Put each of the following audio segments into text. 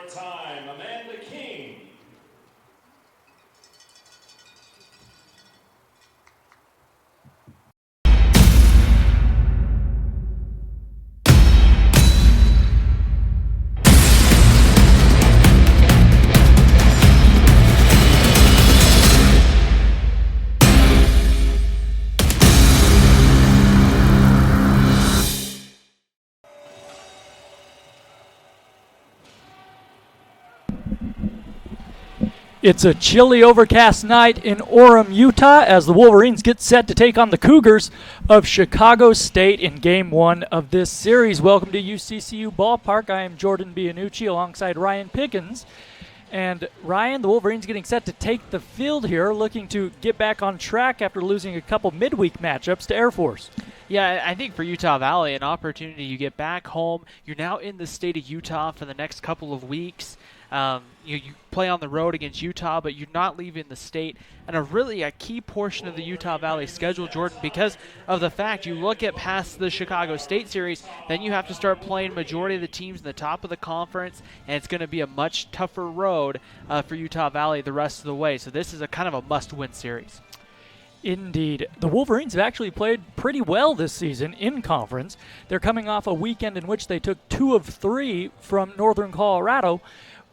time, Amanda King. It's a chilly, overcast night in Orem, Utah, as the Wolverines get set to take on the Cougars of Chicago State in Game 1 of this series. Welcome to UCCU Ballpark. I am Jordan Bianucci alongside Ryan Pickens. And Ryan, the Wolverines getting set to take the field here, looking to get back on track after losing a couple midweek matchups to Air Force. Yeah, I think for Utah Valley, an opportunity. You get back home. You're now in the state of Utah for the next couple of weeks. You play on the road against Utah, but you're not leaving the state. And a key portion of the Utah Valley schedule, Jordan, because of the fact you look at past the Chicago State series, then you have to start playing majority of the teams in the top of the conference, and it's going to be a much tougher road for Utah Valley the rest of the way. So this is a kind of a must-win series. Indeed. The Wolverines have actually played pretty well this season in conference. They're coming off a weekend in which they took 2 of 3 from Northern Colorado.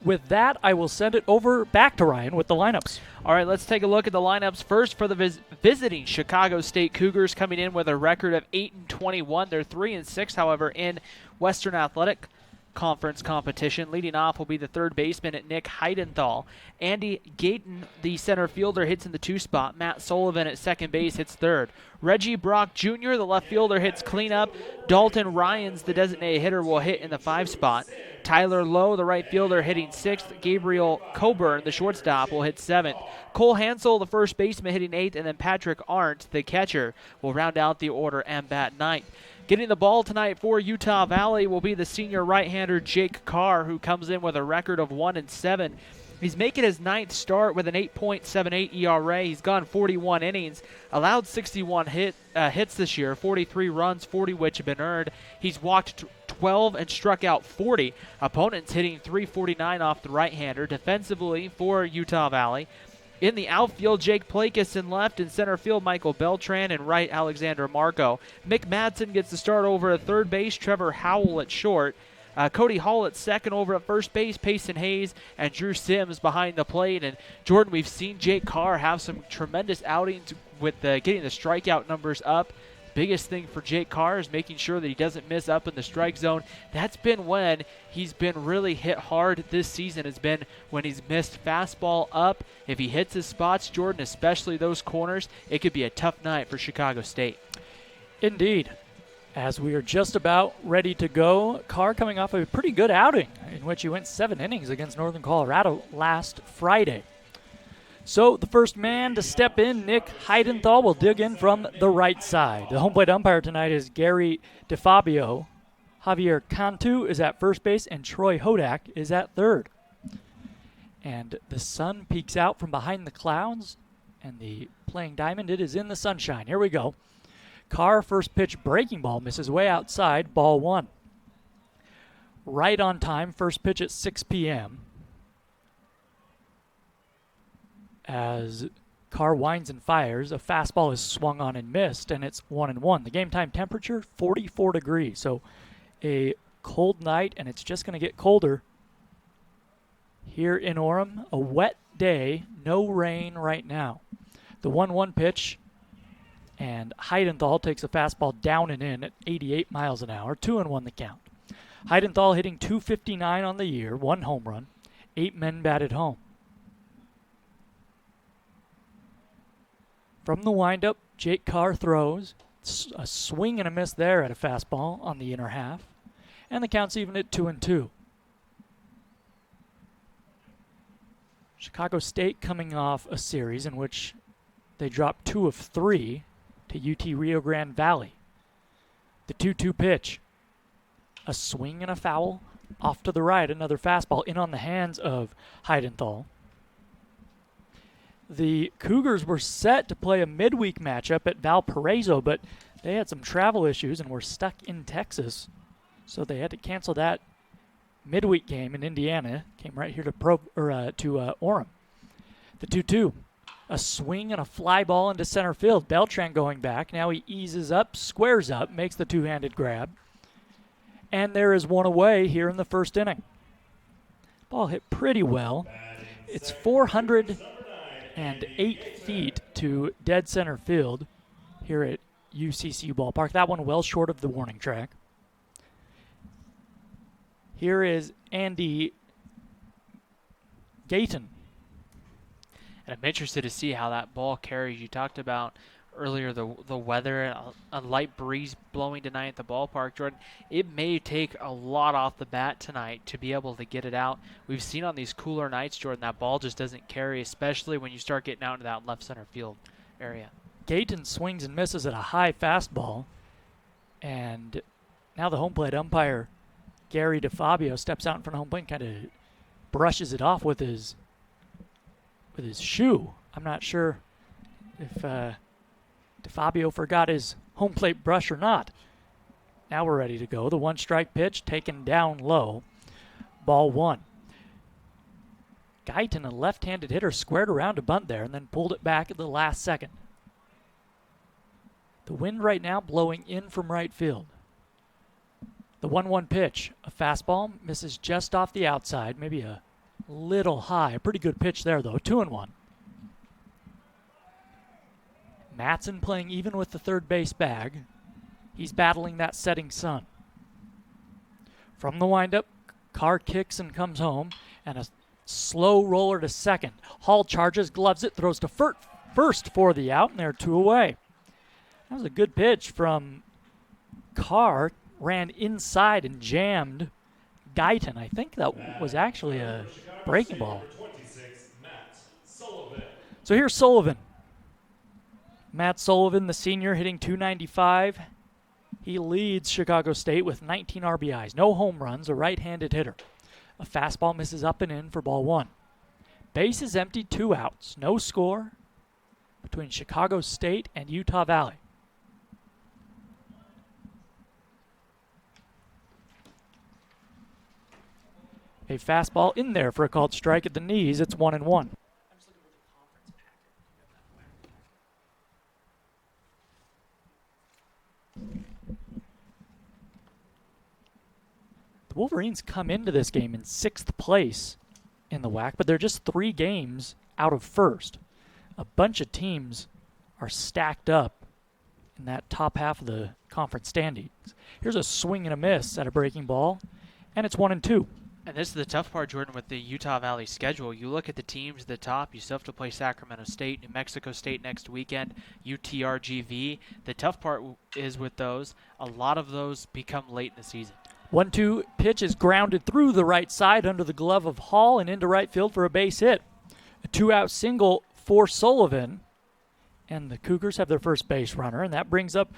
With that, I will send it over back to Ryan with the lineups. All right, let's take a look at the lineups. First, for the visiting Chicago State Cougars, coming in with a record of 8-21. They're 3-6, however, in Western Athletic Conference competition. Leading off will be the third baseman at Nick Heidenthal. Andy Gayton, the center fielder, hits in the 2 spot. Matt Sullivan at second base hits third. Reggie Brock Jr., the left fielder, hits cleanup. Dalton Ryans, the designated hitter, will hit in the 5 spot. Tyler Lowe, the right fielder, hitting 6th. Gabriel Coburn, the shortstop, will hit 7th. Cole Hansel, the first baseman, hitting 8th. And then Patrick Arndt, the catcher, will round out the order and bat 9th. Getting the ball tonight for Utah Valley will be the senior right-hander Jake Carr, who comes in with a record of 1-7. He's making his 9th start with an 8.78 ERA. He's gone 41 innings, allowed 61 hits this year, 43 runs, 40 which have been earned. He's walked 12 and struck out 40. Opponents hitting 349 off the right-hander. Defensively for Utah Valley, in the outfield, Jake Plakas in left. In center field, Michael Beltran. And right, Alexander Marco. Mick Madsen gets the start over at third base. Trevor Howell at short. Cody Hall at second. Over at first base, Payson Hayes and Drew Sims behind the plate. And Jordan, we've seen Jake Carr have some tremendous outings with getting the strikeout numbers up. Biggest thing for Jake Carr is making sure that he doesn't miss up in the strike zone. That's been when he's been really hit hard this season, has been when he's missed fastball up. If he hits his spots, Jordan, especially those corners, it could be a tough night for Chicago State. Indeed. As we are just about ready to go, Carr coming off a pretty good outing in which he went 7 innings against Northern Colorado last Friday. So the first man to step in, Nick Heidenthal, will dig in from the right side. The home plate umpire tonight is Gary DeFabio. Javier Cantu is at first base, and Troy Hodak is at third. And the sun peeks out from behind the clouds, and the playing diamond, it is in the sunshine. Here we go. Carr, first pitch, breaking ball, misses way outside, ball 1. Right on time, first pitch at 6 p.m. As Carr winds and fires, a fastball is swung on and missed, and it's 1-1. The game time temperature, 44 degrees. So a cold night, and it's just going to get colder here in Orem. A wet day, no rain right now. The 1-1 pitch, and Heidenthal takes a fastball down and in at 88 miles an hour. 2-1 the count. Heidenthal hitting .259 on the year, 1 home run, 8 men batted home. From the windup, Jake Carr throws. A swing and a miss there at a fastball on the inner half. And the count's even at 2-2. Chicago State coming off a series in which they dropped 2 of 3 to UT Rio Grande Valley. The 2-2 pitch. A swing and a foul. Off to the right, another fastball in on the hands of Heidenthal. The Cougars were set to play a midweek matchup at Valparaiso, but they had some travel issues and were stuck in Texas. So they had to cancel that midweek game in Indiana. Came right here to Orem. The 2-2. A swing and a fly ball into center field. Beltran going back. Now he eases up, squares up, makes the two-handed grab. And there is one away here in the first inning. Ball hit pretty well. It's 408 feet to dead center field here at UCCU Ballpark. That one well short of the warning track. Here is Andy Gayton. And I'm interested to see how that ball carries. You talked about earlier the weather, a light breeze blowing tonight at the ballpark, Jordan. It may take a lot off the bat tonight to be able to get it out. We've seen on these cooler nights, Jordan, that ball just doesn't carry, especially when you start getting out into that left center field area. Gayton swings and misses at a high fastball. And now the home plate umpire, Gary DeFabio, steps out in front of home plate and kind of brushes it off with his shoe. I'm not sure if DeFabio forgot his home plate brush or not. Now we're ready to go. The one-strike pitch taken down low. Ball one. Guyton, a left-handed hitter, squared around to bunt there and then pulled it back at the last second. The wind right now blowing in from right field. The 1-1 pitch. A fastball misses just off the outside, maybe a little high. A pretty good pitch there, though. 2-1. Matson playing even with the third base bag. He's battling that setting sun. From the windup, Carr kicks and comes home, and a slow roller to second. Hall charges, gloves it, throws to first for the out, and they're two away. That was a good pitch from Carr. Ran inside and jammed Guyton. I think that was actually a breaking ball. So here's Sullivan. Matt Sullivan, the senior, hitting .295. He leads Chicago State with 19 RBIs. No home runs, a right-handed hitter. A fastball misses up and in for ball one. Base is empty, 2 outs. No score between Chicago State and Utah Valley. A fastball in there for a called strike at the knees. It's 1-1. The Wolverines come into this game in 6th place in the WAC, but they're just 3 games out of first. A bunch of teams are stacked up in that top half of the conference standings. Here's a swing and a miss at a breaking ball, and it's 1-2. And this is the tough part, Jordan, with the Utah Valley schedule. You look at the teams at the top. You still have to play Sacramento State, New Mexico State next weekend, UTRGV. The tough part is with those, a lot of those become late in the season. 1-2 pitch is grounded through the right side under the glove of Hall and into right field for a base hit. A 2-out single for Sullivan. And the Cougars have their first base runner, and that brings up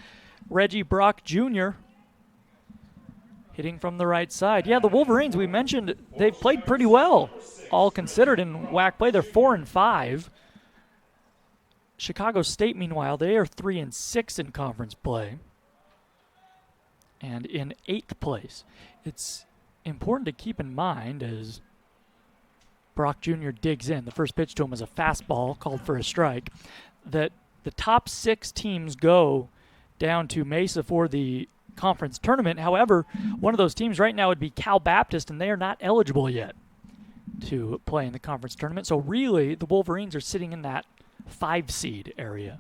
Reggie Brock Jr., hitting from the right side. Yeah, the Wolverines, we mentioned, they've played pretty well, all considered in WAC play. They're 4-5. Chicago State, meanwhile, they are 3-6 in conference play and in 8th place. It's important to keep in mind as Brock Jr. digs in. The first pitch to him is a fastball called for a strike. That the top 6 teams go down to Mesa for the conference tournament. However, one of those teams right now would be Cal Baptist, and they are not eligible yet to play in the conference tournament. So really, the Wolverines are sitting in that 5 seed area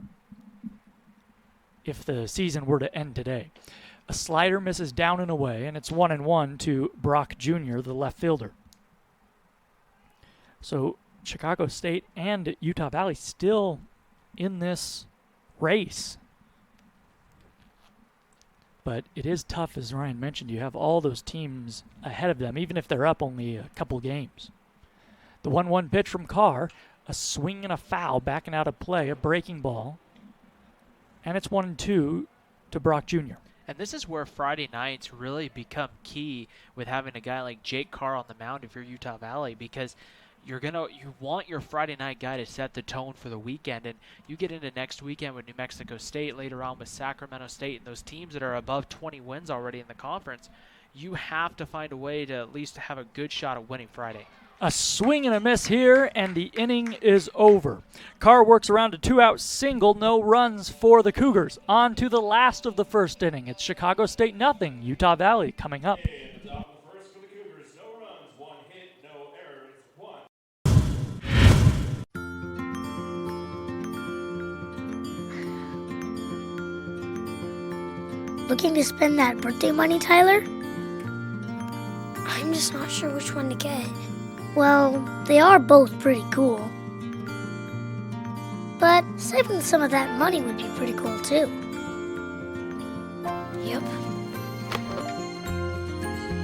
if the season were to end today. A slider misses down and away, and it's 1-1 to Brock Jr., the left fielder. So Chicago State and Utah Valley still in this race. But it is tough, as Ryan mentioned. You have all those teams ahead of them, even if they're up only a couple games. The 1-1 pitch from Carr, a swing and a foul backing out of play, a breaking ball. And it's 1-2 to Brock Jr. And this is where Friday nights really become key with having a guy like Jake Carr on the mound if you're Utah Valley, because you want your Friday night guy to set the tone for the weekend. And you get into next weekend with New Mexico State, later on with Sacramento State, and those teams that are above 20 wins already in the conference. you have to find a way to at least have a good shot at winning Friday. A swing and a miss here, and the inning is over. Carr works around a 2-out single, no runs for the Cougars. On to the last of the first inning. It's Chicago State nothing, Utah Valley coming up. In the top of the first for the Cougars, no runs, 1 hit, no errors, 1. Looking to spend that birthday money, Tyler? I'm just not sure which one to get. Well, they are both pretty cool. But saving some of that money would be pretty cool too. Yep.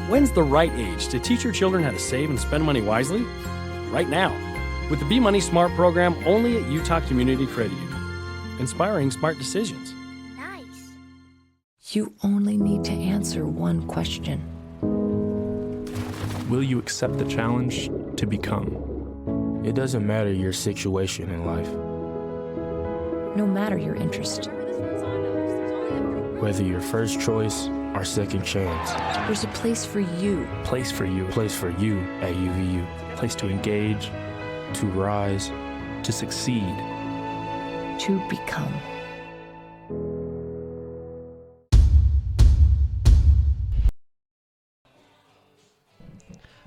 When's the right age to teach your children how to save and spend money wisely? Right now, with the Be Money Smart program only at Utah Community Credit Union. Inspiring smart decisions. Nice. You only need to answer one question. Will you accept the challenge to become? It doesn't matter your situation in life. No matter your interest. Whether your first choice or second chance. There's a place for you. Place for you. Place for you at UVU. Place to engage, To rise. to succeed. To become.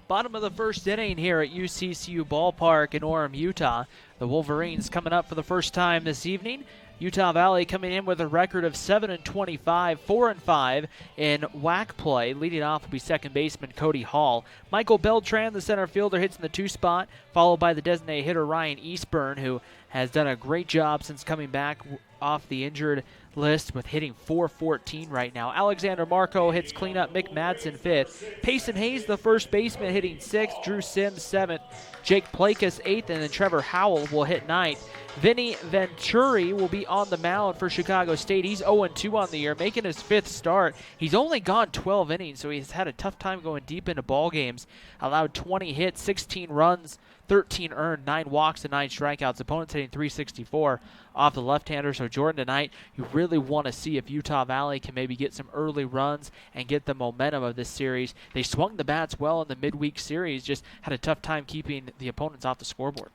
Bottom of the first inning here at UCCU Ballpark in Orem, Utah. The Wolverines coming up for the first time this evening. Utah Valley coming in with a record of 7-25, 4-5 in WAC play. Leading off will be second baseman Cody Hall. Michael Beltran, the center fielder, hits in the 2 spot, followed by the designated hitter Ryan Eastburn, who has done a great job since coming back off the injured list with hitting .414 right now. Alexander Marco hits cleanup, Mick Madsen 5th. Payson Hayes, the first baseman, hitting 6th. Drew Sims 7th. Jake Plakas 8th, and then Trevor Howell will hit 9th. Vinny Venturi will be on the mound for Chicago State. He's 0-2 on the year, making his 5th start. He's only gone 12 innings, so he's had a tough time going deep into ball games. Allowed 20 hits, 16 runs, 13 earned, 9 walks, and 9 strikeouts. Opponents hitting .364 off the left-hander. So Jordan, tonight, you really want to see if Utah Valley can maybe get some early runs and get the momentum of this series. They swung the bats well in the midweek series, just had a tough time keeping the opponents off the scoreboard.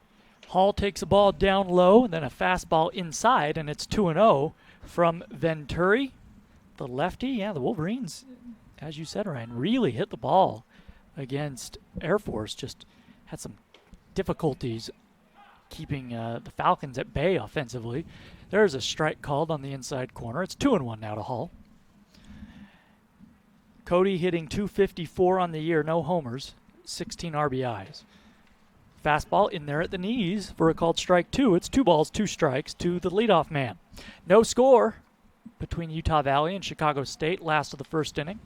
Hall takes a ball down low, and then a fastball inside, and it's 2-0 from Venturi. The lefty, yeah, the Wolverines, as you said, Ryan, really hit the ball against Air Force. Just had some difficulties keeping the Falcons at bay offensively. There's a strike called on the inside corner. It's 2-1 now to Hall. Cody hitting .254 on the year, no homers, 16 RBIs. Fastball in there at the knees for a called strike 2. It's 2 balls, 2 strikes to the leadoff man. No score between Utah Valley and Chicago State, last of the first inning.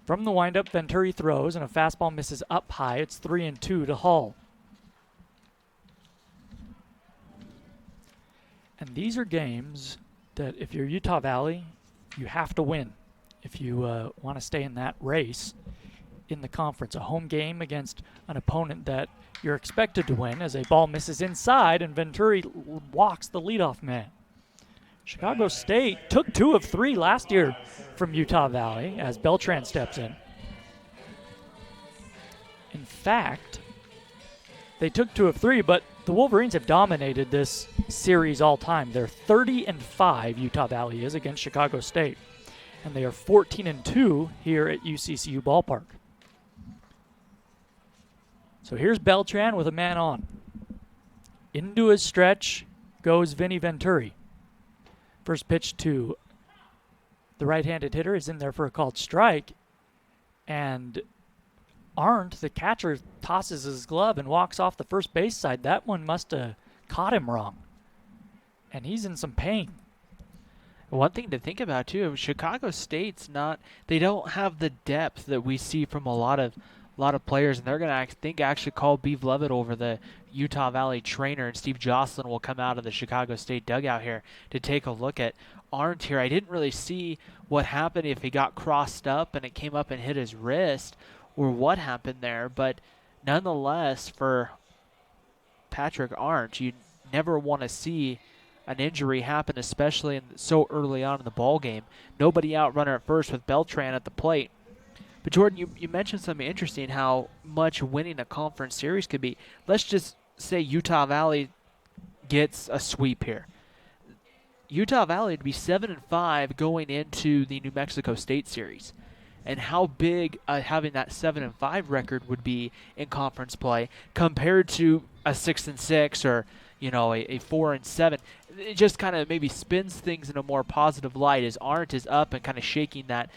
From the windup, Venturi throws, and a fastball misses up high. It's 3-2 to Hall. And these are games that if you're Utah Valley, you have to win if you want to stay in that race in the conference. A home game against an opponent that you're expected to win as a ball misses inside and Venturi walks the leadoff man. Chicago State took 2 of 3 last year from Utah Valley as Beltran steps in. In fact, they took 2 of 3, but the Wolverines have dominated this series all time. They're 30-5, Utah Valley is, against Chicago State. And they are 14-2 here at UCCU Ballpark. So here's Beltran with a man on. Into his stretch goes Vinny Venturi. First pitch to the right-handed hitter is in there for a called strike. And Arndt, the catcher, tosses his glove and walks off the first base side. That one must have caught him wrong. And he's in some pain. One thing to think about, too, Chicago State's they don't have the depth that we see from a lot of players, and they're going to, actually call Beeve Levitt over, the Utah Valley trainer, and Steve Jocelyn will come out of the Chicago State dugout here to take a look at Arndt here. I didn't really see what happened, if he got crossed up and it came up and hit his wrist, or what happened there, but nonetheless, for Patrick Arndt, you never want to see an injury happen, especially so early on in the ball game. Nobody out runner at first with Beltran at the plate. But Jordan, you mentioned something interesting, how much winning a conference series could be. Let's just say Utah Valley gets a sweep here. Utah Valley would be 7-5 going into the New Mexico State series. And how big having that 7-5 record would be in conference play compared to a 6-6 or a 4-7. It just kind of maybe spins things in a more positive light as Arndt is up and kind of shaking that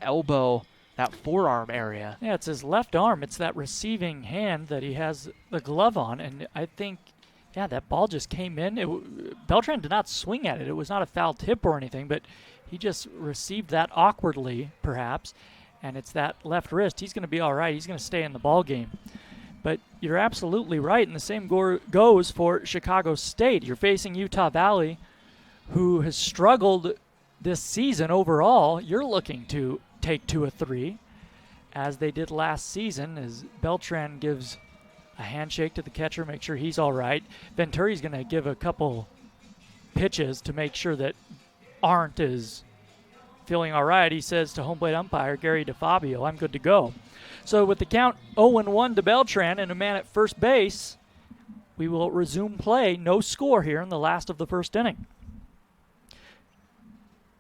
elbow, that forearm area. Yeah, it's his left arm. It's that receiving hand that he has the glove on, and I think, yeah, that ball just came in. Beltran did not swing at it. It was not a foul tip or anything, but he just received that awkwardly, perhaps, and it's that left wrist. He's going to be all right. He's going to stay in the ball game. But you're absolutely right, and the same goes for Chicago State. You're facing Utah Valley, who has struggled this season overall. You're looking to take 2 of 3, as they did last season, as Beltran gives a handshake to the catcher, make sure he's all right. Venturi's going to give a couple pitches to make sure that Arndt is feeling all right. He says to home plate umpire Gary DeFabio, "I'm good to go." So with the count 0-1 to Beltran and a man at first base, we will resume play. No score here in the last of the first inning.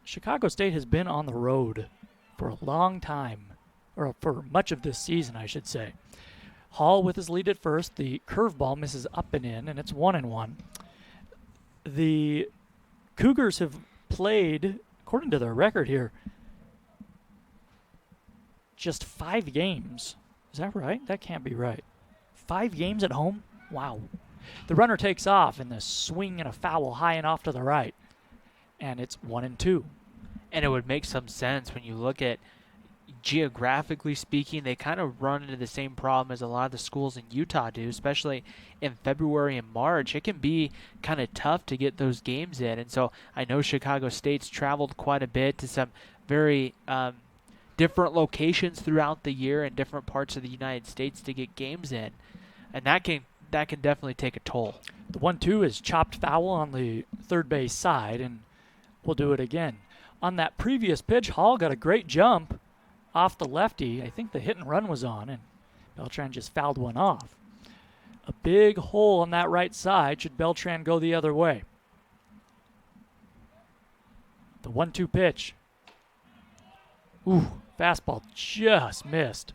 Chicago State has been on the road for a long time, or for much of this season, I should say. Hall with his lead at first. The curveball misses up and in, and it's 1-1. The Cougars have played, according to their record here, just 5 games. Is that right? That can't be right. 5 games at home? Wow. The runner takes off in the swing and a foul high and off to the right. And it's 1-2. And it would make some sense when you look at, geographically speaking, they kind of run into the same problem as a lot of the schools in Utah do, especially in February and March. It can be kind of tough to get those games in. And so I know Chicago State's traveled quite a bit to some very different locations throughout the year in different parts of the United States to get games in. And that can definitely take a toll. The 1-2 is chopped foul on the third base side, and we'll do it again. On that previous pitch, Hall got a great jump off the lefty. I think the hit and run was on, and Beltran just fouled one off. A big hole on that right side should Beltran go the other way. The 1-2 pitch. Ooh, fastball just missed.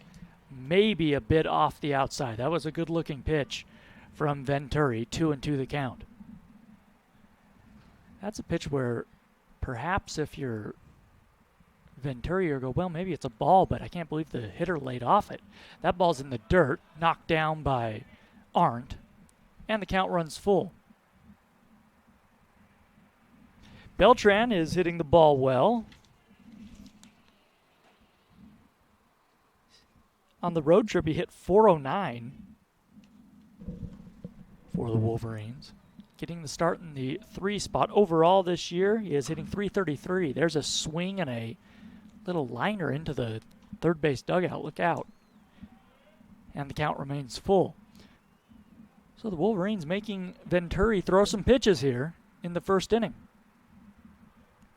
Maybe a bit off the outside. That was a good-looking pitch from Venturi. 2-2 the count. That's a pitch where perhaps if you're Venturi or go, well, maybe it's a ball, but I can't believe the hitter laid off it. That ball's in the dirt, knocked down by Arndt, and the count runs full. Beltran is hitting the ball well. On the road trip, he hit .409 for the Wolverines. Getting the start in the 3 spot. Overall this year, he is hitting .333. There's a swing and a little liner into the third base dugout. Look out. And the count remains full. So the Wolverines making Venturi throw some pitches here in the first inning.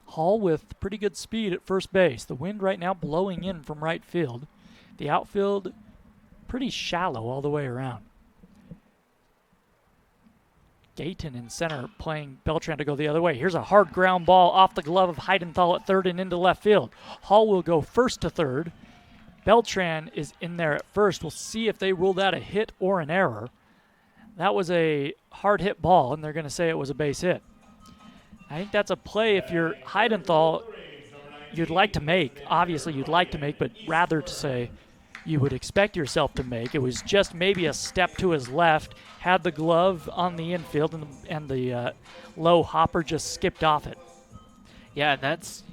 Hall with pretty good speed at first base. The wind right now blowing in from right field. The outfield pretty shallow all the way around. Gayton in center playing Beltran to go the other way. Here's a hard ground ball off the glove of Heidenthal at third and into left field. Hall will go first to third. Beltran is in there at first. We'll see if they rule that a hit or an error. That was a hard hit ball, and they're going to say it was a base hit. I think that's a play if you're Heidenthal you'd like to make. Obviously you'd like to make, but rather to say you would expect yourself to make. It was just maybe a step to his left, had the glove on the infield, and the low hopper just skipped off it. Yeah, and that's,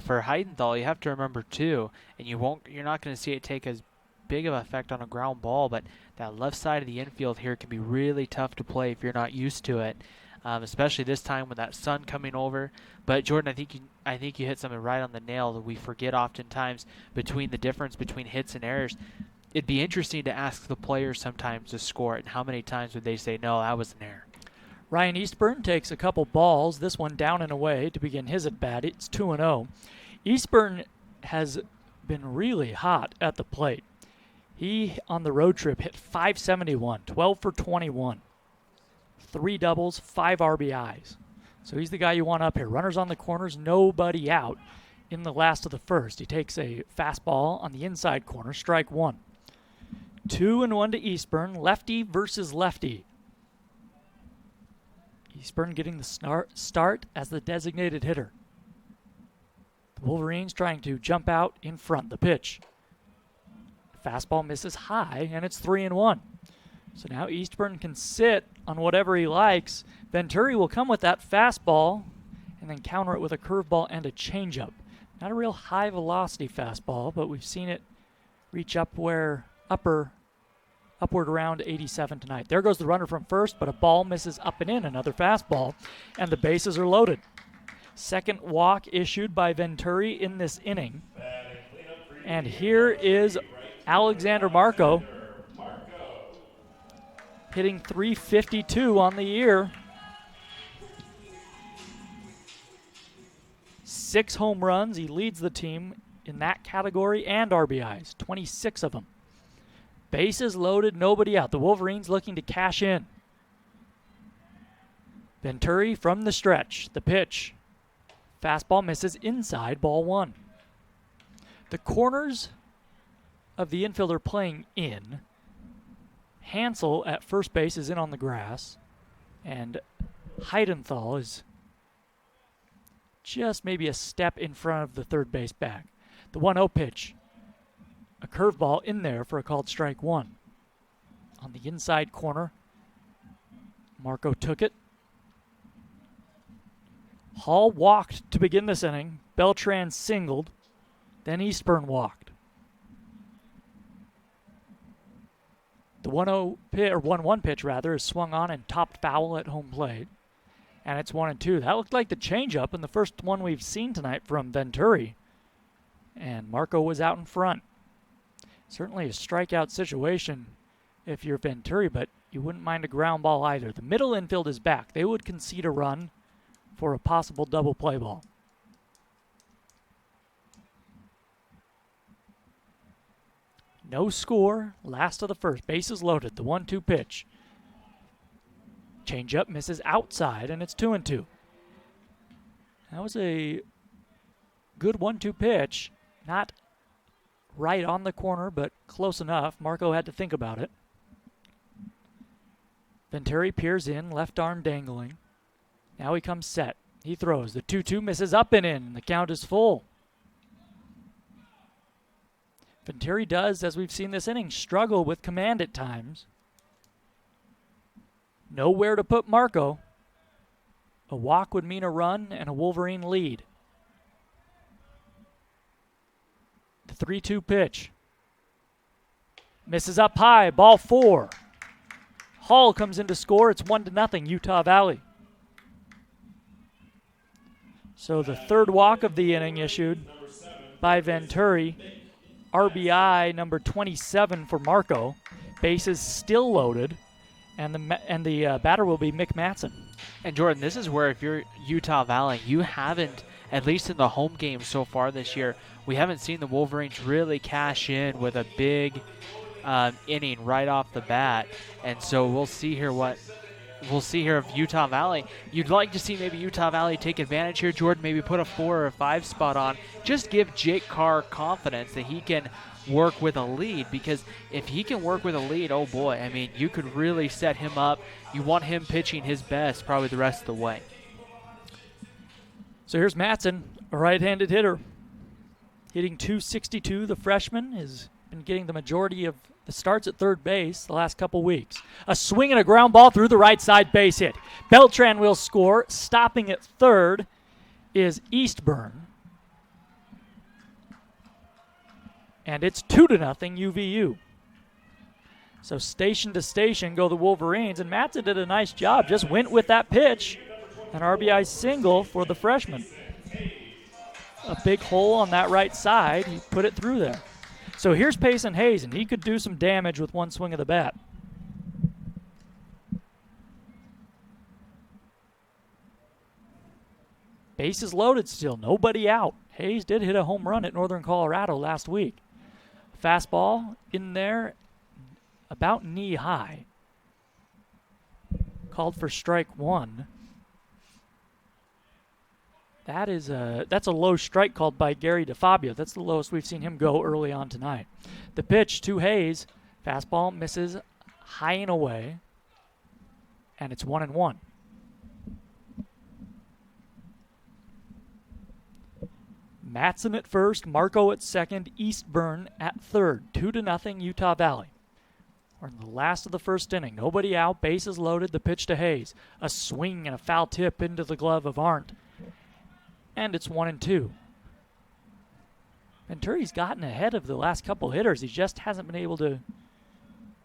for Heidenthal, you have to remember too, and you're not going to see it take as big of an effect on a ground ball, but that left side of the infield here can be really tough to play if you're not used to it, especially this time with that sun coming over. But Jordan, I think you hit something right on the nail that we forget oftentimes between the difference between hits and errors. It'd be interesting to ask the players sometimes to score it, and how many times would they say, no, that was an error? Ryan Eastburn takes a couple balls, this one down and away to begin his at-bat. It's 2-0. Eastburn has been really hot at the plate. He, on the road trip, hit .571, 12 for 21. 3 doubles, 5 RBIs. So he's the guy you want up here. Runners on the corners, nobody out in the last of the first. He takes a fastball on the inside corner, strike 1. 2-1 to Eastburn, lefty versus lefty. Eastburn getting the start as the designated hitter. The Wolverines trying to jump out in front. The pitch. Fastball misses high, and it's 3-1. So now Eastburn can sit on whatever he likes. Venturi will come with that fastball and then counter it with a curveball and a changeup. Not a real high-velocity fastball, but we've seen it reach upward around 87 tonight. There goes the runner from first, but a ball misses up and in, another fastball, and the bases are loaded. Second walk issued by Venturi in this inning. And here is Alexander Marco hitting .352 on the year. 6 home runs. He leads the team in that category and RBIs, 26 of them. Bases loaded, nobody out. The Wolverines looking to cash in. Venturi from the stretch. The pitch. Fastball misses inside, ball 1. The corners of the infield are playing in. Hansel at first base is in on the grass. And Heidenthal is just maybe a step in front of the third base bag. The 1-0 pitch. A curveball in there for a called strike 1. On the inside corner, Marco took it. Hall walked to begin this inning. Beltran singled. Then Eastburn walked. The 1-0 pitch, or 1-1 pitch rather, is swung on and topped foul at home plate. And it's 1-2. That looked like the changeup in the first one we've seen tonight from Venturi. And Marco was out in front. Certainly a strikeout situation if you're Venturi, but you wouldn't mind a ground ball either. The middle infield is back. They would concede a run for a possible double play ball. No score. Last of the first. Bases loaded. The 1-2 pitch. Changeup misses outside, and it's 2-2. That was a good 1-2 pitch. Not right on the corner, but close enough. Marco had to think about it. Venturi peers in, left arm dangling. Now he comes set. He throws. The 2-2 misses up and in. The count is full. Venturi does, as we've seen this inning, struggle with command at times. Nowhere to put Marco. A walk would mean a run and a Wolverine lead. The 3-2 pitch. Misses up high, ball 4. Hall comes in to score. It's 1-0, Utah Valley. So the third walk of the inning issued by Venturi. RBI number 27 for Marco. Bases still loaded. And the batter will be Mick Matson. And Jordan, this is where if you're Utah Valley, you haven't, at least in the home games so far this year, we haven't seen the Wolverines really cash in with a big inning right off the bat. And so we'll see here of Utah Valley. You'd like to see maybe Utah Valley take advantage here, Jordan, maybe put a 4 or 5 spot on. Just give Jake Carr confidence that he can work with a lead, because if he can work with a lead, oh boy, I mean, you could really set him up. You want him pitching his best probably the rest of the way. So here's Matson, a right-handed hitter. Hitting .262, the freshman has been getting the majority of the starts at third base the last couple weeks. A swing and a ground ball through the right side base hit. Beltran will score. Stopping at third is Eastburn. And it's 2-0 UVU. So station to station go the Wolverines, and Matson did a nice job. Just went with that pitch. An RBI single for the freshman. A big hole on that right side. He put it through there. So here's Payson Hayes, and he could do some damage with one swing of the bat. Bases loaded still, nobody out. Hayes did hit a home run at Northern Colorado last week. Fastball in there, about knee high. Called for strike one. That's a low strike called by Gary DeFabio. That's the lowest we've seen him go early on tonight. The pitch to Hayes. Fastball misses high and away. And it's 1-1. Matson at first, Marco at second, Eastburn at third. 2-0 Utah Valley. We're in the last of the first inning. Nobody out, bases loaded, the pitch to Hayes. A swing and a foul tip into the glove of Arndt. And it's 1-2. Venturi's gotten ahead of the last couple hitters. He just hasn't been able to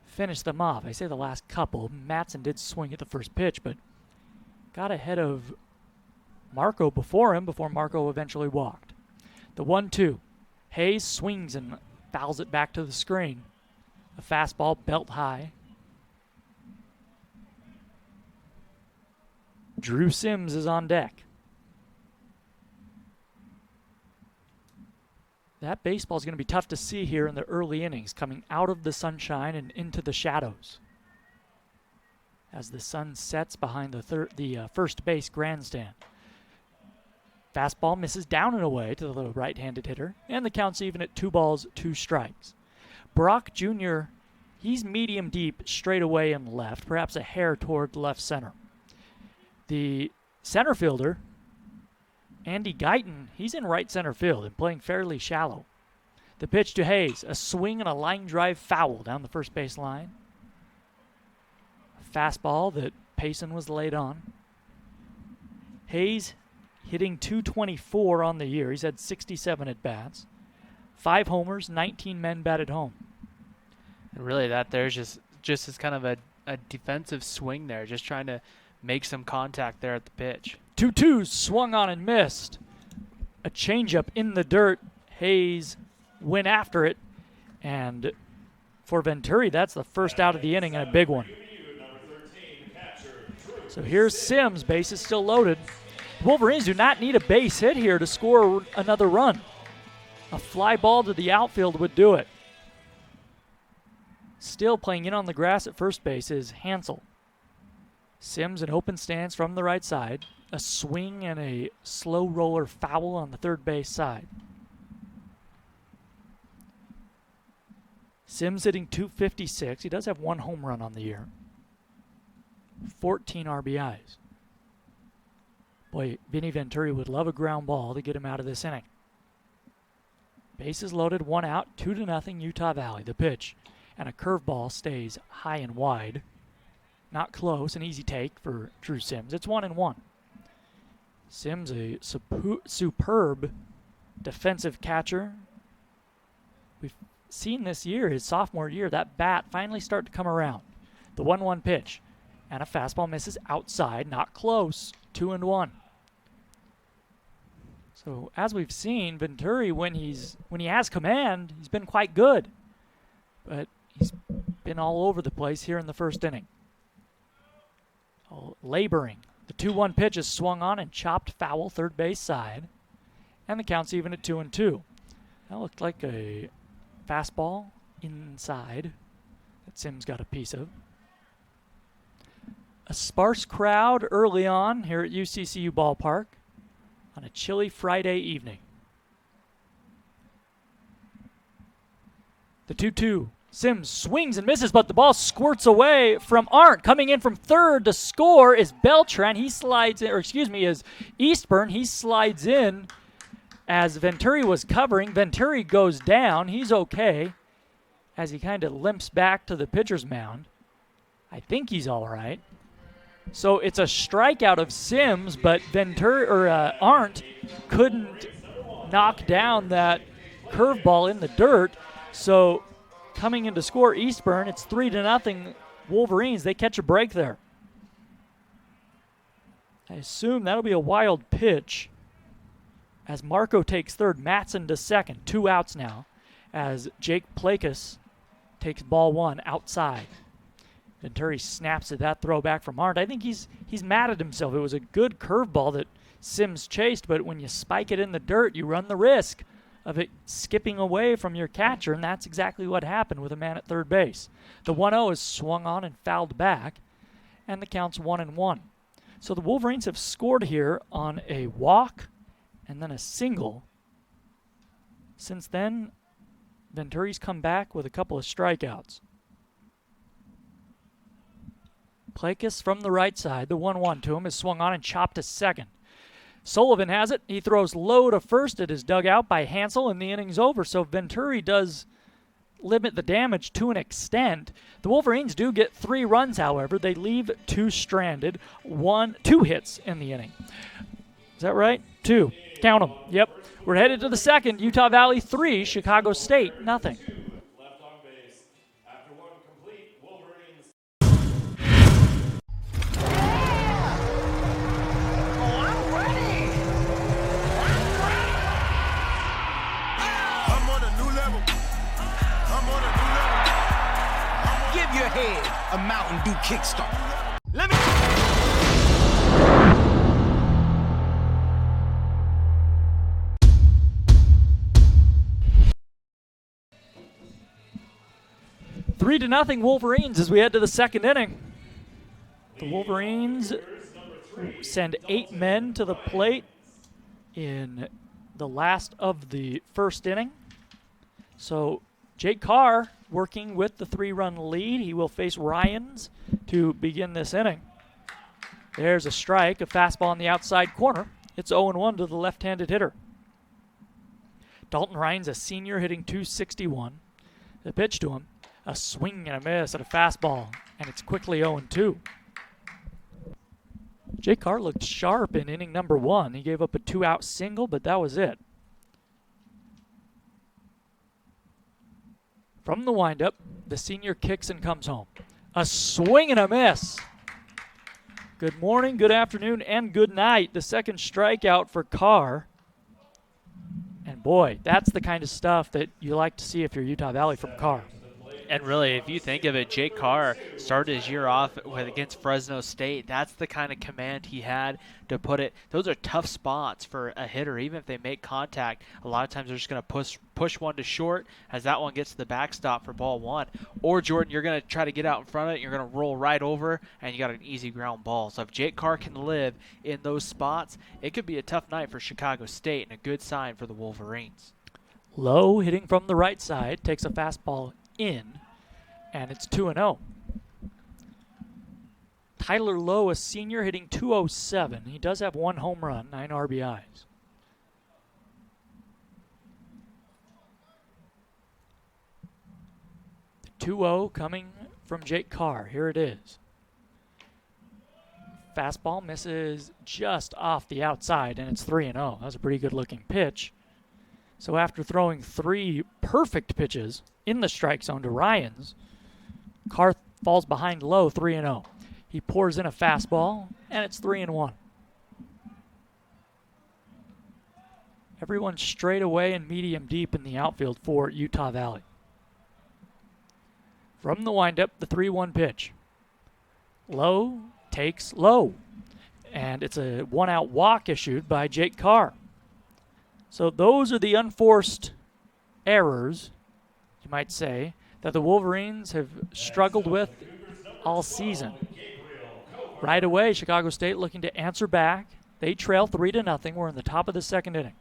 finish them off. I say the last couple. Matson did swing at the first pitch, but got ahead of Marco before Marco eventually walked. The 1-2. Hayes swings and fouls it back to the screen. A fastball belt high. Drew Sims is on deck. That baseball is going to be tough to see here in the early innings, coming out of the sunshine and into the shadows. As the sun sets behind the first base grandstand. Fastball misses down and away to the right-handed hitter, and the count's even at 2-2. Brock Jr., he's medium deep straight away and left, perhaps a hair toward left center. The center fielder, Andy Guyton, he's in right center field and playing fairly shallow. The pitch to Hayes, a swing and a line drive foul down the first base line. A fastball that Payson was laid on. Hayes hitting .224 on the year. He's had 67 at-bats. 5 homers, 19 men batted home. And really that there's just as kind of a defensive swing there, just trying to make some contact there at the pitch. 2-2 swung on and missed. A changeup in the dirt. Hayes went after it. And for Venturi, that's the first out of the inning and a big one. So here's Sims. Base is still loaded. The Wolverines do not need a base hit here to score another run. A fly ball to the outfield would do it. Still playing in on the grass at first base is Hansel. Sims in open stance from the right side. A swing and a slow roller foul on the third base side. Sims hitting .256. He does have 1 home run on the year. 14 RBIs. Boy, Vinny Venturi would love a ground ball to get him out of this inning. Bases loaded, 1 out, 2-0 Utah Valley. The pitch and a curveball stays high and wide. Not close, an easy take for Drew Sims. It's 1-1. Sims, a superb defensive catcher. We've seen this year, his sophomore year, that bat finally start to come around. The 1-1 pitch and a fastball misses outside, not close, 2-1. So as we've seen, Venturi, when he has command, he's been quite good. But he's been all over the place here in the first inning. Laboring. The 2-1 pitch is swung on and chopped foul third base side. And the count's even at 2-2. That looked like a fastball inside that Sims got a piece of. A sparse crowd early on here at UCCU Ballpark on a chilly Friday evening. The 2-2. Sims swings and misses, but the ball squirts away from Arndt. Coming in from third to score is Beltran. He slides in, is Eastburn. He slides in as Venturi was covering. Venturi goes down. He's okay as he kind of limps back to the pitcher's mound. I think he's all right. So it's a strikeout of Sims, but Arndt couldn't knock down that curveball in the dirt. So coming in to score Eastburn, it's 3-0 Wolverines. They catch a break there. I assume that'll be a wild pitch as Marco takes third, Matson to second. 2 outs now as Jake Plakus takes ball 1 outside. Venturi snaps at that throw back from Arndt. I think he's mad at himself. It was a good curveball that Sims chased, but when you spike it in the dirt, you run the risk of it skipping away from your catcher, and that's exactly what happened with a man at third base. The 1-0 is swung on and fouled back, and the count's 1-1. So the Wolverines have scored here on a walk and then a single. Since then, Venturi's come back with a couple of strikeouts. Plakis from the right side, the 1-1 to him, is swung on and chopped to second. Sullivan has it. He throws low to first. It is dug out by Hansel, and the inning's over. So Venturi does limit the damage to an extent. The Wolverines do get 3 runs, however. They leave 2 stranded, 2 hits in the inning. Is that right? 2. Count them. Yep. We're headed to the second. Utah Valley 3, Chicago State nothing. Left on base. After 1 complete, Wolverines. I'm on a new level. Give your head a Mountain Dew kickstart. Let me. Three to nothing Wolverines as we head to the second inning. The Wolverines send 8 men to the plate in the last of the first inning. So Jake Carr working with the 3-run lead. He will face Ryans to begin this inning. There's a strike, a fastball on the outside corner. It's 0-1 to the left-handed hitter. Dalton Ryans, a senior, hitting .261. The pitch to him, a swing and a miss at a fastball, and it's quickly 0-2. Jake Carr looked sharp in inning number 1. He gave up a 2-out single, but that was it. From the windup, the senior kicks and comes home. A swing and a miss. Good morning, good afternoon, and good night. The second strikeout for Carr. And boy, that's the kind of stuff that you like to see if you're Utah Valley from Carr. And really, if you think of it, Jake Carr started his year off against Fresno State. That's the kind of command he had to put it. Those are tough spots for a hitter. Even if they make contact, a lot of times they're just going to push one to short as that one gets to the backstop for ball 1. Or, Jordan, you're going to try to get out in front of it. You're going to roll right over, and you got an easy ground ball. So if Jake Carr can live in those spots, it could be a tough night for Chicago State and a good sign for the Wolverines. Lowe hitting from the right side, takes a fastball in, and it's 2-0. Tyler Lowe, a senior, hitting .207. He does have 1 home run, 9 RBIs. The 2-0 coming from Jake Carr. Here it is. Fastball misses just off the outside, and it's 3-0. That was a pretty good-looking pitch. So after throwing 3 perfect pitches in the strike zone to Ryans, Carr falls behind Lowe 3-0. He pours in a fastball, and it's 3-1. Everyone straight away and medium deep in the outfield for Utah Valley. From the windup, the 3-1 pitch. Lowe takes low, and it's a 1-out walk issued by Jake Carr. So those are the unforced errors, you might say, that the Wolverines have struggled with all season. Right away, Chicago State looking to answer back. They trail 3-0. We're in the top of the second inning.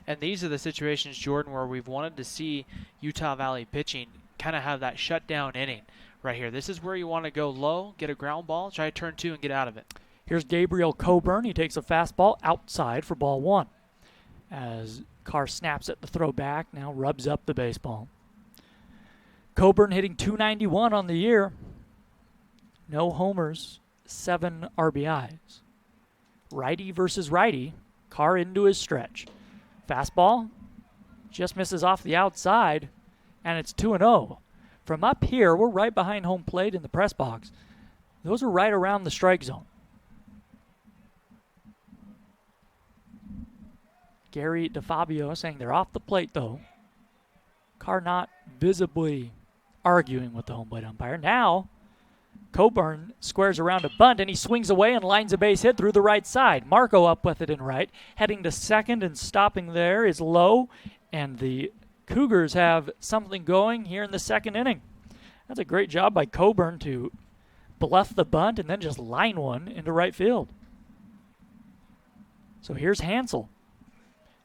And these are the situations, Jordan, where we've wanted to see Utah Valley pitching kind of have that shutdown inning right here. This is where you want to go low, get a ground ball, try to turn 2 and get out of it. Here's Gabriel Coburn. He takes a fastball outside for ball 1. As Carr snaps at the throw back, now rubs up the baseball. Coburn hitting .291 on the year. No homers, 7 RBIs. Righty versus righty. Carr into his stretch. Fastball just misses off the outside, and it's 2-0. From up here, we're right behind home plate in the press box. Those are right around the strike zone. Gary DeFabio saying they're off the plate, though. Carr not visibly arguing with the home plate umpire. Now, Coburn squares around a bunt, and he swings away and lines a base hit through the right side. Marco up with it in right. Heading to second and stopping there is Lowe, and the Cougars have something going here in the second inning. That's a great job by Coburn to bluff the bunt and then just line one into right field. So here's Hansel,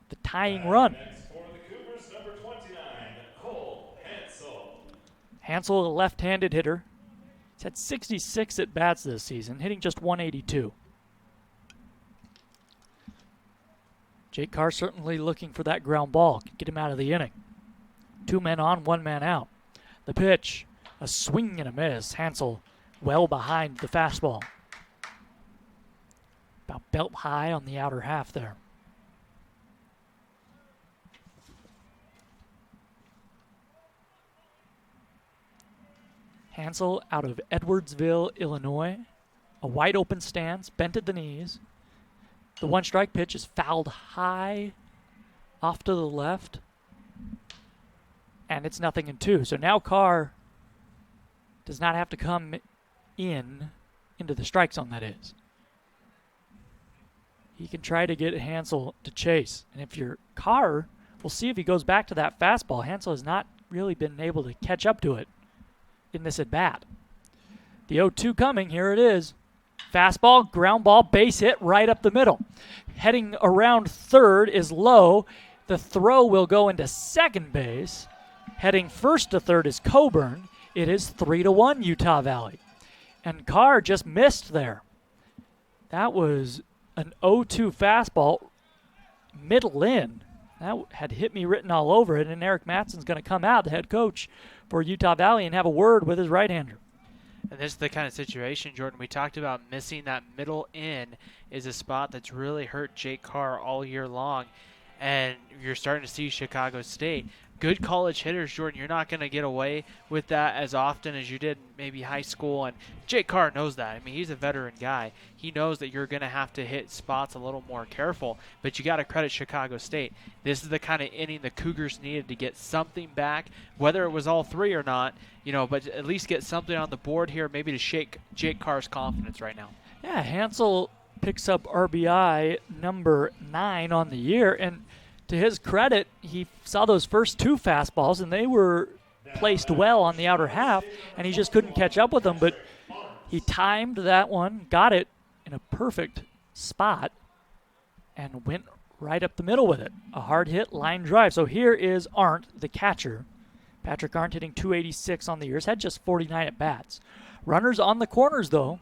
the tying run. Next for the Cougars, number 29, Cole Hansel. Hansel, a left-handed hitter. He's had 66 at-bats this season, hitting just 182. Jake Carr certainly looking for that ground ball. Get him out of the inning. 2 men on, 1 man out. The pitch, a swing and a miss. Hansel well behind the fastball. About belt high on the outer half there. Hansel out of Edwardsville, Illinois. A wide open stance, bent at the knees. The 1-strike pitch is fouled high off to the left. And it's 0-2. So now Carr does not have to come into the strike zone, that is. He can try to get Hansel to chase. And if you're Carr, we'll see if he goes back to that fastball. Hansel has not really been able to catch up to it in this at-bat. The 0-2 coming. Here it is. Fastball, ground ball, base hit right up the middle. Heading around third is Lowe. The throw will go into second base. Heading first to third is Coburn. It is 3-1 Utah Valley. And Carr just missed there. That was an 0-2 fastball, middle in. That had hit me written all over it, and Eric Matson's going to come out, the head coach for Utah Valley, and have a word with his right-hander. And this is the kind of situation, Jordan, we talked about missing that middle in is a spot that's really hurt Jake Carr all year long. And you're starting to see Chicago State. Good college hitters, Jordan, you're not going to get away with that as often as you did maybe high school. And Jake Carr knows that. I mean, he's a veteran guy. He knows that you're going to have to hit spots a little more careful. But you got to credit Chicago State. This is the kind of inning the Cougars needed to get something back, whether it was all three or not, but at least get something on the board here, maybe to shake Jake Carr's confidence right now. Yeah, Hansel picks up RBI number 9 on the year, and to his credit, he saw those first 2 fastballs, and they were placed well on the outer half, and he just couldn't catch up with them. But he timed that one, got it in a perfect spot, and went right up the middle with it. A hard hit, line drive. So here is Arndt, the catcher. Patrick Arndt hitting .286 on the year. He's had just 49 at-bats. Runners on the corners, though.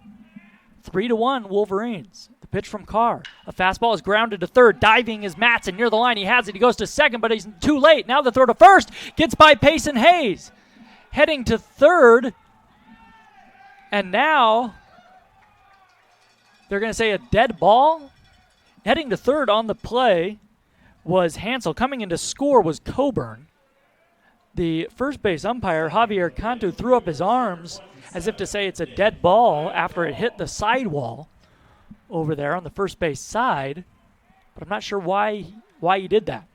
3-1 Wolverines. The pitch from Carr. A fastball is grounded to third. Diving is Matson near the line. He has it. He goes to second, but he's too late. Now the throw to first. Gets by Payson Hayes. Heading to third. And now they're going to say a dead ball. Heading to third on the play was Hansel. Coming in to score was Coburn. The first base umpire, Javier Cantu, threw up his arms as if to say it's a dead ball after it hit the sidewall over there on the first base side. But I'm not sure why he did that.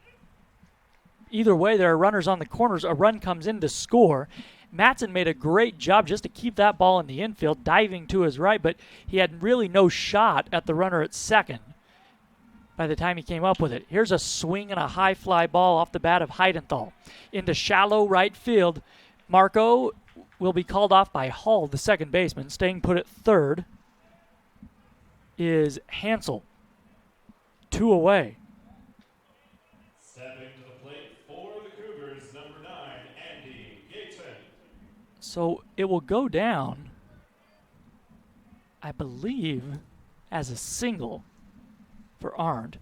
Either way, there are runners on the corners. A run comes in to score. Matson made a great job just to keep that ball in the infield, diving to his right, but he had really no shot at the runner at second by the time he came up with it. Here's a swing and a high fly ball off the bat of Heidenthal into shallow right field. Marco will be called off by Hall, the second baseman. Staying put at third is Hansel. 2 away. Stepping to the plate for the Cougars, number 9, Andy Gayton. So it will go down, I believe, as a single for Arndt.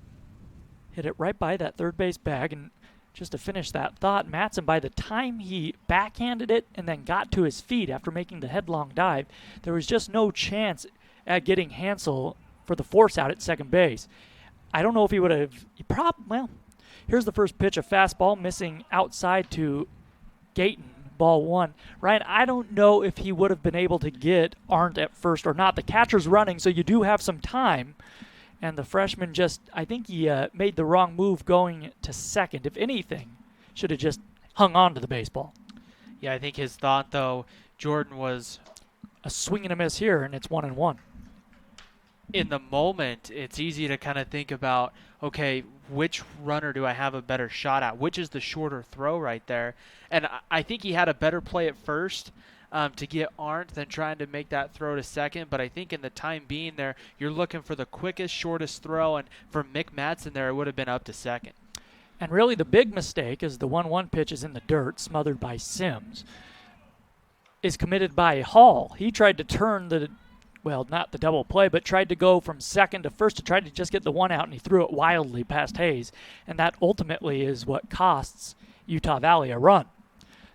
Hit it right by that third base bag. And just to finish that thought, Matson, by the time he backhanded it and then got to his feet after making the headlong dive, there was just no chance at getting Hansel for the force out at second base. I don't know if he would have. Well, here's the first pitch, a fastball missing outside to Gayton, ball 1. Ryan, I don't know if he would have been able to get Arndt at first or not. The catcher's running, so you do have some time. And the freshman I think he made the wrong move going to second. If anything, should have just hung on to the baseball. Yeah, I think his thought, though, Jordan, was a swing and a miss here, and it's 1-1. In the moment, it's easy to kind of think about, okay, which runner do I have a better shot at? Which is the shorter throw right there? And I think he had a better play at first to get Arndt than trying to make that throw to second. But I think in the time being there, you're looking for the quickest, shortest throw. And for Mick Madsen there, it would have been up to second. And really the big mistake is the 1-1 pitch is in the dirt, smothered by Sims, is committed by Hall. He tried to turn not the double play, but tried to go from second to first to try to just get the one out, and he threw it wildly past Hayes. And that ultimately is what costs Utah Valley a run.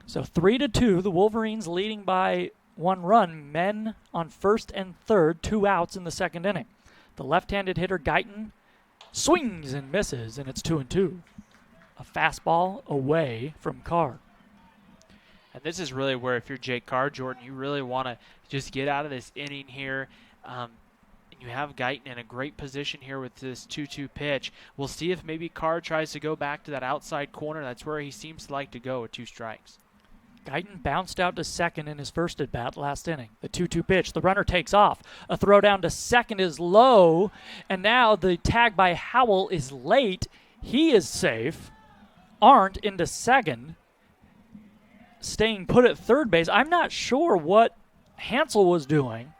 So 3-2, the Wolverines leading by 1 run, men on first and third, 2 outs in the second inning. The left-handed hitter Guyton swings and misses, and it's 2-2. A fastball away from Carr. And this is really where, if you're Jake Carr, Jordan, you really want to just get out of this inning here. You have Guyton in a great position here with this 2-2 pitch. We'll see if maybe Carr tries to go back to that outside corner. That's where he seems to like to go with 2 strikes. Guyton bounced out to second in his first at-bat last inning. The 2-2 pitch. The runner takes off. A throw down to second is low, and now the tag by Howell is late. He is safe. Arndt into second, staying put at third base. I'm not sure what Hansel was doing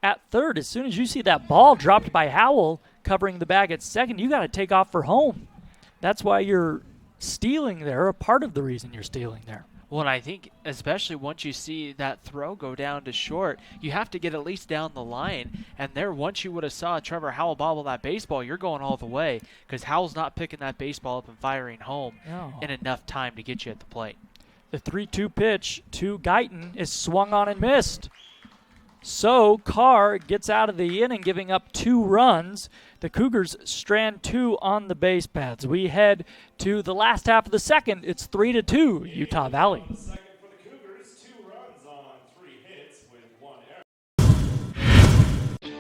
at third. As soon as you see that ball dropped by Howell covering the bag at second, you got to take off for home. That's why you're stealing there, or part of the reason you're stealing there. Well, and I think especially once you see that throw go down to short, you have to get at least down the line. And there, once you would have saw Trevor Howell bobble that baseball, you're going all the way, because Howell's not picking that baseball up and firing home in enough time to get you at the plate. The 3-2 pitch to Guyton is swung on and missed. So Carr gets out of the inning, giving up 2 runs. The Cougars strand 2 on the base paths. We head to the last half of the second. It's 3-2, Utah Valley. Second for the Cougars, 2 runs on 3 hits with 1 error.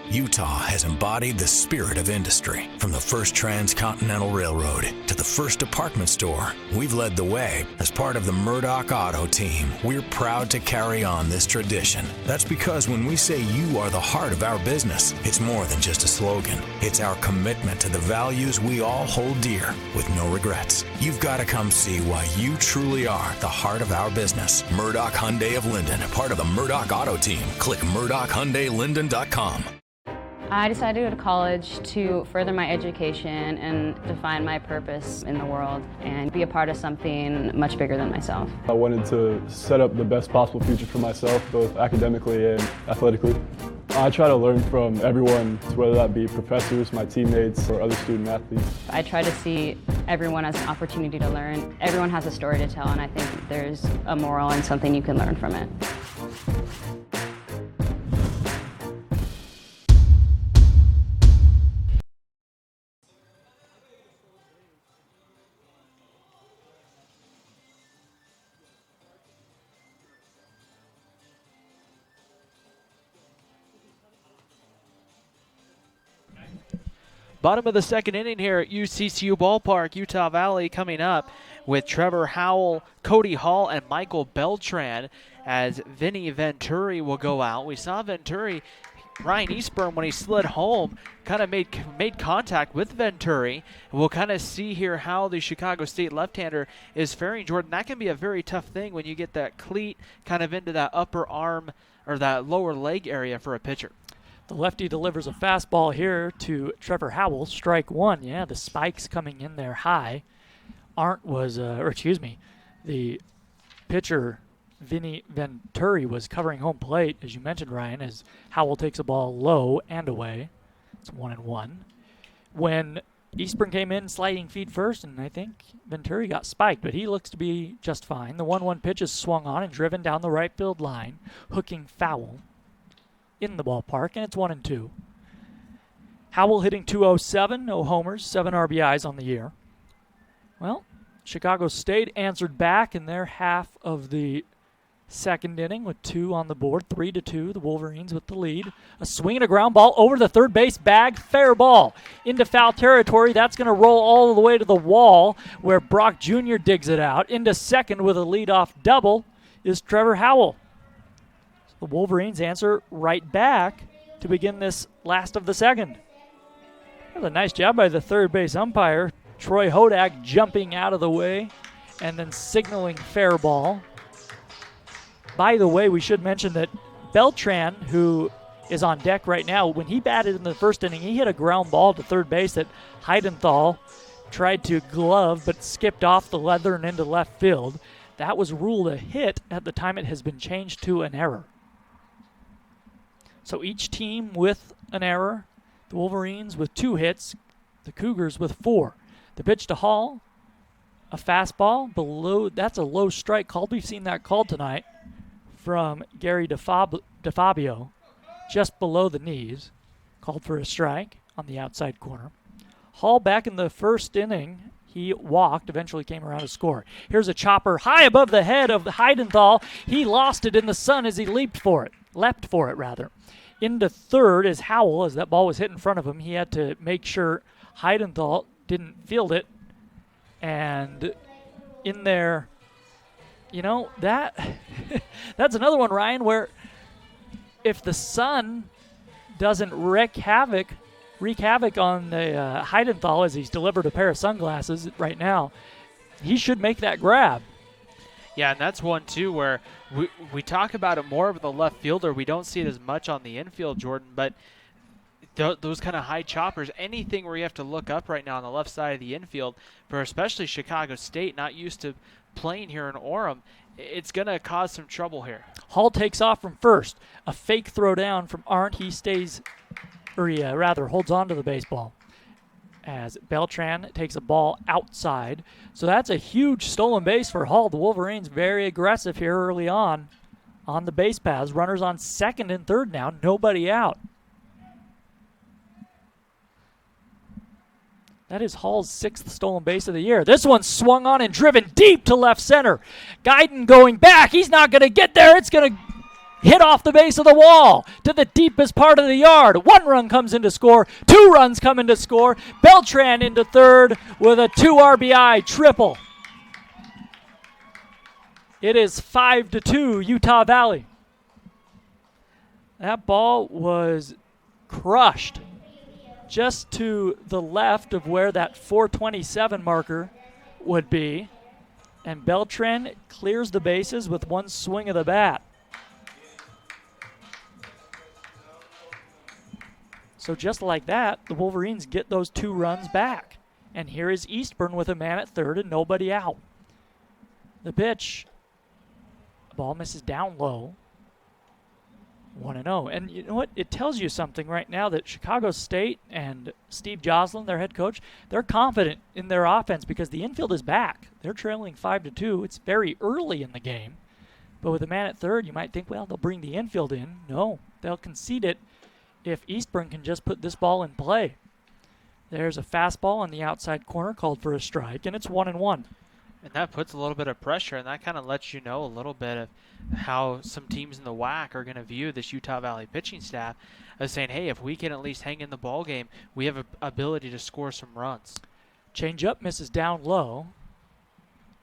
Utah has embodied the spirit of industry. From the first transcontinental railroad to the first department store, we've led the way. As part of the Murdoch Auto team, we're proud to carry on this tradition. That's because when we say you are the heart of our business, it's more than just a slogan. It's our commitment to the values we all hold dear with no regrets. You've got to come see why you truly are the heart of our business. Murdoch Hyundai of Linden, part of the Murdoch Auto team. Click MurdochHyundaiLinden.com. I decided to go to college to further my education and define my purpose in the world and be a part of something much bigger than myself. I wanted to set up the best possible future for myself, both academically and athletically. I try to learn from everyone, whether that be professors, my teammates, or other student athletes. I try to see everyone as an opportunity to learn. Everyone has a story to tell, and I think there's a moral and something you can learn from it. Bottom of the second inning here at UCCU Ballpark. Utah Valley coming up with Trevor Howell, Cody Hall, and Michael Beltran, as Vinny Venturi will go out. We saw Venturi, Ryan Eastburn, when he slid home, kind of made contact with Venturi. We'll kind of see here how the Chicago State left-hander is faring, Jordan. That can be a very tough thing when you get that cleat kind of into that upper arm or that lower leg area for a pitcher. The lefty delivers a fastball here to Trevor Howell. Strike 1. Yeah, the spikes coming in there high. The pitcher, Vinny Venturi, was covering home plate, as you mentioned, Ryan, as Howell takes a ball low and away. It's 1-1. When Eastburn came in sliding feet first, and I think Venturi got spiked, but he looks to be just fine. The 1-1 pitch is swung on and driven down the right field line, hooking foul in the ballpark, and it's 1-2. Howell hitting .207, no homers, 7 RBIs on the year. Well, Chicago State answered back in their half of the second inning with 2 on the board, 3-2. The Wolverines with the lead. A swing and a ground ball over the third base bag, fair ball into foul territory. That's going to roll all the way to the wall, where Brock Jr. digs it out. Into second with a leadoff double is Trevor Howell. The Wolverines answer right back to begin this last of the second. That was a nice job by the third base umpire. Troy Hodak jumping out of the way and then signaling fair ball. By the way, we should mention that Beltran, who is on deck right now, when he batted in the first inning, he hit a ground ball to third base that Heidenthal tried to glove but skipped off the leather and into left field. That was ruled a hit. At the time, it has been changed to an error. So each team with an error. The Wolverines with 2 hits, the Cougars with 4. The pitch to Hall, a fastball below. That's a low strike called. We've seen that called tonight from Gary DeFabio, just below the knees. Called for a strike on the outside corner. Hall back in the first inning. He walked, eventually came around to score. Here's a chopper high above the head of Heidenthal. He lost it in the sun as he leapt for it. Into third is Howell. As that ball was hit in front of him, he had to make sure Heidenthal didn't field it. And in there, that's another one, Ryan, where if the sun doesn't wreak havoc on the Heidenthal as he's delivered a pair of sunglasses right now, he should make that grab. Yeah, and that's one, too, where we talk about it more with the left fielder. We don't see it as much on the infield, Jordan, but those kind of high choppers, anything where you have to look up right now on the left side of the infield, for especially Chicago State, not used to playing here in Orem, it's going to cause some trouble here. Hall takes off from first. A fake throw down from Arndt. He holds on to the baseball as Beltran takes a ball outside. So that's a huge stolen base for Hall. The Wolverines very aggressive here early on the base paths. Runners on second and third now. Nobody out. That is Hall's 6th stolen base of the year. This one swung on and driven deep to left center. Guyton going back. He's not going to get there. It's going to hit off the base of the wall to the deepest part of the yard. 1 run comes in to score. 2 runs come in to score. Beltran into third with a 2 RBI triple. It is 5-2 Utah Valley. That ball was crushed just to the left of where that 427 marker would be. And Beltran clears the bases with 1 swing of the bat. So just like that, the Wolverines get those 2 runs back. And here is Eastburn with a man at third and nobody out. The pitch, the ball misses down low. 1-0. And you know what? It tells you something right now that Chicago State and Steve Joslin, their head coach, they're confident in their offense because the infield is back. They're trailing 5-2. It's very early in the game. But with a man at third, you might think, well, they'll bring the infield in. No, they'll concede it if Eastburn can just put this ball in play. There's a fastball on the outside corner called for a strike, and it's 1-1. And that puts a little bit of pressure, and that kind of lets you know a little bit of how some teams in the WAC are going to view this Utah Valley pitching staff as saying, hey, if we can at least hang in the ball game, we have an ability to score some runs. Change-up misses down low.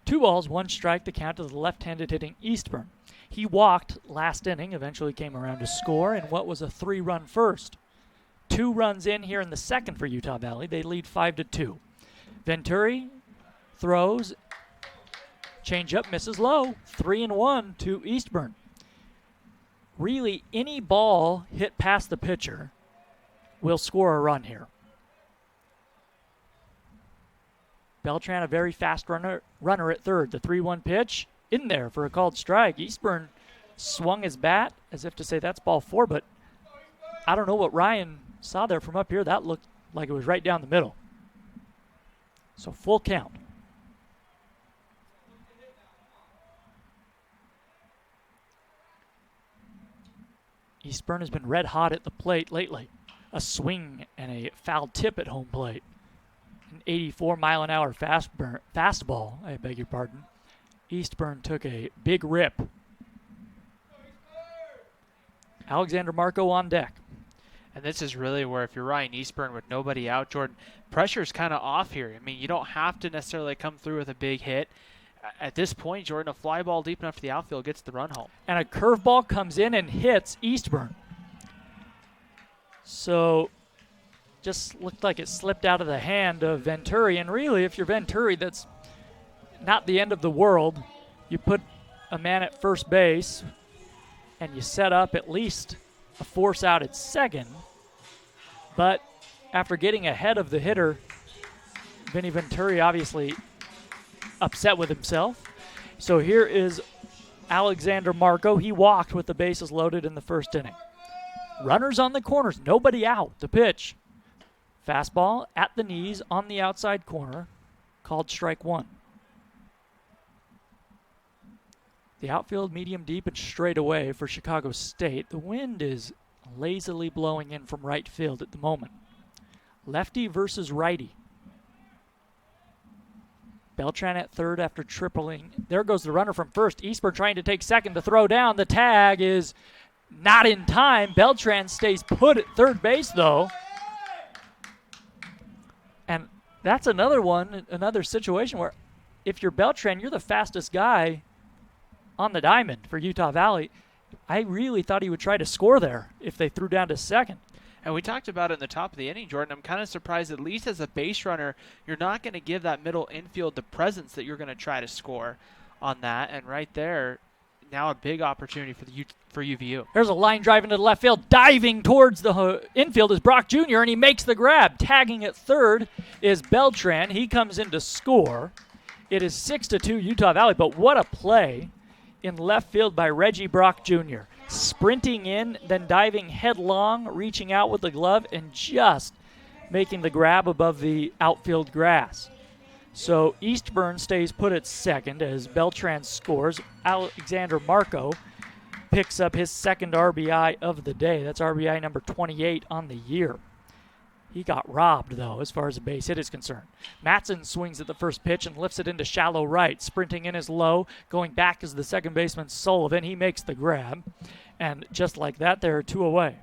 2 balls, 1 strike to count to the left-handed hitting Eastburn. He walked last inning, eventually came around to score in what was a 3-run first. 2 runs in here in the second for Utah Valley. They lead 5-2. Venturi throws. Change-up misses low. 3-1 to Eastburn. Really, any ball hit past the pitcher will score a run here. Beltran, a very fast runner at third. The 3-1 pitch in there for a called strike. Eastburn swung his bat as if to say that's ball 4, but I don't know what Ryan saw there from up here. That looked like it was right down the middle. So full count. Eastburn has been red hot at the plate lately. A swing and a foul tip at home plate. An 84-mile-an-hour fastball, I beg your pardon. Eastburn took a big rip. Alexander Marco on deck. And this is really where if you're Ryan Eastburn with nobody out, Jordan, pressure's kind of off here. I mean, you don't have to necessarily come through with a big hit. at this point, Jordan, a fly ball deep enough to the outfield gets the run home. And a curveball comes in and hits Eastburn. So just looked like it slipped out of the hand of Venturi. And really, if you're Venturi, that's not the end of the world. You put a man at first base and you set up at least a force out at second. But after getting ahead of the hitter, Vinny Venturi obviously upset with himself. So here is Alexander Marco. He walked with the bases loaded in the first inning. Runners on the corners, nobody out. The pitch. Fastball at the knees on the outside corner, called strike one. The outfield medium deep and straight away for Chicago State. The wind is lazily blowing in from right field at the moment. Lefty versus righty. Beltran at third after tripling. There goes the runner from first. Eastburn trying to take second to throw down. The tag is not in time. Beltran stays put at third base, though. And that's another situation where if you're Beltran, you're the fastest guy on the diamond for Utah Valley. I really thought he would try to score there if they threw down to second. And we talked about it in the top of the inning, Jordan. I'm kind of surprised, at least as a base runner, you're not going to give that middle infield the presence that you're going to try to score on that. And right there, now a big opportunity for UVU. There's a line drive into the left field. Diving towards the infield is Brock Jr., and he makes the grab. Tagging at third is Beltran. He comes in to score. It is 6-2 Utah Valley, but what a play in left field by Reggie Brock Jr. Sprinting in, then diving headlong, reaching out with the glove, and just making the grab above the outfield grass. So Eastburn stays put at second as Beltran scores. Alexander Marco picks up his second RBI of the day. That's RBI number 28 on the year. He got robbed, though, as far as a base hit is concerned. Matson swings at the first pitch and lifts it into shallow right. Sprinting in is Low. Going back is the second baseman, Sullivan. He makes the grab. And just like that, there are two away.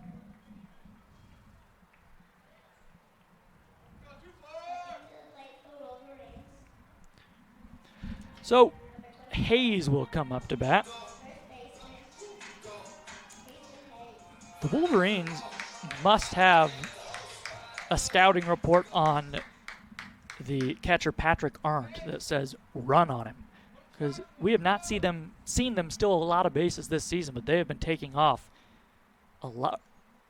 So Hayes will come up to bat. The Wolverines must have a scouting report on the catcher Patrick Arndt that says run on him, because we have not seen them steal a lot of bases this season, but they have been taking off a lot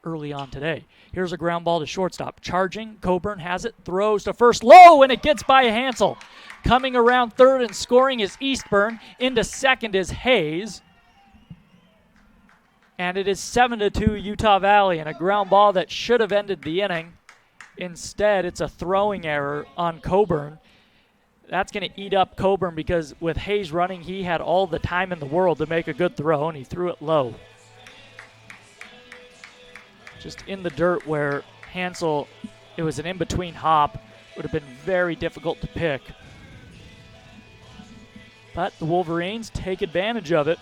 early on today. Here's a ground ball to shortstop. Charging, Coburn has it, throws to first, low, and it gets by Hansel. Coming around third and scoring is Eastburn. Into second is Hayes. And it is 7-2 Utah Valley, and a ground ball that should have ended the inning. Instead, it's a throwing error on Coburn. That's going to eat up Coburn because with Hayes running, he had all the time in the world to make a good throw, and he threw it low. Just in the dirt where Hansel, it was an in-between hop. Would have been very difficult to pick. But the Wolverines take advantage of it.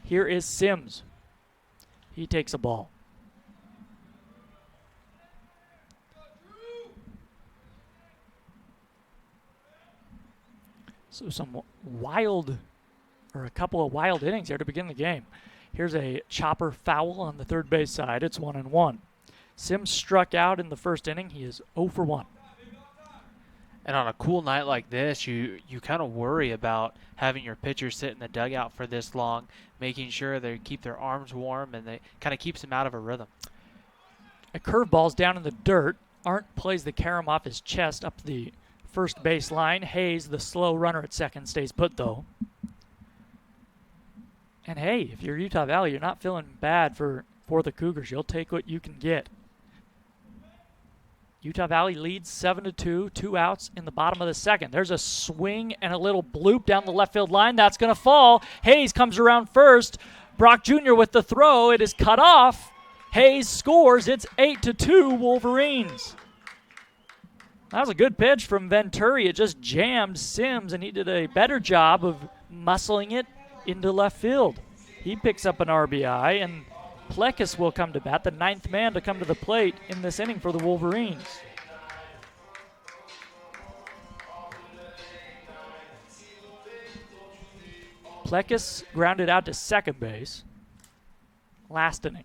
Here is Sims. He takes a ball. So a couple of wild innings there to begin the game. Here's a chopper foul on the third base side. It's 1-1. Sims struck out in the first inning. He is 0 for 1. And on a cool night like this, you kind of worry about having your pitcher sit in the dugout for this long, making sure they keep their arms warm, and they kind of keeps them out of a rhythm. A curveball's down in the dirt. Arndt plays the carom off his chest up the first base line. Hayes, the slow runner at second, stays put, though. And hey, if you're Utah Valley, you're not feeling bad for the Cougars. You'll take what you can get. Utah Valley leads 7-2, 2 outs in the bottom of the second. There's a swing and a little bloop down the left field line. That's going to fall. Hayes comes around first. Brock Jr. with the throw. It is cut off. Hayes scores. It's 8-2 Wolverines. That was a good pitch from Venturi. It just jammed Sims, and he did a better job of muscling it into left field. He picks up an RBI, and Plekis will come to bat, the 9th man to come to the plate in this inning for the Wolverines. Plekis grounded out to second base. Last inning.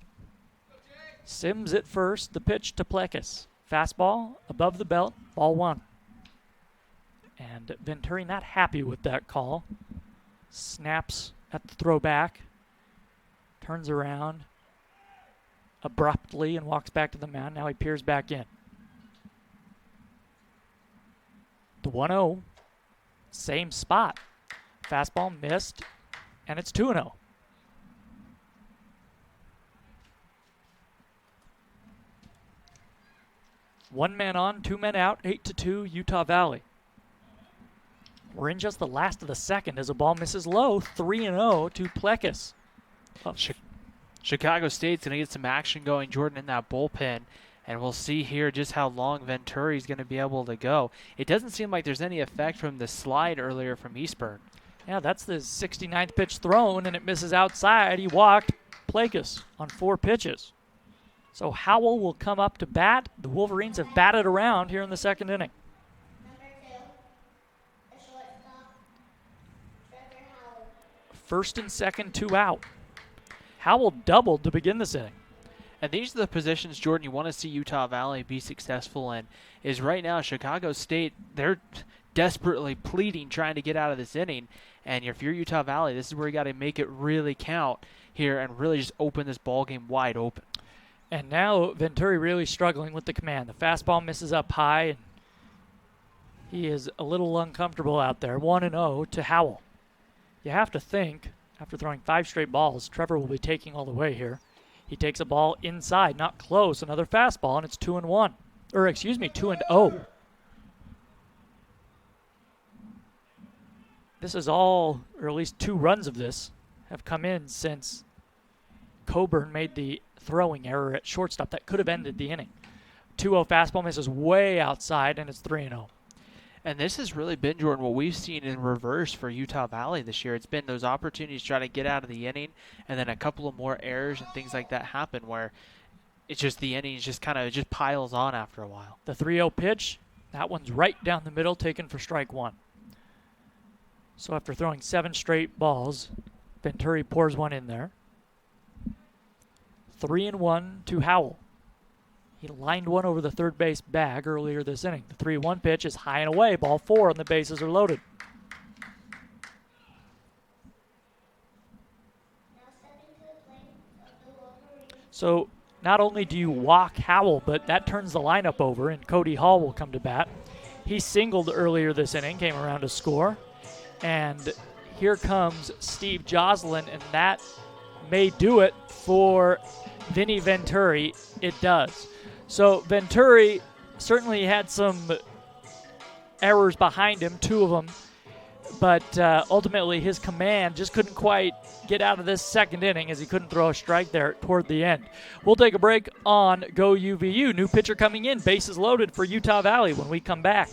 Sims at first, the pitch to Plekis. Fastball above the belt, ball 1. And Venturi not happy with that call. Snaps at the throwback. Turns around abruptly and walks back to the mound. Now he peers back in. The 1-0, same spot. Fastball missed, and it's 2-0. One man on, 2 men out, 8-2, Utah Valley. We're in just the last of the second as a ball misses low, 3-0 to Plekis. Chicago State's going to get some action going, Jordan, in that bullpen, and we'll see here just how long Venturi's going to be able to go. It doesn't seem like there's any effect from the slide earlier from Eastburn. Yeah, that's the 69th pitch thrown, and it misses outside. He walked Plekis on 4 pitches. So Howell will come up to bat. The Wolverines have batted around here in the second inning. First and second, 2 out. Howell doubled to begin this inning. And these are the positions, Jordan, you want to see Utah Valley be successful in. Is right now Chicago State, they're desperately pleading, trying to get out of this inning. And if you're Utah Valley, this is where you got to make it really count here and really just open this ball game wide open. And now Venturi really struggling with the command. The fastball misses up high, and he is a little uncomfortable out there. 1-0 to Howell. You have to think, after throwing 5 straight balls, Trevor will be taking all the way here. He takes a ball inside, not close. Another fastball, and it's 2-1. Or, excuse me, 2-0. This is all, or at least 2 runs of this, have come in since Coburn made the throwing error at shortstop. That could have ended the inning. 2-0 fastball misses way outside, and it's 3-0. And this has really been, Jordan, what we've seen in reverse for Utah Valley this year. It's been those opportunities to try to get out of the inning, and then a couple of more errors and things like that happen where it's just the inning just kind of just piles on after a while. The 3-0 pitch, that one's right down the middle, taken for strike 1. So after throwing 7 straight balls, Venturi pours one in there. 3-1 to Howell. He lined one over the third base bag earlier this inning. The 3-1 pitch is high and away. Ball 4, and the bases are loaded. So not only do you walk Howell, but that turns the lineup over, and Cody Hall will come to bat. He singled earlier this inning, came around to score. And here comes Steve Joslin, and that may do it for Vinny Venturi. It does. So Venturi certainly had some errors behind him, 2 of them, but ultimately his command just couldn't quite get out of this second inning as he couldn't throw a strike there toward the end. We'll take a break on GoUVU. New pitcher coming in, bases loaded for Utah Valley when we come back.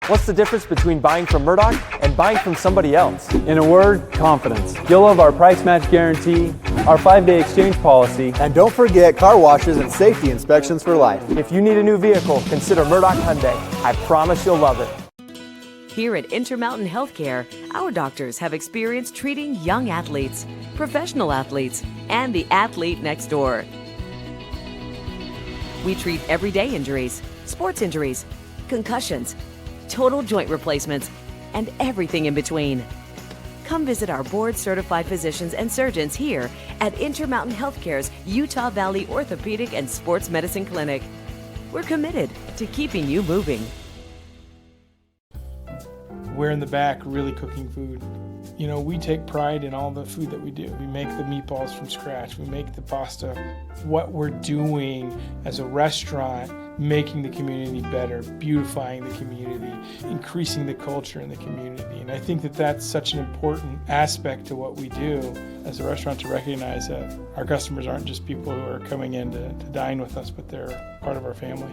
What's the difference between buying from Murdoch and buying from somebody else? In a word, confidence. You'll love our price match guarantee, our 5-day exchange policy, and don't forget car washes and safety inspections for life. If you need a new vehicle, consider Murdoch Hyundai. I promise you'll love it. Here at Intermountain Healthcare, our doctors have experience treating young athletes, professional athletes, and the athlete next door. We treat everyday injuries, sports injuries, concussions, total joint replacements, and everything in between. Come visit our board-certified physicians and surgeons here at Intermountain Healthcare's Utah Valley Orthopedic and Sports Medicine Clinic. We're committed to keeping you moving. We're in the back really cooking food. You know, we take pride in all the food that we do. We make the meatballs from scratch. We make the pasta. What we're doing as a restaurant, making the community better, beautifying the community, increasing the culture in the community. And I think that that's such an important aspect to what we do as a restaurant, to recognize that our customers aren't just people who are coming in to dine with us, but they're part of our family.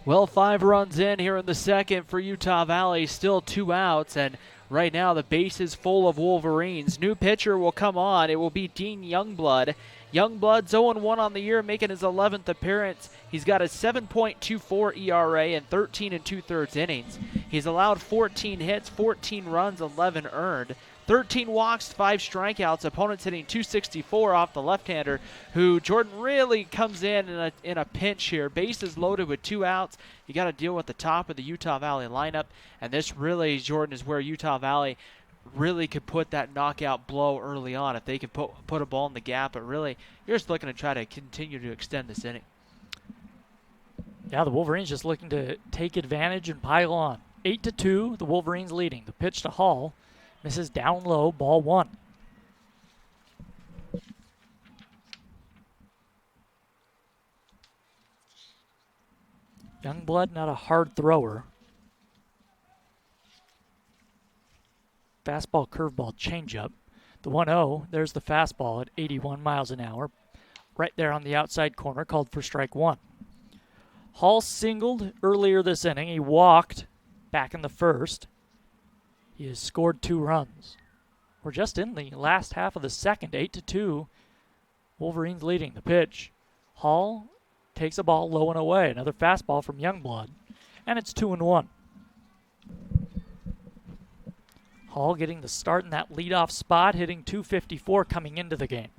Well, 5 runs in here in the second for Utah Valley, still 2 outs, and right now the base is full of Wolverines. New pitcher will come on. It will be Dean Youngblood. Youngblood's 0-1 on the year, making his 11th appearance. He's got a 7.24 ERA and 13 2/3 innings. He's allowed 14 hits, 14 runs, 11 earned. 13 walks, 5 strikeouts. Opponents hitting .264 off the left-hander, who Jordan really comes in a pinch here. Bases loaded with 2 outs. You got to deal with the top of the Utah Valley lineup, and this really, Jordan, is where Utah Valley really could put that knockout blow early on if they could put a ball in the gap. But really, you're just looking to try to continue to extend this inning. Yeah, the Wolverines just looking to take advantage and pile on. 8-2, the Wolverines leading. The pitch to Hall. Misses down low, ball 1. Youngblood, not a hard thrower. Fastball, curveball, changeup. The 1-0, there's the fastball at 81 miles an hour. Right there on the outside corner, called for strike 1. Hall singled earlier this inning. He walked back in the first. He has scored 2 runs. We're just in the last half of the second, 8-2. Wolverines leading. The pitch. Hall takes a ball low and away. Another fastball from Youngblood. And it's 2-1. Hall getting the start in that leadoff spot, hitting .254 coming into the game.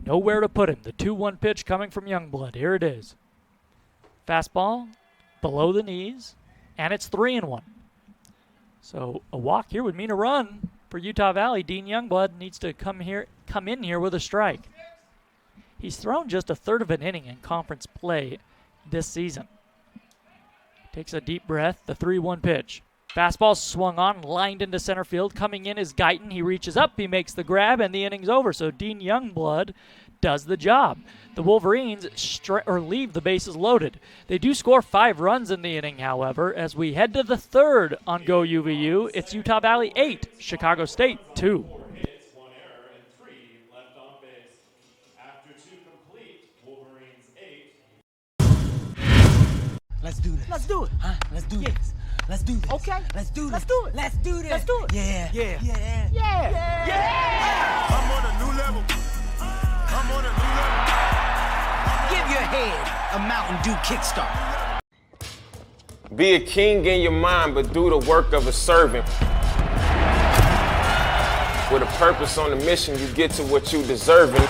Nowhere to put him. The 2-1 pitch coming from Youngblood. Here it is. Fastball below the knees. And it's 3-1. So a walk here would mean a run for Utah Valley. Dean Youngblood needs to come in here with a strike. He's thrown just a third of an inning in conference play this season. Takes a deep breath. The 3-1 pitch. Fastball swung on, lined into center field. Coming in is Guyton. He reaches up, he makes the grab, and the inning's over. So Dean Youngblood does the job. The Wolverines leave the bases loaded. They do score 5 runs in the inning, however, as we head to the third on GoUVU. It's Utah Valley 8, Chicago State 2. 4 hits, 1 error, and 3 left on base. After 2 complete, Wolverines 8. Let's do this. Let's do it. Huh? Let's do this. Let's do this. Okay. Let's do this. Let's do it. Let's do this. Let's do it. Yeah. Yeah. Yeah. Yeah. Yeah. I'm on a new level. I'm on a new level. Give your head a Mountain Dew kickstart. Be a king in your mind, but do the work of a servant. With a purpose on the mission, you get to what you deserving.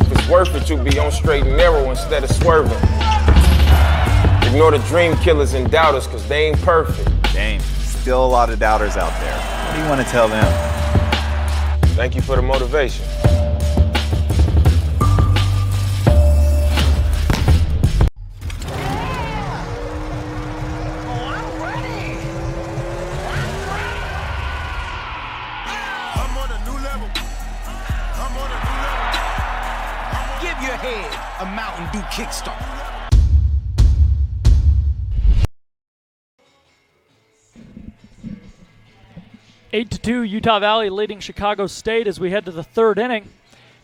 If it's worth it, you be on straight and narrow instead of swerving. Ignore the dream killers and doubters, cause they ain't perfect. Dang, still a lot of doubters out there. What do you want to tell them? Thank you for the motivation. Give your head a Mountain Dew kickstart. Eight to 2, Utah Valley leading Chicago State as we head to the third inning.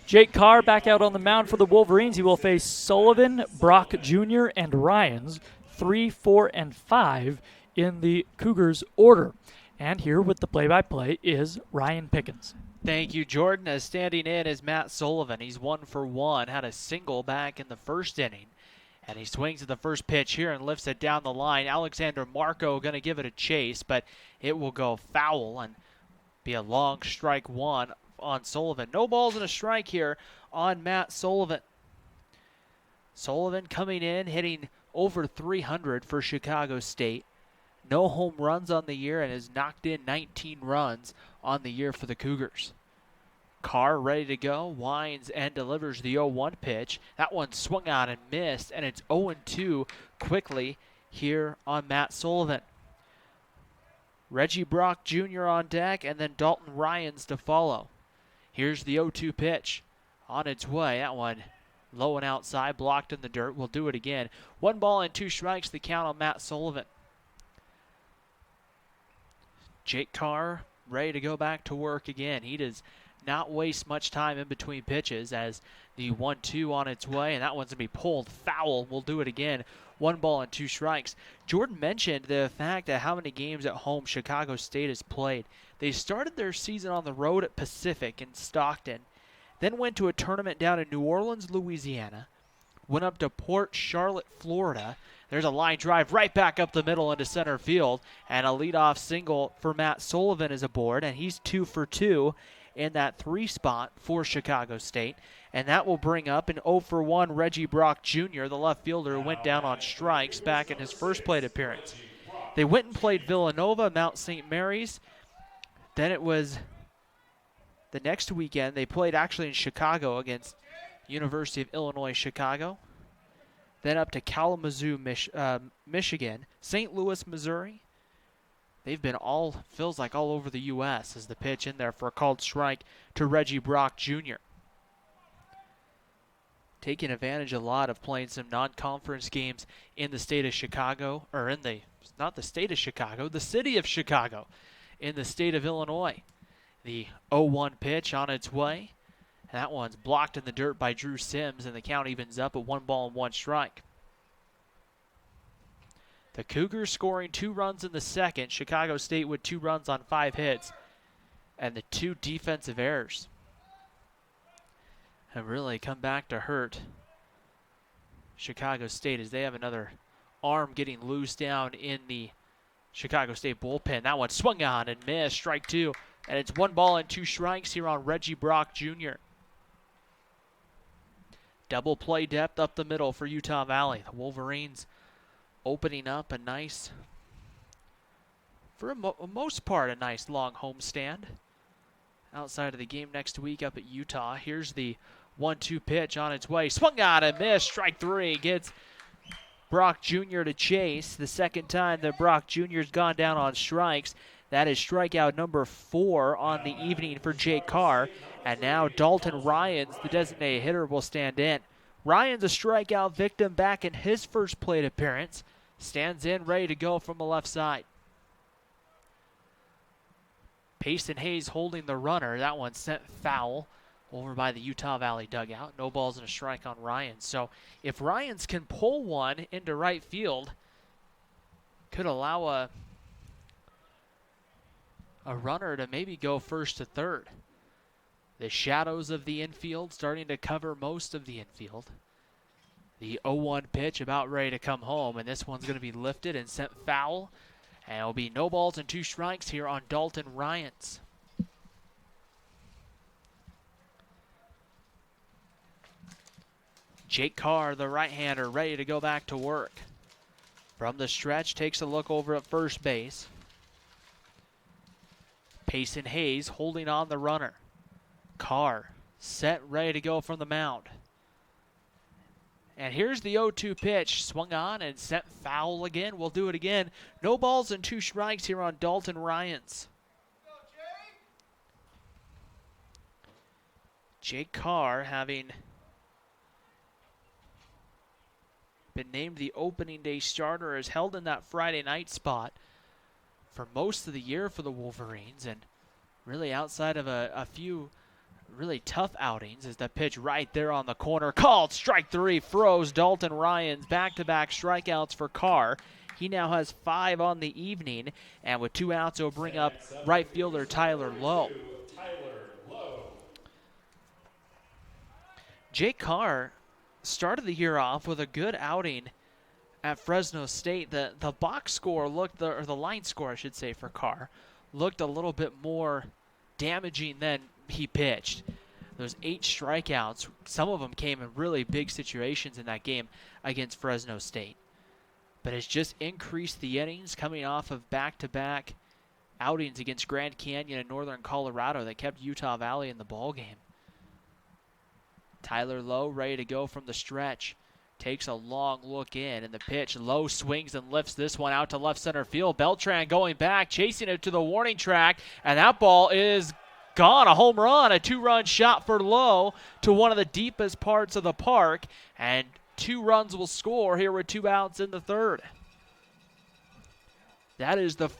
Jake Carr back out on the mound for the Wolverines. He will face Sullivan, Brock Jr., and Ryans, 3, 4, and 5 in the Cougars order. And here with the play-by-play is Ryan Pickens. Thank you, Jordan. As standing in is Matt Sullivan. He's 1 for 1, had a single back in the first inning. And he swings at the first pitch here and lifts it down the line. Alexander Marco going to give it a chase, but it will go foul and be a long strike 1 on Sullivan. No balls and a strike here on Matt Sullivan. Sullivan coming in, hitting over 300 for Chicago State. No home runs on the year and has knocked in 19 runs on the year for the Cougars. Carr ready to go, winds and delivers the 0-1 pitch. That one swung out and missed, and it's 0-2 quickly here on Matt Sullivan. Reggie Brock Jr. on deck, and then Dalton Ryans to follow. Here's the 0-2 pitch on its way. That one low and outside, blocked in the dirt. We'll do it again. 1 ball and 2 strikes, the count on Matt Sullivan. Jake Carr ready to go back to work again. He does not waste much time in between pitches as the 1-2 on its way, and that one's going to be pulled foul. We'll do it again. 1 ball and 2 strikes. Jordan mentioned the fact that how many games at home Chicago State has played. They started their season on the road at Pacific in Stockton, then went to a tournament down in New Orleans, Louisiana, went up to Port Charlotte, Florida. There's a line drive right back up the middle into center field, and a leadoff single for Matt Sullivan is aboard, and he's 2 for 2 in that 3 spot for Chicago State. And that will bring up an 0 for 1 Reggie Brock Jr., the left fielder who went down on strikes back in his first plate appearance. They went and played Villanova, Mount St. Mary's. Then it was the next weekend. They played actually in Chicago against University of Illinois Chicago. Then up to Kalamazoo, Michigan, St. Louis, Missouri. They've been feels like all over the U.S. as the pitch in there for a called strike to Reggie Brock Jr. Taking advantage a lot of playing some non-conference games in the state of Chicago, or not the state of Chicago, the city of Chicago, in the state of Illinois. The 0-1 pitch on its way. And that one's blocked in the dirt by Drew Sims, and the count evens up at 1 ball and 1 strike. The Cougars scoring 2 runs in the second. Chicago State with 2 runs on 5 hits. And the 2 defensive errors have really come back to hurt Chicago State as they have another arm getting loose down in the Chicago State bullpen. That one swung on and missed. Strike 2. And it's 1 ball and 2 strikes here on Reggie Brock Jr. Double play depth up the middle for Utah Valley. The Wolverines opening up a nice, for a most part, a nice long homestand. Outside of the game next week up at Utah. Here's the 1-2 pitch on its way. Swung on and missed. Strike 3. Gets Brock Jr. to chase. The second time that Brock Jr.'s gone down on strikes. That is strikeout number 4 on the evening for Jake Carr. And now Dalton Ryans, the designated hitter, will stand in. Ryans, a strikeout victim back in his first plate appearance. Stands in, ready to go from the left side. Payson Hayes holding the runner. That one sent foul over by the Utah Valley dugout. No balls and a strike on Ryans. So if Ryans can pull one into right field, could allow a runner to maybe go first to third. The shadows of the infield starting to cover most of the infield. The 0-1 pitch about ready to come home, and this one's going to be lifted and sent foul. And it'll be no balls and 2 strikes here on Dalton Ryans. Jake Carr, the right-hander, ready to go back to work. From the stretch, takes a look over at first base. Payson Hayes holding on the runner. Carr set, ready to go from the mound. And here's the 0-2 pitch. Swung on and sent foul again. We'll do it again. No balls and 2 strikes here on Dalton Ryans. Jake Carr, having been named the opening day starter, is held in that Friday night spot for most of the year for the Wolverines, and really outside of a few really tough outings is the pitch right there on the corner. Called strike 3, froze Dalton Ryans. Back-to-back strikeouts for Carr. He now has 5 on the evening, and with 2 outs, he'll bring up right fielder Tyler Lowe. Jake Carr started the year off with a good outing at Fresno State. The box score looked, or the line score, I should say, for Carr looked a little bit more damaging than he pitched. Those 8 strikeouts, some of them came in really big situations in that game against Fresno State. But it's just increased the innings coming off of back-to-back outings against Grand Canyon and Northern Colorado that kept Utah Valley in the ballgame. Tyler Lowe ready to go from the stretch. Takes a long look in, and the pitch. Lowe swings and lifts this one out to left center field. Beltran going back, chasing it to the warning track, and that ball is gone. A home run, a 2-run shot for Lowe to one of the deepest parts of the park, and 2 runs will score here with 2 outs in the third. That is the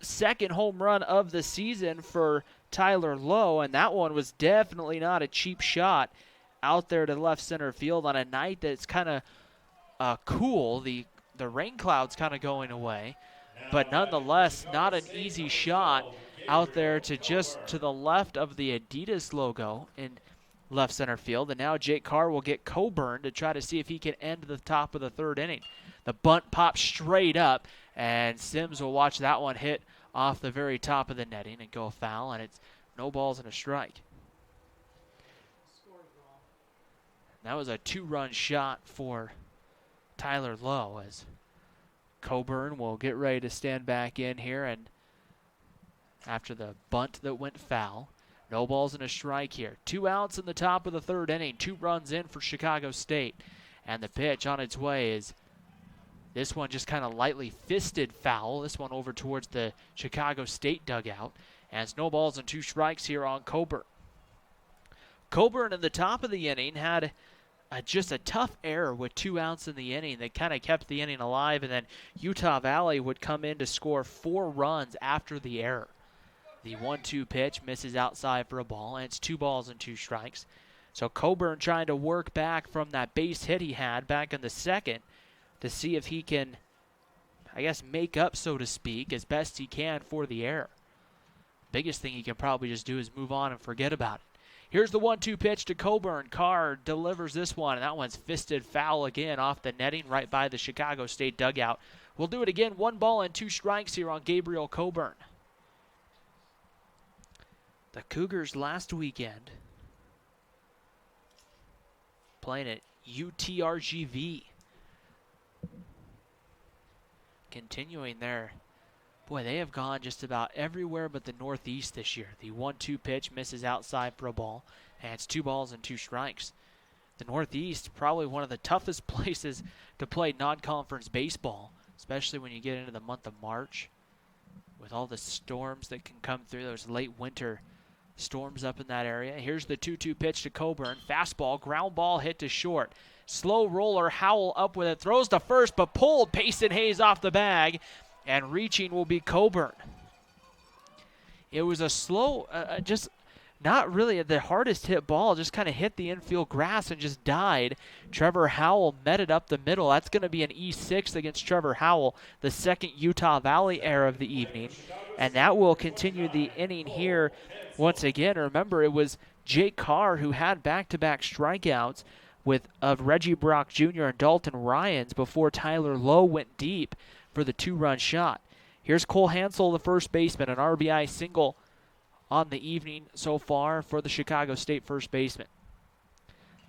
second home run of the season for Tyler Lowe, and that one was definitely not a cheap shot out there to left center field on a night that's kind of cool. The rain cloud's kind of going away, but nonetheless, not an easy shot out there to just to the left of the Adidas logo in left center field. And now Jake Carr will get Coburn to try to see if he can end the top of the third inning. The bunt pops straight up, and Sims will watch that one hit off the very top of the netting and go foul, and it's no balls and a strike. That was a 2-run shot for Tyler Lowe, as Coburn will get ready to stand back in here, and after the bunt that went foul, no balls and a strike here. 2 outs in the top of the third inning, 2 runs in for Chicago State, and the pitch on its way is this one just kind of lightly fisted foul. This one over towards the Chicago State dugout. And it's no balls and 2 strikes here on Coburn. Coburn in the top of the inning had just a tough error with 2 outs in the inning that kind of kept the inning alive. And then Utah Valley would come in to score 4 runs after the error. The 1-2 pitch misses outside for a ball, and it's 2 balls and 2 strikes. So Coburn trying to work back from that base hit he had back in the second to see if he can, I guess, make up, so to speak, as best he can for the error. Biggest thing he can probably just do is move on and forget about it. Here's the 1-2 pitch to Coburn. Carr delivers this one, and that one's fisted foul again off the netting right by the Chicago State dugout. We'll do it again. 1 ball and 2 strikes here on Gabriel Coburn. The Cougars last weekend playing at UTRGV. Continuing there. Boy, they have gone just about everywhere but the Northeast this year. The 1-2 pitch misses outside for a ball, and it's 2 balls and 2 strikes. The Northeast, probably one of the toughest places to play non-conference baseball, especially when you get into the month of March with all the storms that can come through, those late winter storms up in that area. Here's the 2-2 pitch to Coburn. Fastball, ground ball hit to short. Slow roller, Howell up with it, throws to first, but pulled Payson Hayes off the bag, and reaching will be Coburn. It was a slow, just not really the hardest hit ball, just kind of hit the infield grass and just died. Trevor Howell met it up the middle. That's going to be an E6 against Trevor Howell, the second Utah Valley error of the evening, and that will continue the inning here once again. Remember, it was Jake Carr who had back-to-back strikeouts of Reggie Brock Jr. and Dalton Ryans before Tyler Lowe went deep for the 2-run shot. Here's Cole Hansel, the first baseman, an RBI single on the evening so far for the Chicago State first baseman.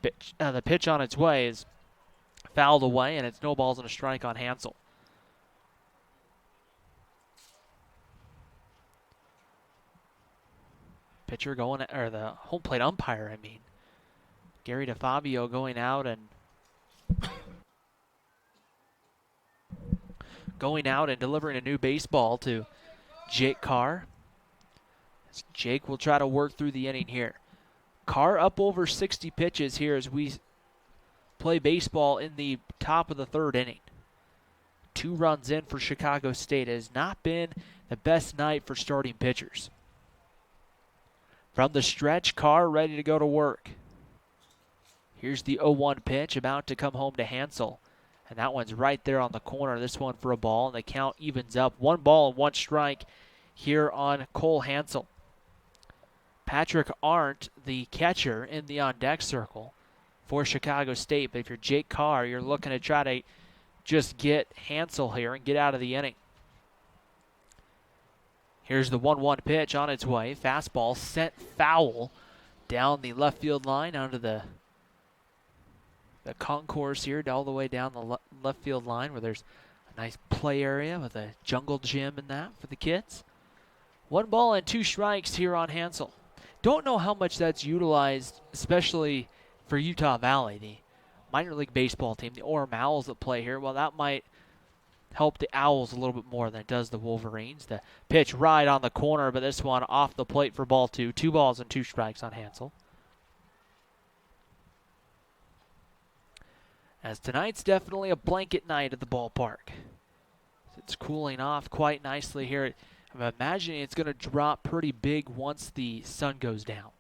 The pitch on its way is fouled away, and it's no balls and a strike on Hansel. Pitcher going, or the home plate umpire, I mean, Gary DeFabio going out and delivering a new baseball to Jake Carr. Jake will try to work through the inning here. Carr up over 60 pitches here as we play baseball in the top of the third inning. 2 runs in for Chicago State. It has not been the best night for starting pitchers. From the stretch, Carr ready to go to work. Here's the 0-1 pitch, about to come home to Hansel. And that one's right there on the corner. This one for a ball, and the count evens up. 1 ball and 1 strike here on Cole Hansel. Patrick Arndt, the catcher, in the on-deck circle for Chicago State. But if you're Jake Carr, you're looking to try to just get Hansel here and get out of the inning. Here's the 1-1 pitch on its way. Fastball sent foul down the left field line onto the concourse here, all the way down the left field line where there's a nice play area with a jungle gym and that for the kids. 1 ball and 2 strikes here on Hansel. Don't know how much that's utilized, especially for Utah Valley, the minor league baseball team, the Orem Owls that play here. Well, that might help the Owls a little bit more than it does the Wolverines. The pitch right on the corner, but this one off the plate for ball 2. 2 balls and 2 strikes on Hansel. As tonight's definitely a blanket night at the ballpark. It's cooling off quite nicely here. I'm imagining it's going to drop pretty big once the sun goes down.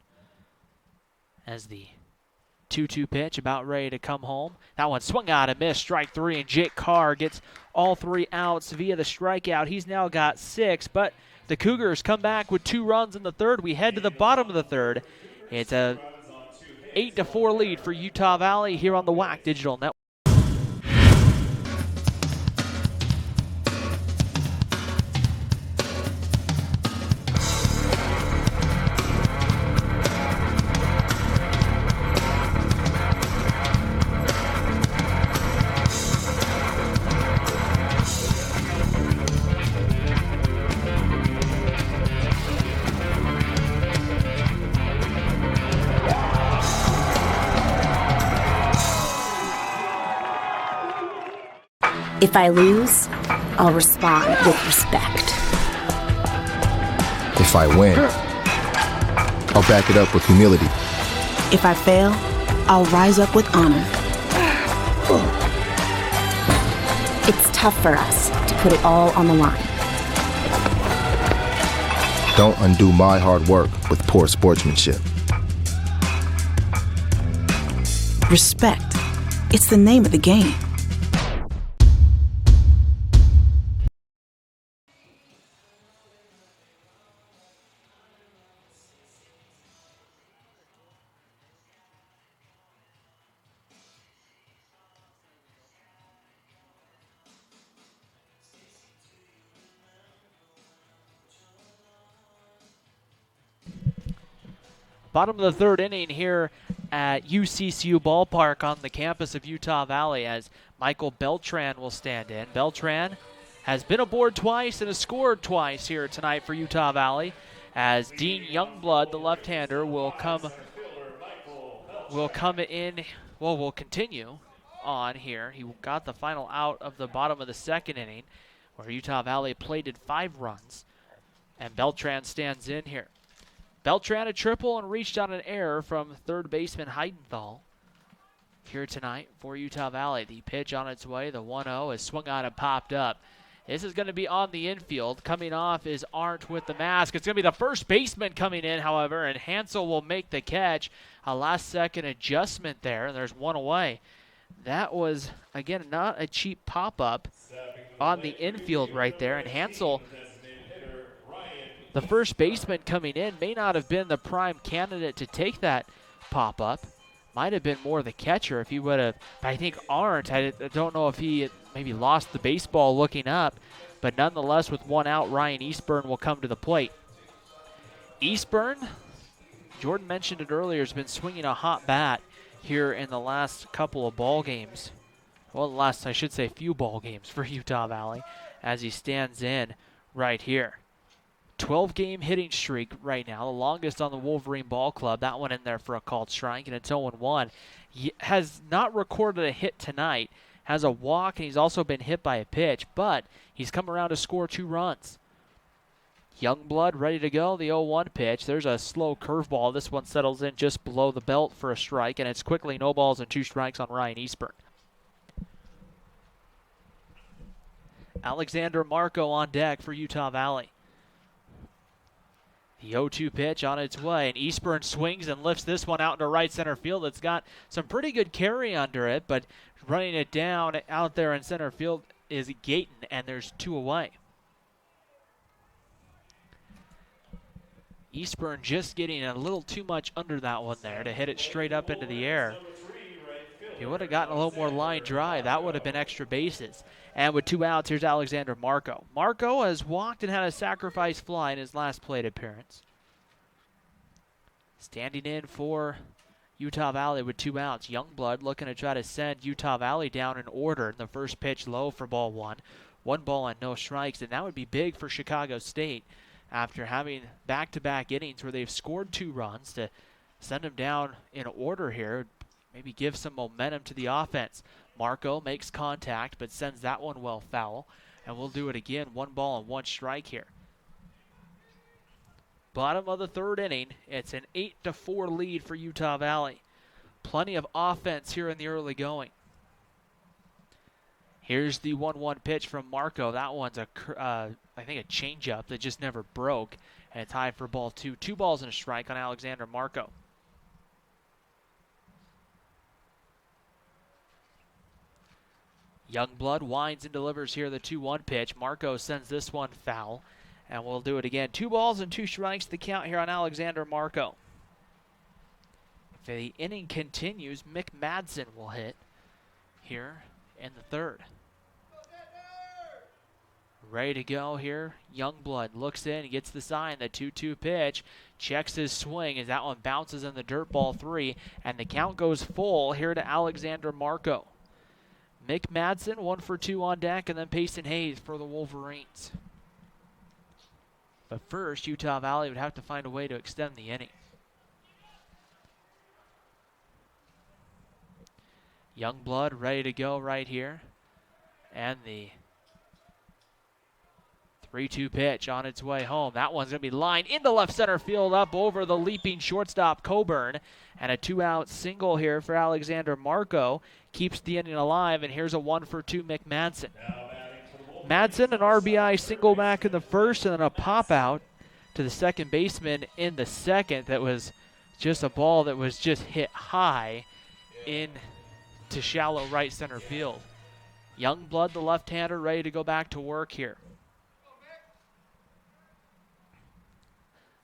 As the 2-2 pitch about ready to come home. That one swung out and missed. Strike 3, and Jake Carr gets all 3 outs via the strikeout. He's now got 6, but the Cougars come back with 2 runs in the third. We head to the bottom of the third. It's a 8-4 lead for Utah Valley here on the WAC Digital Network. If I lose, I'll respond with respect. If I win, I'll back it up with humility. If I fail, I'll rise up with honor. It's tough for us to put it all on the line. Don't undo my hard work with poor sportsmanship. Respect. It's the name of the game. Bottom of the third inning here at UCCU Ballpark on the campus of Utah Valley as Michael Beltran will stand in. Beltran has been aboard twice and has scored twice here tonight for Utah Valley as Dean Youngblood, the left-hander, will continue on here. He got the final out of the bottom of the second inning where Utah Valley plated 5 runs, and Beltran stands in here. Beltran a triple and reached on an error from third baseman Heidenthal here tonight for Utah Valley. The pitch on its way, the 1-0 is swung on and popped up. This is going to be on the infield. Coming off is Arndt with the mask. It's going to be the first baseman coming in, however, and Hansel will make the catch. A last-second adjustment there, and there's one away. That was, again, not a cheap pop-up on the infield right there, and Hansel, the first baseman coming in, may not have been the prime candidate to take that pop-up. Might have been more the catcher if he would have. I think Arndt, I don't know if he maybe lost the baseball looking up, but nonetheless, with 1 out, Ryan Eastburn will come to the plate. Eastburn, Jordan mentioned it earlier, has been swinging a hot bat here in the last couple of ball games. Well, the last, I should say, few ball games for Utah Valley as he stands in right here. 12-game hitting streak right now, the longest on the Wolverine Ball Club. That one in there for a called strike, and it's 0-1. He has not recorded a hit tonight, has a walk, and he's also been hit by a pitch, but he's come around to score 2 runs. Youngblood ready to go, the 0-1 pitch. There's a slow curveball. This one settles in just below the belt for a strike, and it's quickly no balls and 2 strikes on Ryan Eastburn. Alexander Marco on deck for Utah Valley. The 0-2 pitch on its way, and Eastburn swings and lifts this one out into right center field. It's got some pretty good carry under it, but running it down out there in center field is Gayton, and there's 2 away. Eastburn just getting a little too much under that one there to hit it straight up into the air. If he would have gotten a little more line drive, that would have been extra bases. And with 2 outs, here's Alexander Marco. Marco has walked and had a sacrifice fly in his last plate appearance. Standing in for Utah Valley with 2 outs. Youngblood looking to try to send Utah Valley down in order. The first pitch low for ball 1. 1 ball and no strikes, and that would be big for Chicago State after having back-to-back innings where they've scored 2 runs to send them down in order here. Maybe give some momentum to the offense. Marco makes contact, but sends that one well foul. And we'll do it again. 1 ball and 1 strike here. Bottom of the third inning. It's an 8-4 lead for Utah Valley. Plenty of offense here in the early going. Here's the 1-1 pitch from Marco. That one's I think a changeup that just never broke. And it's high for ball 2. 2 balls and a strike on Alexander Marco. Youngblood winds and delivers here the 2-1 pitch. Marco sends this one foul. And we'll do it again. 2 balls and 2 strikes the count here on Alexander Marco. If the inning continues, Mick Madsen will hit here in the third. Ready to go here. Youngblood looks in, he gets the sign, the 2-2 pitch, checks his swing as that one bounces in the dirt, ball 3, and the count goes full here to Alexander Marco. Mick Madsen, 1 for 2 on deck, and then Payson Hayes for the Wolverines. But first, Utah Valley would have to find a way to extend the inning. Youngblood ready to go right here. And the 3-2 pitch on its way home. That one's going to be lined into left center field up over the leaping shortstop Coburn. And a 2-out single here for Alexander Marco keeps the inning alive. And here's a 1 for 2 Mick Madsen. Madsen, an RBI single back in the first, and then a pop out to the second baseman in the second. That was just a ball that was just hit high into shallow right center field. Youngblood, the left-hander, ready to go back to work here.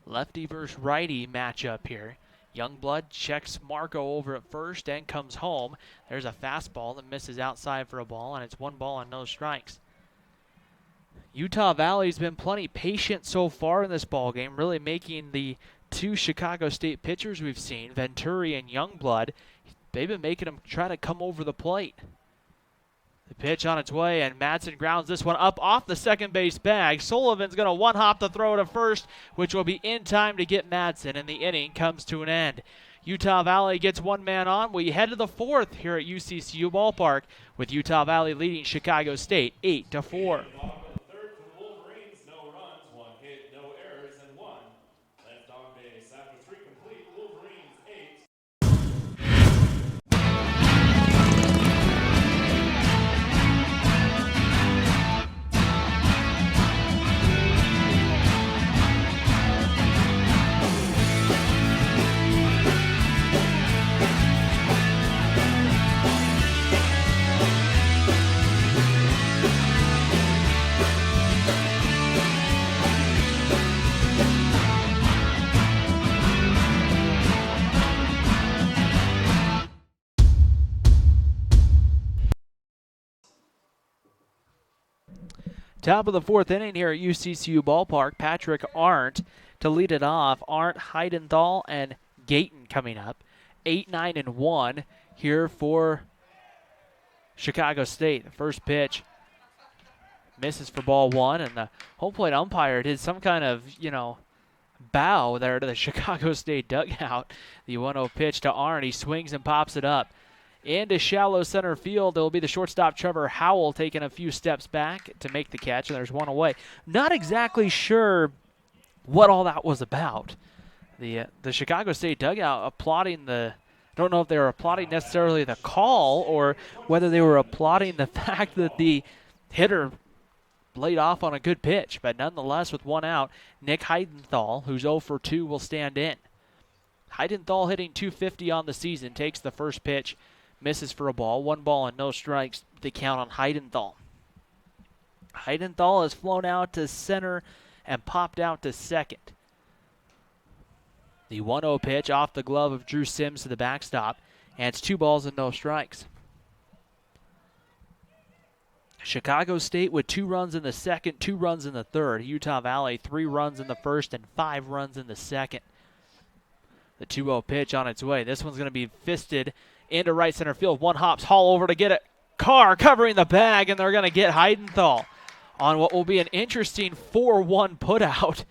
Lefty versus righty matchup here. Youngblood checks Marco over at first and comes home. There's a fastball that misses outside for a ball, and it's 1 ball and no strikes. Utah Valley's been plenty patient so far in this ball game, really making the 2 Chicago State pitchers we've seen, Venturi and Youngblood, they've been making them try to come over the plate. The pitch on its way, and Madsen grounds this one up off the second base bag. Sullivan's going to one-hop the throw to first, which will be in time to get Madsen, and the inning comes to an end. Utah Valley gets 1 man on. We head to the 4th here at UCCU Ballpark, with Utah Valley leading Chicago State 8-4. Top of the 4th inning here at UCCU Ballpark. Patrick Arndt to lead it off. Arndt, Heidenthal, and Gayton coming up. 8-9-1 here for Chicago State. The first pitch misses for ball 1, and the home plate umpire did some kind of, bow there to the Chicago State dugout. The 1-0 pitch to Arndt. He swings and pops it up into shallow center field. It will be the shortstop Trevor Howell taking a few steps back to make the catch, and there's 1 away. Not exactly sure what all that was about. The Chicago State dugout applauding I don't know if they were applauding necessarily the call or whether they were applauding the fact that the hitter laid off on a good pitch. But nonetheless, with 1 out, Nick Heidenthal, who's 0 for 2, will stand in. Heidenthal hitting .250 on the season, takes the first pitch, misses for a ball. 1 ball and no strikes, the count on Heidenthal. Heidenthal has flown out to center and popped out to second. The 1-0 pitch off the glove of Drew Sims to the backstop, and it's 2 balls and no strikes. Chicago State with 2 runs in the second, 2 runs in the third. Utah Valley 3 runs in the first and 5 runs in the second. The 2-0 pitch on its way. This one's going to be fisted into right center field. 1 hops Hall over to get it. Carr covering the bag, and they're going to get Heidenthal on what will be an interesting 4-1 putout.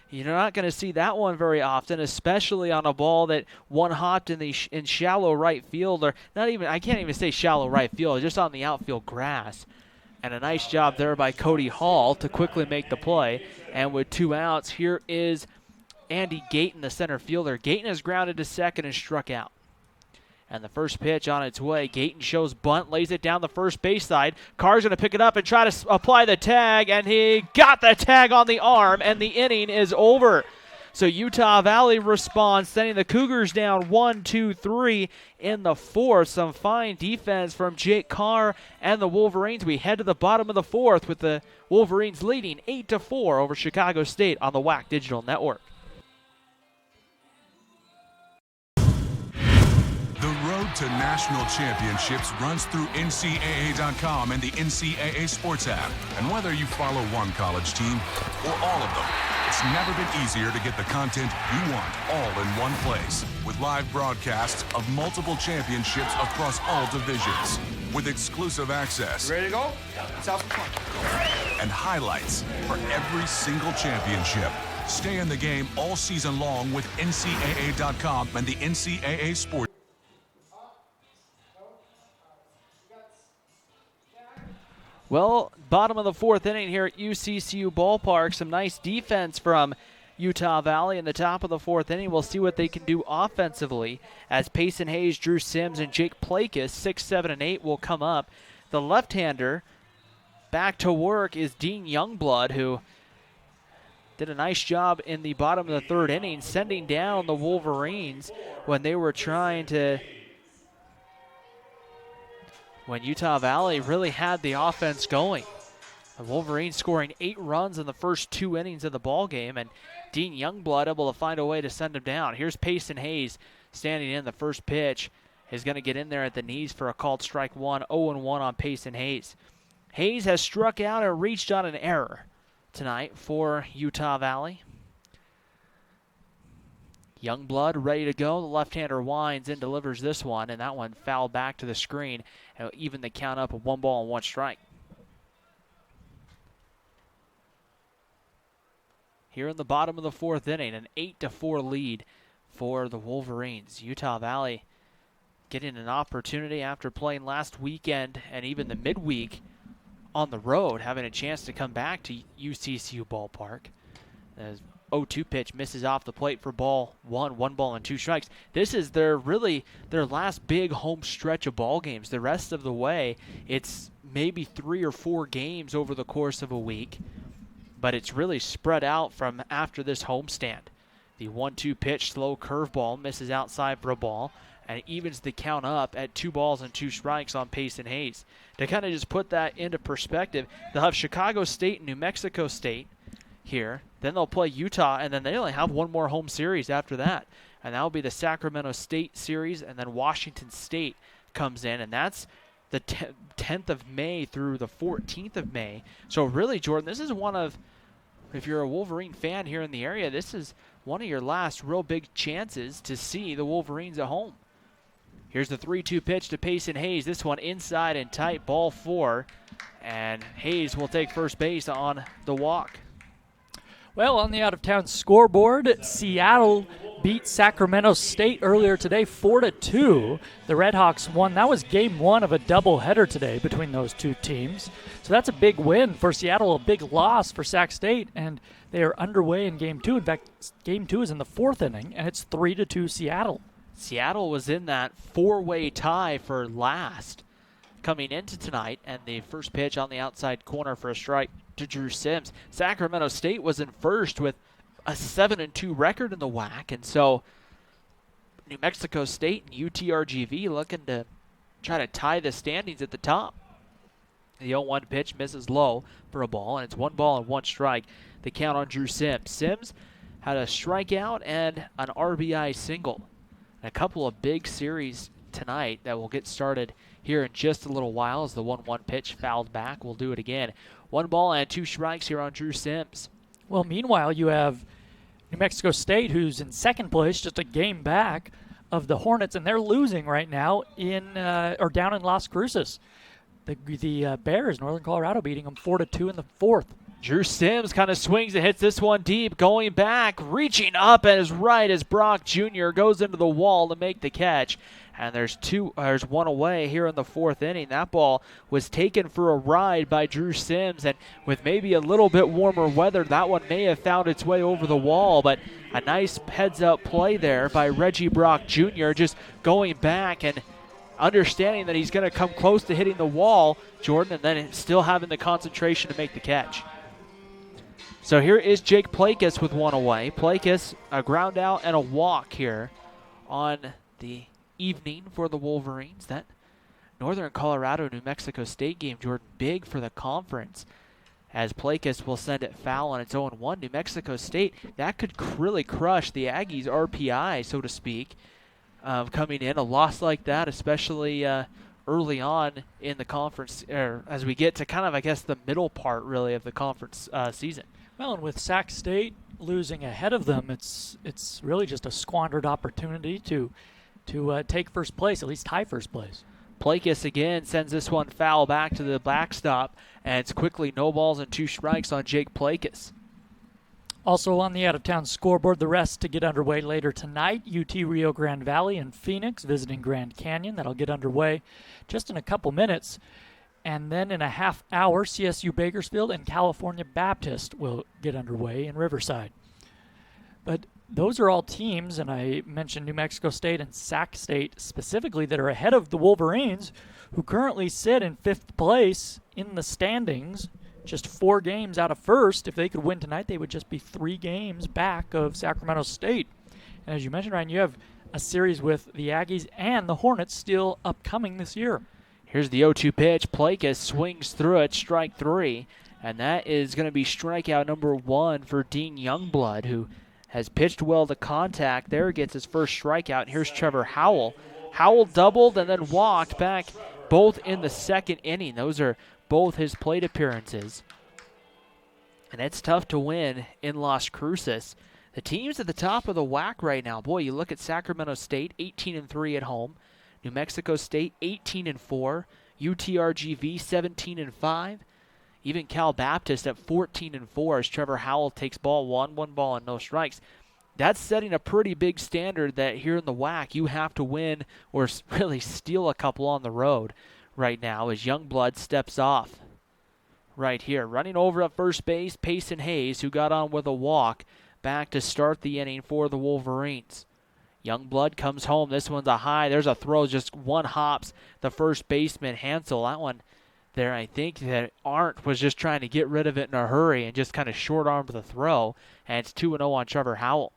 You're not going to see that one very often, especially on a ball that 1 hopped in shallow right field, or not even, I can't even say shallow right field, just on the outfield grass. And a nice job there by Cody Hall to quickly make the play. And with 2 outs, here is Andy Gayton, the center fielder. Gayton is grounded to second and struck out. And the first pitch on its way. Gayton shows bunt, lays it down the first base side. Carr's going to pick it up and try to apply the tag, and he got the tag on the arm, and the inning is over. So Utah Valley responds, sending the Cougars down 1-2-3 in the fourth. Some fine defense from Jake Carr and the Wolverines. We head to the bottom of the fourth with the Wolverines leading 8-4 over Chicago State on the WAC Digital Network. The road to national championships runs through NCAA.com and the NCAA Sports app. And whether you follow one college team or all of them, it's never been easier to get the content you want all in one place. With live broadcasts of multiple championships across all divisions. With exclusive access. Ready to go? Let's have some fun. And highlights for every single championship. Stay in the game all season long with NCAA.com and the NCAA Sports. Well, bottom of the fourth inning here at UCCU Ballpark. Some nice defense from Utah Valley in the top of the fourth inning. We'll see what they can do offensively as Payson Hayes, Drew Sims, and Jake Plakus, 6, 7, and 8 will come up. The left-hander back to work is Dean Youngblood, who did a nice job in the bottom of the third inning, sending down the Wolverines when they were trying to... when Utah Valley really had the offense going. The Wolverines scoring 8 runs in the first 2 innings of the ball game, and Dean Youngblood able to find a way to send him down. Here's Payson Hayes standing in. The first pitch is going to get in there at the knees for a called strike one. 0-1 on Payson Hayes. Hayes has struck out and reached on an error tonight for Utah Valley. Youngblood ready to go. The left-hander winds and delivers this one, and that one fouled back to the screen. And even the count up of 1 ball and 1 strike. Here in the bottom of the fourth inning, an 8-4 lead for the Wolverines. Utah Valley getting an opportunity after playing last weekend and even the midweek on the road, having a chance to come back to UCCU Ballpark. As 0-2 pitch misses off the plate for ball 1 ball and 2 strikes. This is their last big home stretch of ball games. The rest of the way, it's maybe 3 or 4 games over the course of a week, but it's really spread out from after this homestand. The 1-2 pitch, slow curveball, misses outside for a ball, and evens the count up at 2 balls and 2 strikes on Payson Hayes. To kind of just put that into perspective, they'll have Chicago State and New Mexico State here. Then they'll play Utah, and then they only have 1 more home series after that. And that will be the Sacramento State series, and then Washington State comes in, and that's the 10th of May through the 14th of May. So really, Jordan, this is one of, if you're a Wolverine fan here in the area, this is one of your last real big chances to see the Wolverines at home. Here's the 3-2 pitch to Payson Hayes. This one inside and tight, ball 4. And Hayes will take first base on the walk. Well, on the out-of-town scoreboard, Seattle beat Sacramento State earlier today 4-2. The Redhawks won. That was game 1 of a doubleheader today between those two teams. So that's a big win for Seattle, a big loss for Sac State, and they are underway in game 2. In fact, game 2 is in the 4th inning, and it's 3-2 Seattle. Seattle was in that 4-way tie for last coming into tonight, and the first pitch on the outside corner for a strike to Drew Sims. Sacramento State was in first with a 7-2 record in the WAC, and so New Mexico State and UTRGV looking to try to tie the standings at the top. The 0-1 pitch misses low for a ball, and it's 1 ball and 1 strike. The count on Drew Sims. Sims had a strikeout and an RBI single. And a couple of big series tonight that will get started here in just a little while as the 1-1 pitch fouled back. We'll do it again. 1 ball and 2 strikes here on Drew Sims. Well, meanwhile, you have New Mexico State, who's in second place, just a game back of the Hornets, and they're losing right now down in Las Cruces. The Bears, Northern Colorado, beating them 4-2 in the 4th. Drew Sims kind of swings and hits this one deep, going back, reaching up as right as Brock Jr. goes into the wall to make the catch. And there's one away here in the 4th inning. That ball was taken for a ride by Drew Sims, and with maybe a little bit warmer weather, that one may have found its way over the wall, but a nice heads-up play there by Reggie Brock Jr., just going back and understanding that he's going to come close to hitting the wall, Jordan, and then still having the concentration to make the catch. So here is Jake Plakis with one away. Plakis, a ground out and a walk here on the evening for the Wolverines. That Northern Colorado, New Mexico State game, Jordan, big for the conference, as Plakis will send it foul on its 0-1. New Mexico State, that could really crush the Aggies' RPI, so to speak, coming in. A loss like that, especially early on in the conference, or as we get to kind of, I guess, the middle part, really, of the conference season. Well, and with Sac State losing ahead of them, it's really just a squandered opportunity to take first place, at least tie first place. Plakis again sends this one foul back to the backstop, and it's quickly no balls and 2 strikes on Jake Plakis. Also on the out-of-town scoreboard, the rest to get underway later tonight. UT Rio Grande Valley and Phoenix visiting Grand Canyon. That'll get underway just in a couple minutes. And then in a half hour, CSU Bakersfield and California Baptist will get underway in Riverside. But those are all teams, and I mentioned New Mexico State and Sac State specifically, that are ahead of the Wolverines, who currently sit in 5th place in the standings, just 4 games out of first. If they could win tonight, they would just be 3 games back of Sacramento State. And as you mentioned, Ryan, you have a series with the Aggies and the Hornets still upcoming this year. Here's the 0-2 pitch. Plakis swings through it, strike 3, and that is going to be strikeout number 1 for Dean Youngblood, who has pitched well to contact. There gets his first strikeout. Here's Trevor Howell. Howell doubled and then walked back both in the 2nd inning. Those are both his plate appearances. And it's tough to win in Las Cruces. The teams at the top of the WAC right now, boy, you look at Sacramento State, 18-3 at home. New Mexico State, 18-4. UTRGV, 17-5. Even Cal Baptist at 14-4 as Trevor Howell takes ball 1 ball and no strikes. That's setting a pretty big standard that here in the WAC you have to win or really steal a couple on the road right now as Youngblood steps off right here. Running over at first base, Payson Hayes, who got on with a walk, back to start the inning for the Wolverines. Youngblood comes home. This one's a high. There's a throw, just 1 hops the first baseman, Hansel. That one there, I think that Arndt was just trying to get rid of it in a hurry and just kind of short-armed the throw, and it's 2-0 on Trevor Howell.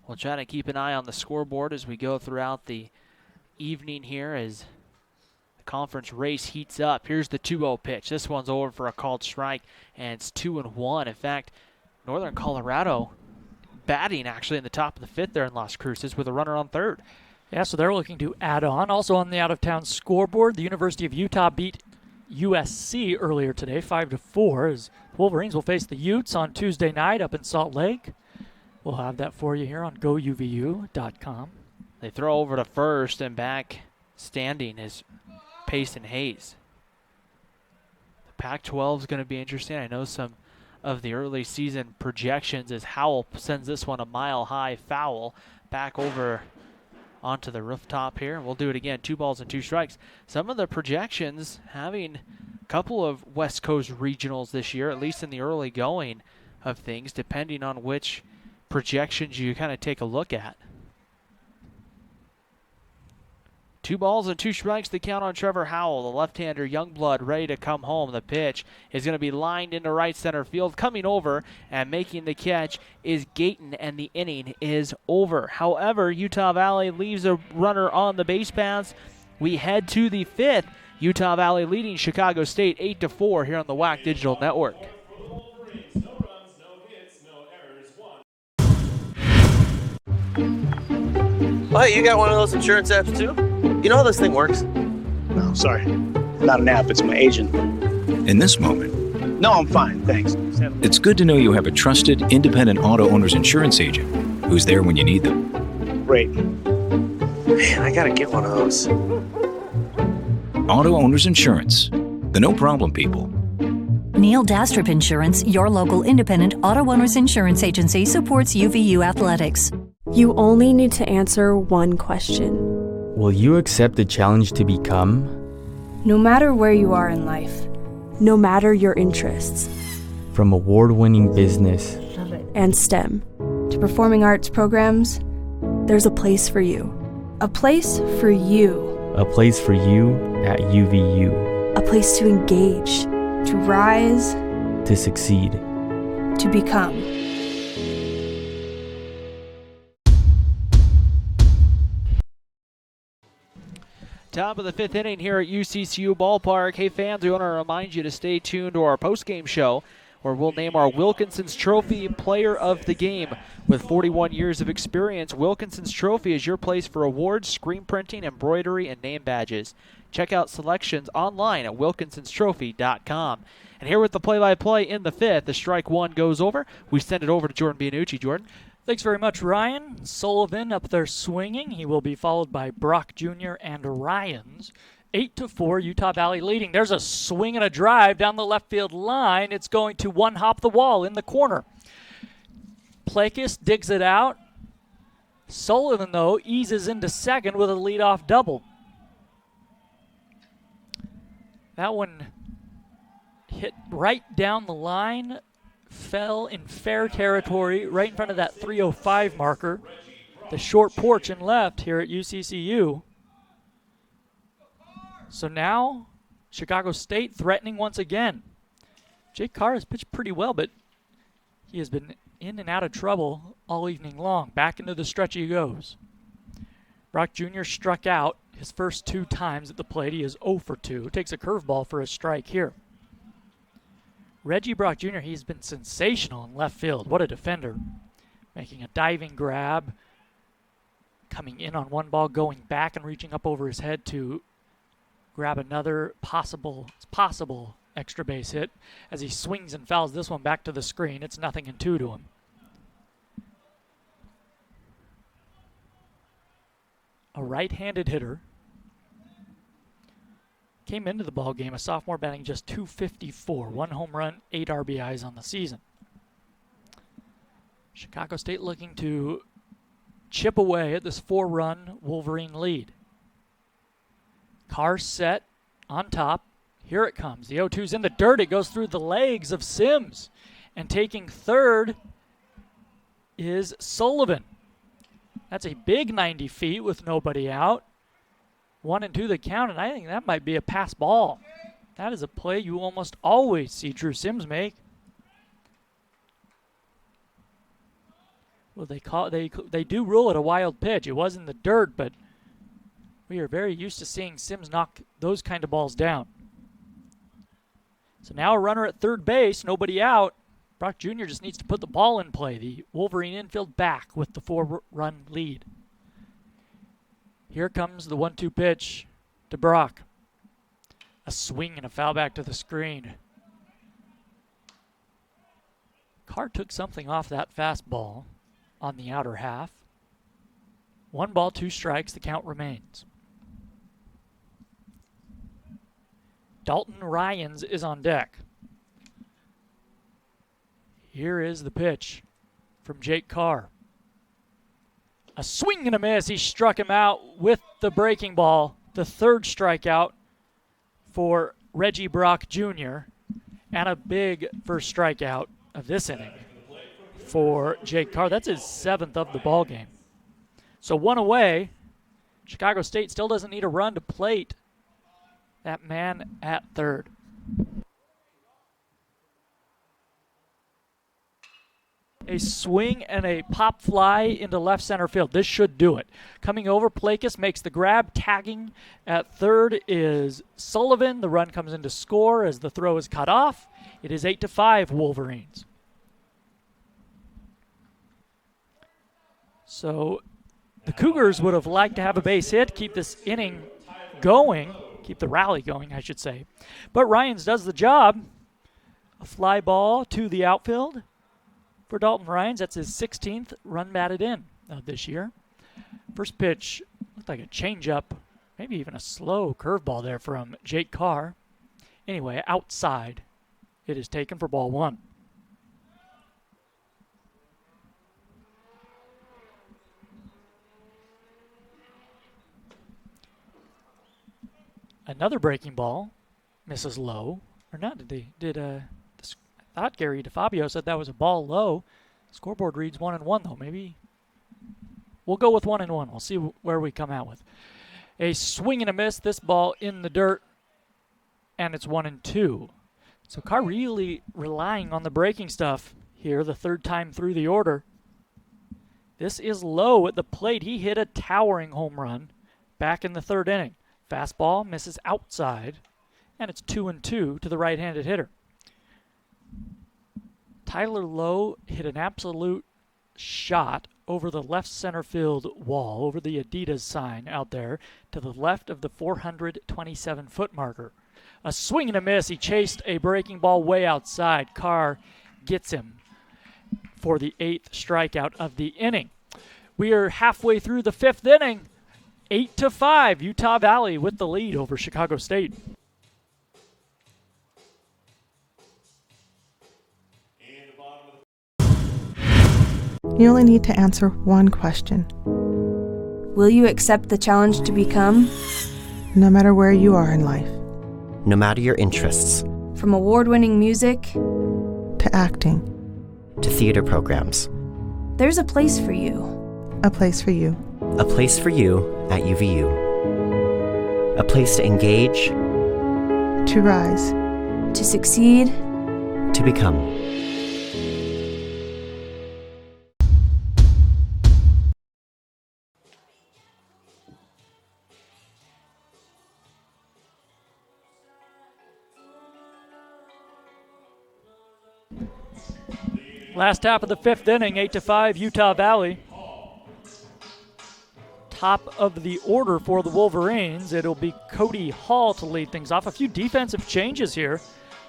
We'll try to keep an eye on the scoreboard as we go throughout the evening here as the conference race heats up. Here's the 2-0 pitch. This one's over for a called strike, and it's 2-1. In fact, Northern Colorado batting actually in the top of the 5th there in Las Cruces with a runner on 3rd. Yeah, so they're looking to add on. Also on the out-of-town scoreboard, the University of Utah beat USC earlier today, 5-4, as Wolverines will face the Utes on Tuesday night up in Salt Lake. We'll have that for you here on GoUVU.com. They throw over to first, and back standing is Payson Hayes. The Pac-12 is going to be interesting. I know some of the early season projections as Howell sends this one a mile-high foul back over onto the rooftop here. We'll do it again, 2 balls and 2 strikes. Some of the projections having a couple of West Coast regionals this year, at least in the early going of things, depending on which projections you kind of take a look at. 2 balls and 2 strikes, the count on Trevor Howell. The left-hander, Youngblood, ready to come home. The pitch is going to be lined into right center field. Coming over and making the catch is Gayton, and the inning is over. However, Utah Valley leaves a runner on the base paths. We head to the 5th. Utah Valley leading Chicago State 8-4 here on the WAC Digital Network. Oh, hey, you got one of those insurance apps too? You know how this thing works? No, sorry. Not an app, it's my agent. In this moment, No, I'm fine, thanks. it's good to know you have a trusted, independent auto owner's insurance agent who's there when you need them. Great. Man, I gotta get one of those. Auto Owners Insurance. The no problem people. Neil Dastrup Insurance, your local independent auto owners insurance agency, supports UVU athletics. You only need to answer one question. Will you accept the challenge to become? No matter where you are in life, no matter your interests. From award-winning business and STEM to performing arts programs, there's a place for you. A place for you. A place for you at UVU. A place to engage, to rise, to succeed, to become. Top of the 5th inning here at UCCU Ballpark. Hey fans, we want to remind you to stay tuned to our postgame show where we'll name our Wilkinson's Trophy Player of the Game. With 41 years of experience, Wilkinson's Trophy is your place for awards, screen printing, embroidery, and name badges. Check out selections online at wilkinsonstrophy.com. And here with the play-by-play in the 5th, the strike one goes over. We send it over to Jordan Bianucci. Jordan? Thanks very much, Ryan. Sullivan up there swinging. He will be followed by Brock Jr. and Ryans. 8-4, Utah Valley leading. There's a swing and a drive down the left field line. It's going to one-hop the wall in the corner. Plakis digs it out. Sullivan, though, eases into second with a leadoff double. That one hit right down the line, fell in fair territory right in front of that 305 marker, the short porch and left here at UCCU. So now Chicago State threatening once again. Jake Carr has pitched pretty well, but he has been in and out of trouble all evening long. Back into the stretch he goes. Brock Jr. struck out his first 2 times at the plate. He is 0 for 2. Takes a curveball for a strike here. Reggie Brock Jr., he's been sensational in left field. What a defender. Making a diving grab. Coming in on one ball, going back and reaching up over his head to grab another possible extra base hit as he swings and fouls this one back to the screen. It's 0-2 to him. A right-handed hitter. Came into the ball game, a sophomore batting just .254, 1 home run, 8 RBIs on the season. Chicago State looking to chip away at this 4-run Wolverine lead. Carr set on top. Here it comes. The 0-2's in the dirt. It goes through the legs of Sims. And taking third is Sullivan. That's a big 90 feet with nobody out. 1-2 the count, and I think that might be a pass ball. That is a play you almost always see Drew Sims make. Well, they do rule it a wild pitch. It was in the dirt, but we are very used to seeing Sims knock those kind of balls down. So now a runner at third base, nobody out. Brock Jr. just needs to put the ball in play. The Wolverine infield back with the 4-run lead. Here comes the 1-2 pitch to Brock. A swing and a foul back to the screen. Carr took something off that fastball on the outer half. 1 ball, 2 strikes, the count remains. Dalton Ryans is on deck. Here is the pitch from Jake Carr. A swing and a miss. He struck him out with the breaking ball. The 3rd strikeout for Reggie Brock Jr. And a big first strikeout of this inning for Jake Carr. That's his 7th of the ball game. So 1 away. Chicago State still doesn't need a run to plate that man at third. A swing and a pop fly into left center field. This should do it. Coming over, Plakis makes the grab. Tagging at third is Sullivan. The run comes in to score as the throw is cut off. It is 8-5 Wolverines. So the Cougars would have liked to have a base hit, keep this inning going, keep the rally going, I should say. But Ryans does the job. A fly ball to the outfield for Dalton Ryans. That's his 16th run batted in this year. First pitch looked like a changeup, Maybe even a slow curveball there from Jake Carr. Anyway, outside. It is taken for ball 1. Another breaking ball. Misses low. Or not, I thought Gary DeFabio said that was a ball low. Scoreboard reads 1-1 though. Maybe we'll go with 1-1. We'll see where we come out with. A swing and a miss. This ball in the dirt. And it's 1-2. So Carr really relying on the breaking stuff here the third time through the order. This is low at the plate. He hit a towering home run back in the third inning. Fastball misses outside, and it's 2-2 to the right-handed hitter. Tyler Lowe hit an absolute shot over the left center field wall, over the Adidas sign out there, to the left of the 427-foot marker. A swing and a miss. He chased a breaking ball way outside. Carr gets him for the 8th strikeout of the inning. We are halfway through the 5th inning. 8-5, Utah Valley with the lead over Chicago State. You only need to answer one question. Will you accept the challenge to become? No matter where you are in life. No matter your interests. From award-winning music to acting. To theater programs. There's a place for you. A place for you. A place for you at UVU. A place to engage. To rise. To succeed. To become. Last half of the 5th inning, 8-5, Utah Valley. Top of the order for the Wolverines. It'll be Cody Hall to lead things off. A few defensive changes here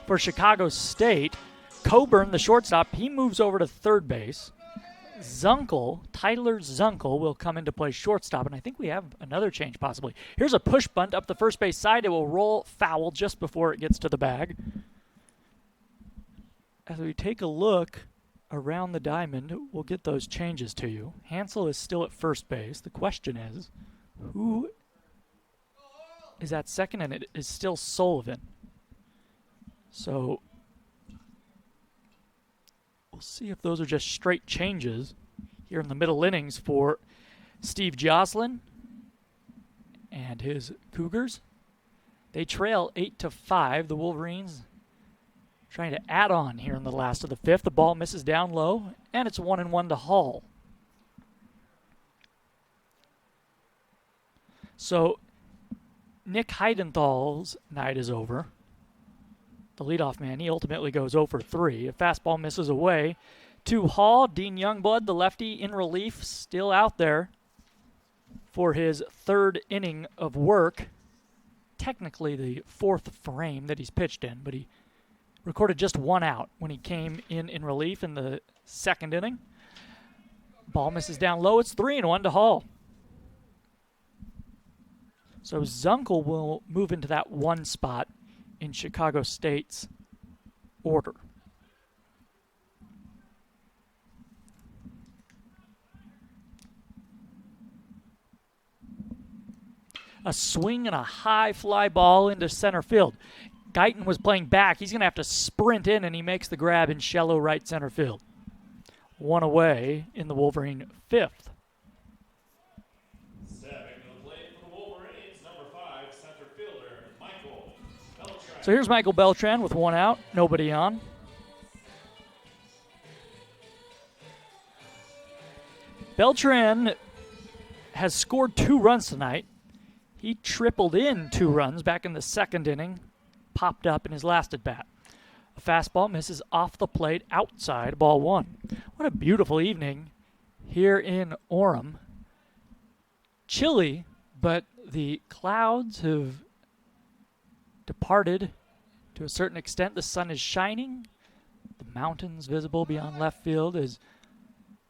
for Chicago State. Coburn, the shortstop, he moves over to third base. Tyler Zunkel will come into play shortstop, and I think we have another change possibly. Here's a push bunt up the first base side. It will roll foul just before it gets to the bag. As we take a look around the diamond, we'll get those changes to you. Hansel is still at first base. The question is, who is at second? And it is still Sullivan. So we'll see if those are just straight changes here in the middle innings for Steve Joslin and his Cougars. They trail 8-5. The Wolverines trying to add on here in the last of the 5th. The ball misses down low, and it's 1-1 to Hall. So Nick Heidenthal's night is over. The leadoff man, he ultimately goes 0 for 3. A fastball misses away to Hall. Dean Youngblood, the lefty in relief, still out there for his 3rd inning of work. Technically the 4th frame that he's pitched in, but he recorded just 1 out when he came in relief in the 2nd inning. Ball misses down low. It's 3-1 to Hall. So Zunkel will move into that 1 spot in Chicago State's order. A swing and a high fly ball into center field. Guyton was playing back. He's going to have to sprint in, and he makes the grab in shallow right center field. 1 away in the Wolverine 5th. Stepping to the plate for the Wolverines, number 5, center fielder, Michael Beltran. So here's Michael Beltran with 1 out, nobody on. Beltran has scored 2 runs tonight. He tripled in 2 runs back in the 2nd inning. Popped up in his last at bat. A fastball misses off the plate outside, ball 1. What a beautiful evening here in Orem. Chilly, but the clouds have departed to a certain extent. The sun is shining. The mountains visible beyond left field as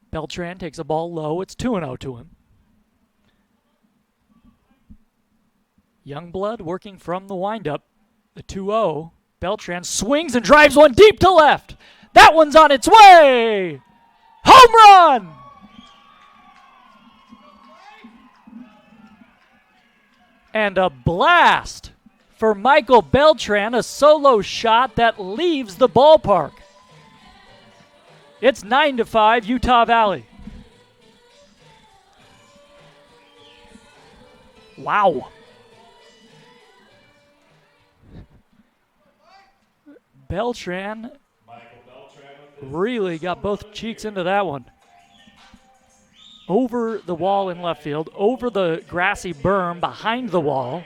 Beltran takes a ball low. It's 2-0 to him. Youngblood working from the windup. The 2-0. Beltran swings and drives one deep to left. That one's on its way. Home run! And a blast for Michael Beltran, a solo shot that leaves the ballpark. It's 9-5 Utah Valley. Wow. Beltran really got both cheeks into that one. Over the wall in left field, over the grassy berm behind the wall,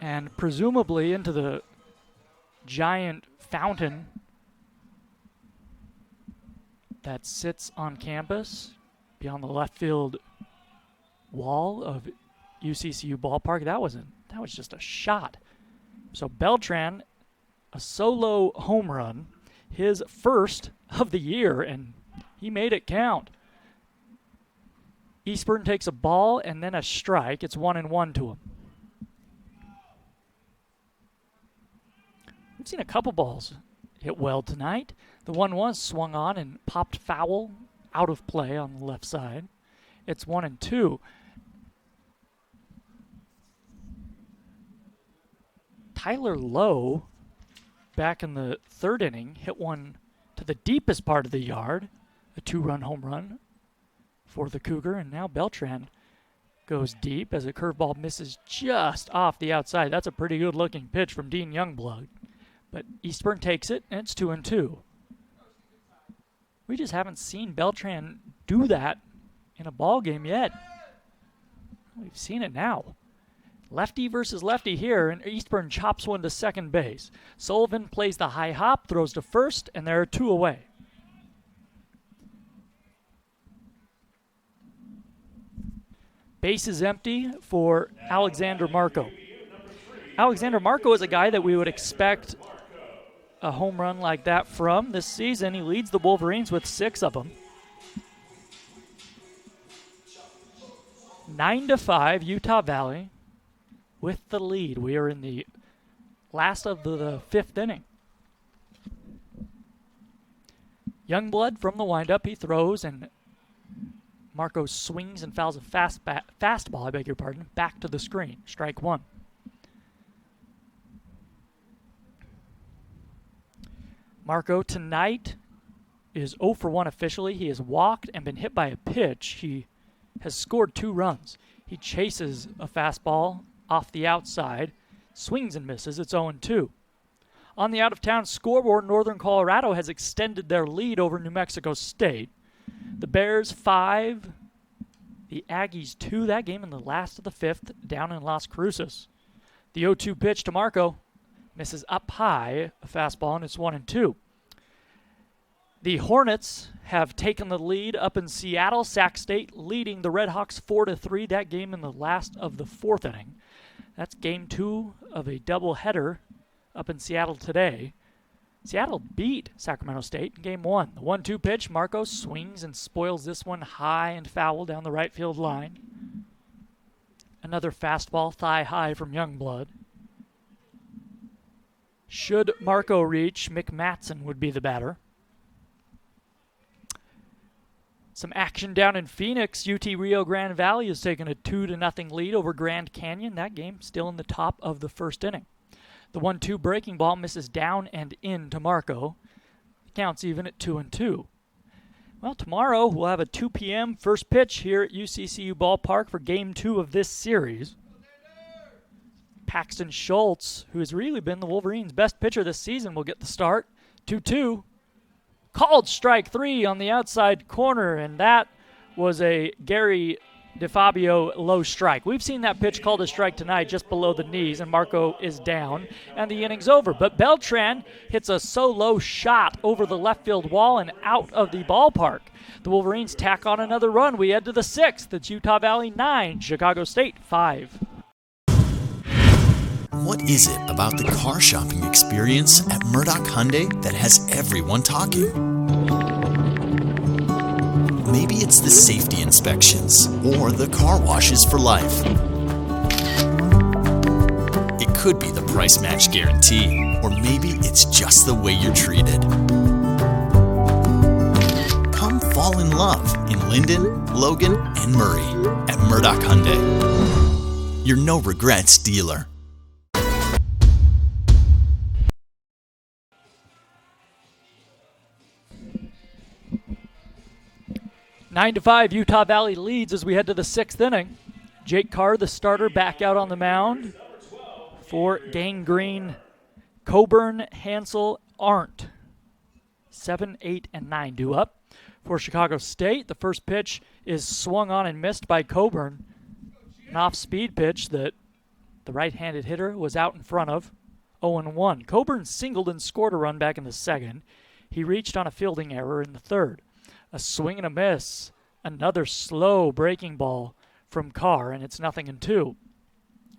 and presumably into the giant fountain that sits on campus beyond the left field wall of UCCU ballpark. That was just a shot. So Beltran, a solo home run, his first of the year, and he made it count. Eastburn takes a ball and then a strike. It's 1-1 to him. We've seen a couple balls hit well tonight. The 1-1 swung on and popped foul out of play on the left side. It's 1-2. Tyler Lowe, back in the third inning, hit one to the deepest part of the yard, a 2-run home run for the Cougar, and now Beltran goes deep as a curveball misses just off the outside. That's a pretty good-looking pitch from Dean Youngblood, but Eastburn takes it, and it's 2-2. We just haven't seen Beltran do that in a ball game yet. We've seen it now. Lefty versus lefty here, and Eastburn chops one to second base. Sullivan plays the high hop, throws to first, and there are two away. Base is empty for Alexander Marco. Alexander Marco is a guy that we would expect a home run like that from this season. He leads the Wolverines with 6 of them. 9-5 Utah Valley with the lead. We are in the last of the 5th inning. Youngblood from the windup. He throws, and Marco swings and fouls a fastball, back to the screen. Strike 1. Marco tonight is 0 for 1 officially. He has walked and been hit by a pitch. He has scored 2 runs. He chases a fastball off the outside, swings and misses. It's 0-2. On the out-of-town scoreboard, Northern Colorado has extended their lead over New Mexico State. The Bears 5, the Aggies 2. That game in the last of the 5th down in Las Cruces. The 0-2 pitch to Marco misses up high, a fastball, and it's 1-2. The Hornets have taken the lead up in Seattle. Sac State leading the Redhawks 4-3. That game in the last of the 4th inning. That's game 2 of a doubleheader up in Seattle today. Seattle beat Sacramento State in game 1. The 1-2 pitch, Marco swings and spoils this one high and foul down the right field line. Another fastball thigh high from Youngblood. Should Marco reach, Mick Matson would be the batter. Some action down in Phoenix. UT Rio Grande Valley has taken a 2-0 lead over Grand Canyon. That game still in the top of the 1st inning. The 1-2 breaking ball misses down and in to Marco. The count's even at 2-2. Well, tomorrow we'll have a 2 p.m. first pitch here at UCCU Ballpark for Game 2 of this series. Paxton Schultz, who has really been the Wolverines' best pitcher this season, will get the start. 2-2. Called strike 3 on the outside corner, and that was a Gary DeFabio low strike. We've seen that pitch called a strike tonight just below the knees, and Marco is down, and the inning's over. But Beltran hits a solo shot over the left field wall and out of the ballpark. The Wolverines tack on another run. We head to the 6th. It's Utah Valley 9, Chicago State 5. What is it about the car shopping experience at Murdoch Hyundai that has everyone talking? Maybe it's the safety inspections or the car washes for life. could be the price match guarantee, or maybe it's just the way you're treated. Come fall in love in Linden, Logan, and Murray at Murdoch Hyundai. Your no regrets dealer. 9-5, Utah Valley leads as we head to the 6th inning. Jake Carr, the starter, back out on the mound for Gang Green. Coburn, Hansel, Arndt. 7, 8, and 9 due up. For Chicago State, the first pitch is swung on and missed by Coburn. An off-speed pitch that the right-handed hitter was out in front of. 0-1. Coburn singled and scored a run back in the second. He reached on a fielding error in the third. A swing and a miss. Another slow breaking ball from Carr, and it's 0-2.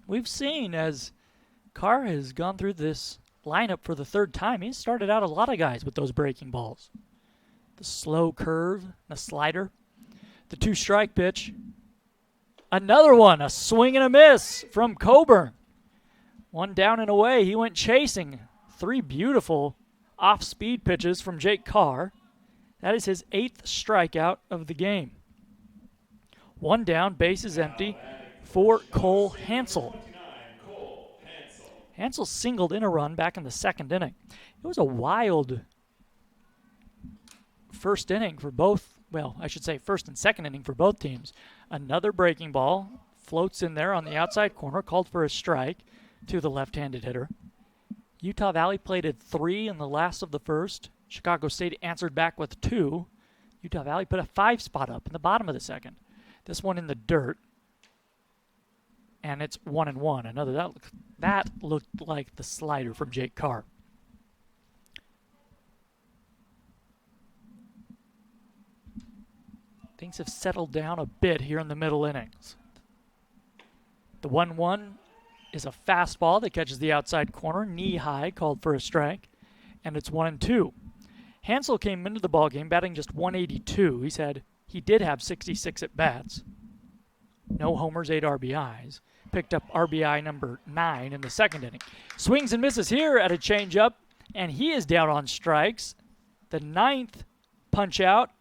We've seen as Carr has gone through this lineup for the third time, he's started out a lot of guys with those breaking balls. The slow curve, the slider. The 2-strike pitch. Another one, a swing and a miss from Coburn. One down and away. He went chasing. 3 beautiful off-speed pitches from Jake Carr. That is his 8th strikeout of the game. 1 down, base is empty for Cole Hansel. Hansel singled in a run back in the 2nd inning. It was a wild first inning for both, well, I should say first and 2nd inning for both teams. Another breaking ball floats in there on the outside corner, called for a strike to the left-handed hitter. Utah Valley plated 3 in the last of the first. Chicago State answered back with 2. Utah Valley put a 5 spot up in the bottom of the 2nd. This one in the dirt. And it's 1-1. Another that looked like the slider from Jake Carr. Things have settled down a bit here in the middle innings. The 1-1 is a fastball that catches the outside corner, knee high, called for a strike, and it's 1-2. Hansel came into the ballgame batting just 182. He did have 66 at bats. No homers, 8 RBIs. Picked up RBI number 9 in the 2nd inning. Swings and misses here at a changeup, and he is down on strikes. The 9th punch out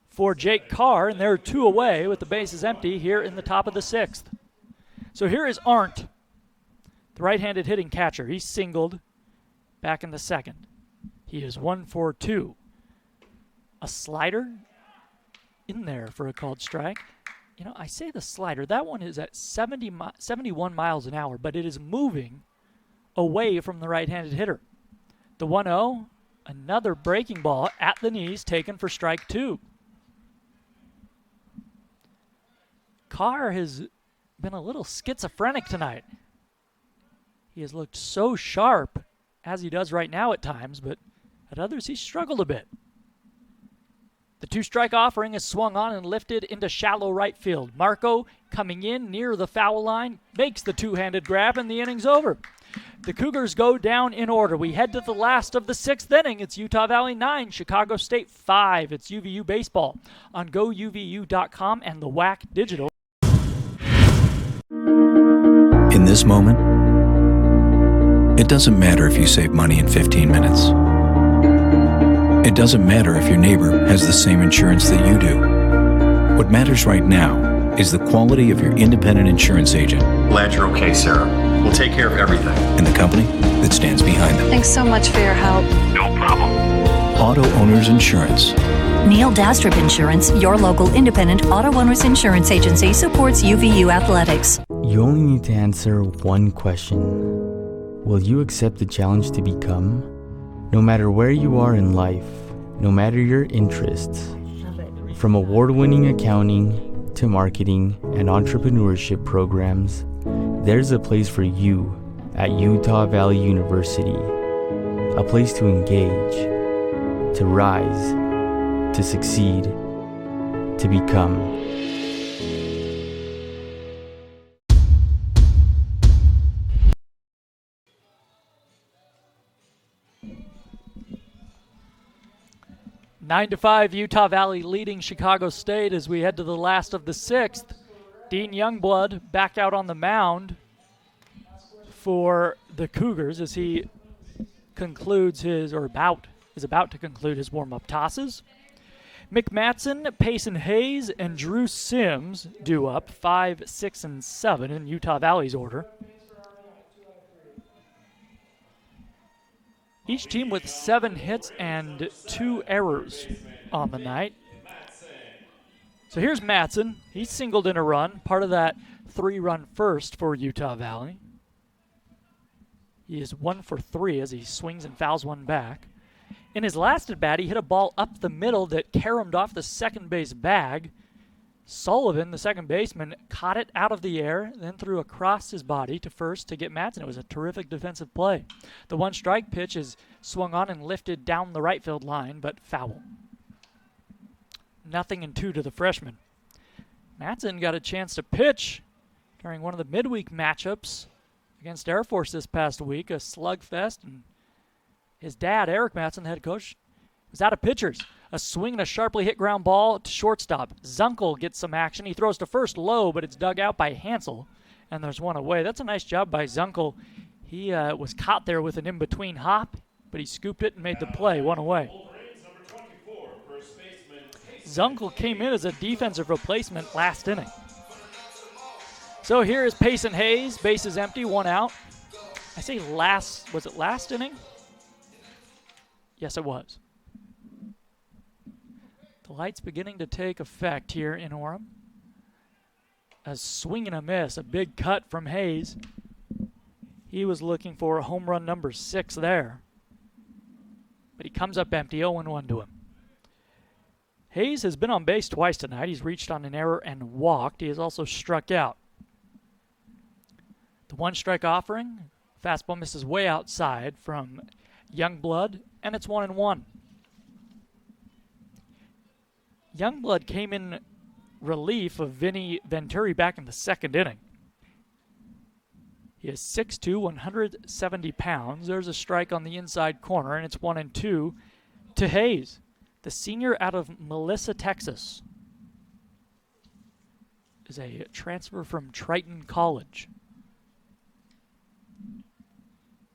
for Jake Carr, and they're 2 away with the bases empty here in the top of the 6th. So here is Arndt, the right-handed hitting catcher. He singled back in the 2nd. He is 1 for 2. A slider in there for a called strike. You know, I say the slider. That one is at 71 miles an hour, but it is moving away from the right-handed hitter. The 1-0, another breaking ball at the knees, taken for strike 2. Carr has been a little schizophrenic tonight. He has looked so sharp, as he does right now at times, but at others he's struggled a bit. The 2-strike offering is swung on and lifted into shallow right field. Marco coming in near the foul line, makes the 2-handed grab, and the inning's over. The Cougars go down in order. We head to the last of the 6th inning. It's Utah Valley 9, Chicago State 5. It's UVU baseball on GoUVU.com and the WAC Digital. In this moment, it doesn't matter if you save money in 15 minutes. It doesn't matter if your neighbor has the same insurance that you do. What matters right now is the quality of your independent insurance agent. Glad you're okay, Sarah. We'll take care of everything. And the company that stands behind them. Thanks so much for your help. No problem. Auto Owners Insurance. Neil Dastrup Insurance, your local independent auto owners insurance agency, supports UVU athletics. You only need to answer one question. Will you accept the challenge to become? No matter where you are in life, no matter your interests, from award-winning accounting to marketing and entrepreneurship programs, there's a place for you at Utah Valley University. A place to engage, to rise, to succeed, to become. Nine to 5, Utah Valley leading Chicago State as we head to the last of the 6th. Dean Youngblood back out on the mound for the Cougars as he concludes is about to conclude his warm-up tosses. Mick Matson, Payson Hayes, and Drew Sims due up 5, 6, and 7 in Utah Valley's order. Each team with 7 hits and 2 errors on the night. So here's Matson. He singled in a run, part of that 3-run first for Utah Valley. He is 1 for 3 as he swings and fouls one back. In his last at-bat, he hit a ball up the middle that caromed off the second base bag. Sullivan, the second baseman, caught it out of the air, then threw across his body to first to get Matson. It was a terrific defensive play. The 1-strike pitch is swung on and lifted down the right field line, but foul. 0-2 to the freshman. Matson got a chance to pitch during one of the midweek matchups against Air Force this past week, a slugfest, and his dad, Eric Matson, the head coach, was out of pitchers. A swing and a sharply hit ground ball to shortstop. Zunkel gets some action. He throws to first low, but it's dug out by Hansel, and there's one away. That's a nice job by Zunkel. He was caught there with an in-between hop, but he scooped it and made the play, one away. Zunkel came in as a defensive replacement last inning. So here is Payson Hayes. Base is empty, 1 out. I say was it last inning? Yes, it was. The light's beginning to take effect here in Orem. A swing and a miss, a big cut from Hayes. He was looking for home run number 6 there. But he comes up empty, 0-1 to him. Hayes has been on base twice tonight. He's reached on an error and walked. He has also struck out. The 1-strike offering, fastball misses way outside from Youngblood, and it's 1-1. Youngblood came in relief of Vinny Venturi back in the second inning. He is 6'2", 170 pounds. There's a strike on the inside corner, and it's 1-2 to Hayes, the senior out of Melissa, Texas. Is a transfer from Triton College.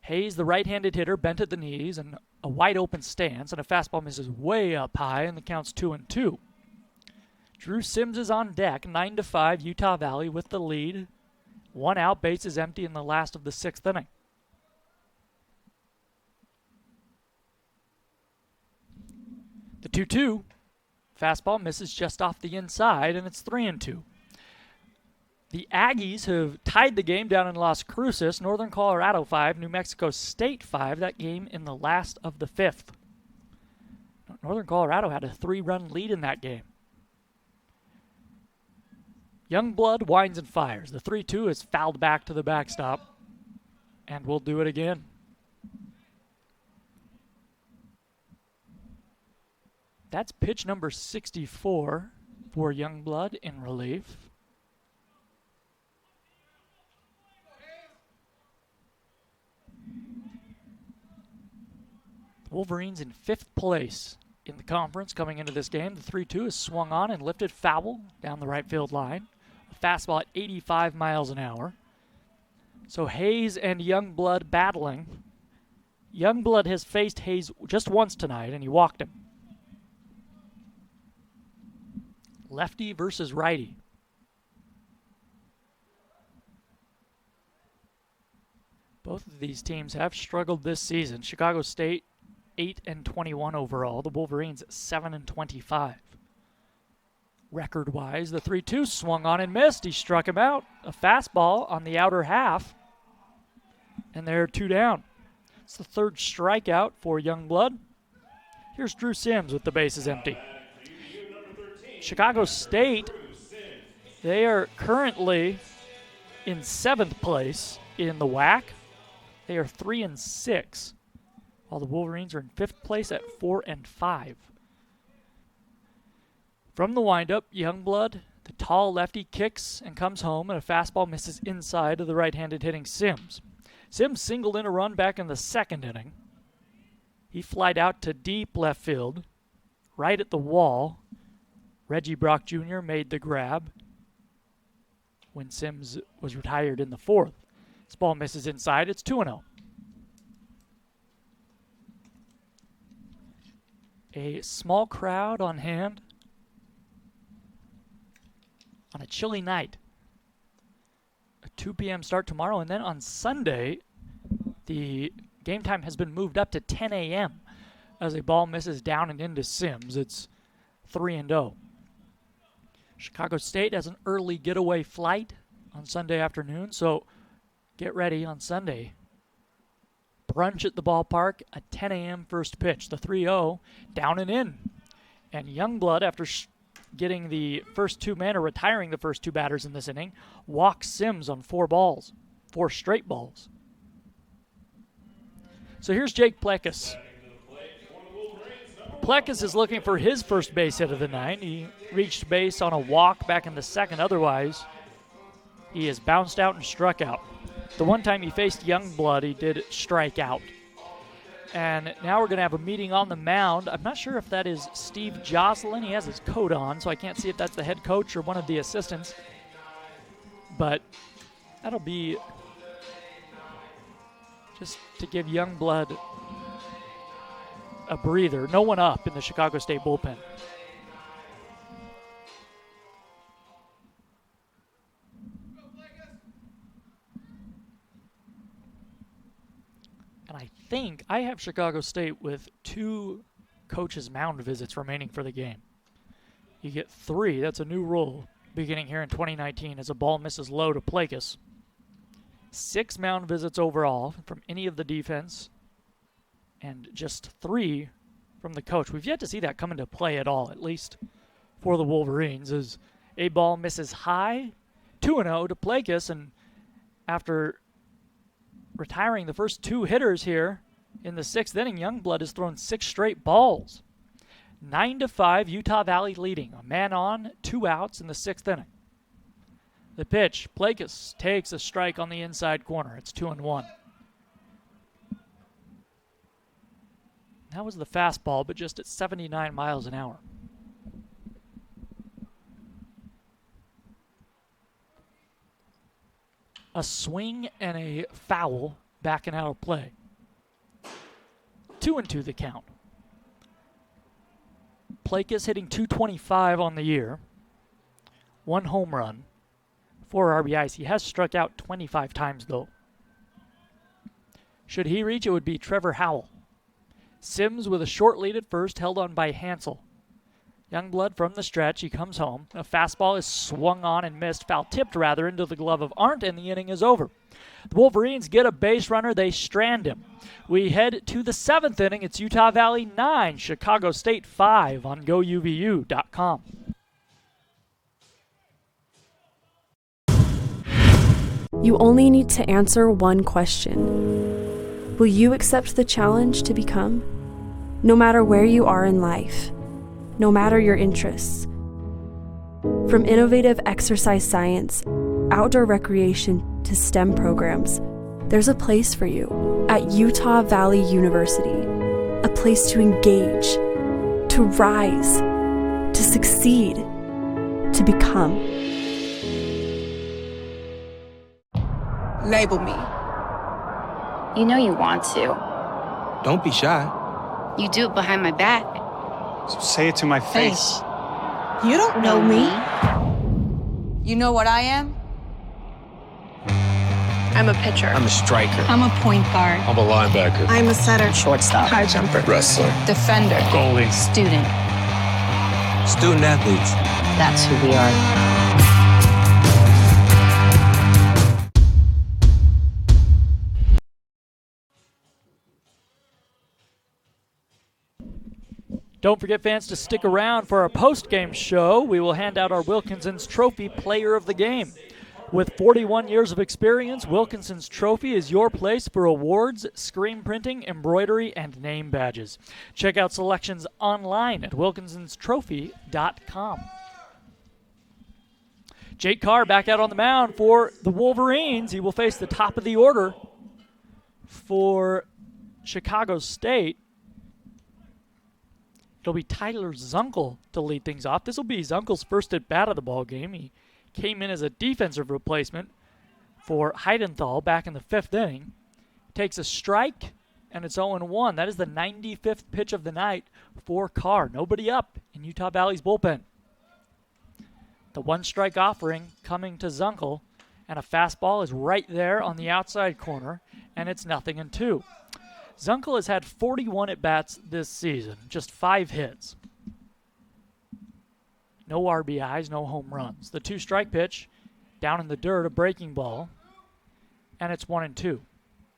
Hayes, the right-handed hitter, bent at the knees and a wide open stance, and a fastball misses way up high, and the count's 2-2. Drew Sims is on deck, 9-5, Utah Valley with the lead. 1 out, base is empty in the last of the 6th inning. The 2-2, fastball misses just off the inside, and it's 3-2. The Aggies have tied the game down in Las Cruces, Northern Colorado 5, New Mexico State 5, that game in the last of the 5th. Northern Colorado had a 3-run lead in that game. Youngblood winds and fires. The 3-2 is fouled back to the backstop, and we'll do it again. That's pitch number 64 for Youngblood in relief. The Wolverines in 5th place in the conference coming into this game. The 3-2 is swung on and lifted foul down the right field line. A fastball at 85 miles an hour. So Hayes and Youngblood battling. Youngblood has faced Hayes just once tonight, and he walked him. Lefty versus righty. Both of these teams have struggled this season. Chicago State 8-21 overall. The Wolverines 7-25. Record-wise, the 3-2 swung on and missed. He struck him out. A fastball on the outer half. And they're 2 down. It's the 3rd strikeout for Youngblood. Here's Drew Sims with the bases empty. Chicago State, they are currently in 7th place in the WAC. They are 3-6. While the Wolverines are in 5th place at 4-5. From the windup, Youngblood, the tall lefty, kicks and comes home, and a fastball misses inside of the right-handed hitting Sims. Sims singled in a run back in the 2nd inning. He flied out to deep left field, right at the wall. Reggie Brock Jr. made the grab when Sims was retired in the 4th. This ball misses inside. It's 2-0. a small crowd on hand on a chilly night. A 2 p.m. start tomorrow, and then on Sunday, the game time has been moved up to 10 a.m. as a ball misses down and into Sims. It's 3-0. Chicago State has an early getaway flight on Sunday afternoon, so get ready on Sunday. Brunch at the ballpark, a 10 a.m. first pitch. The 3-0 down and in. And Youngblood, after getting the first two men or retiring the first two batters in this inning, walks Sims on 4 straight balls. So here's Jake Plekas. Plekas is looking for his first base hit of the night. He reached base on a walk back in the second. Otherwise, he has bounced out and struck out. The one time he faced Youngblood, he did strike out. And now we're going to have a meeting on the mound. I'm not sure if that is Steve Jocelyn. He has his coat on, so I can't see if that's the head coach or one of the assistants. But that'll be just to give Youngblood a breather. No one up in the Chicago State bullpen. And I think I have Chicago State with 2 coaches' mound visits remaining for the game. You get 3. That's a new rule beginning here in 2019 as a ball misses low to Plekas. 6 mound visits overall from any of the defense, and just 3 from the coach. We've yet to see that come into play at all, at least for the Wolverines, as a ball misses high, 2-0 to Plekas, and after retiring the first 2 hitters here in the 6th inning, Youngblood has thrown 6 straight balls. 9-5, Utah Valley leading. A man on, 2 outs in the 6th inning. The pitch, Plekas takes a strike on the inside corner. It's 2-1. That was the fastball, but just at 79 miles an hour. A swing and a foul backing out of play. 2-2 the count. Plekas hitting .225 on the year. 1 home run, 4 RBIs. He has struck out 25 times, though. Should he reach, it would be Trevor Howell. Sims with a short lead at first, held on by Hansel. Youngblood from the stretch, he comes home. A fastball is swung on and missed, foul-tipped rather, into the glove of Arndt, and the inning is over. The Wolverines get a base runner, they strand him. We head to the 7th inning. It's Utah Valley 9, Chicago State 5 on GoUVU.com. You only need to answer one question. Will you accept the challenge to become? No matter where you are in life, no matter your interests. From innovative exercise science, outdoor recreation, to STEM programs, there's a place for you at Utah Valley University. A place to engage, to rise, to succeed, to become. Label me. You know you want to. Don't be shy. You do it behind my back. So say it to my face. You don't know me. You know what I am? I'm a pitcher. I'm a striker. I'm a point guard. I'm a linebacker. I'm a setter. Shortstop. High jumper. Wrestler. Defender. Goalie. Student. Student athletes. That's who we are. Don't forget, fans, to stick around for our post-game show. We will hand out our Wilkinson's Trophy Player of the Game. With 41 years of experience, Wilkinson's Trophy is your place for awards, screen printing, embroidery, and name badges. Check out selections online at wilkinsonstrophy.com. Jake Carr back out on the mound for the Wolverines. He will face the top of the order for Chicago State. It'll be Tyler Zunkel to lead things off. This will be Zunkel's first at-bat of the ball game. He came in as a defensive replacement for Heidenthal back in the 5th inning. Takes a strike and it's 0-1. That is the 95th pitch of the night for Carr. Nobody up in Utah Valley's bullpen. The one-strike offering coming to Zunkel, and a fastball is right there on the outside corner, and it's 0-2. Zunkel has had 41 at-bats this season, just 5 hits. No RBIs, no home runs. The two-strike pitch, down in the dirt, a breaking ball, and it's 1-2.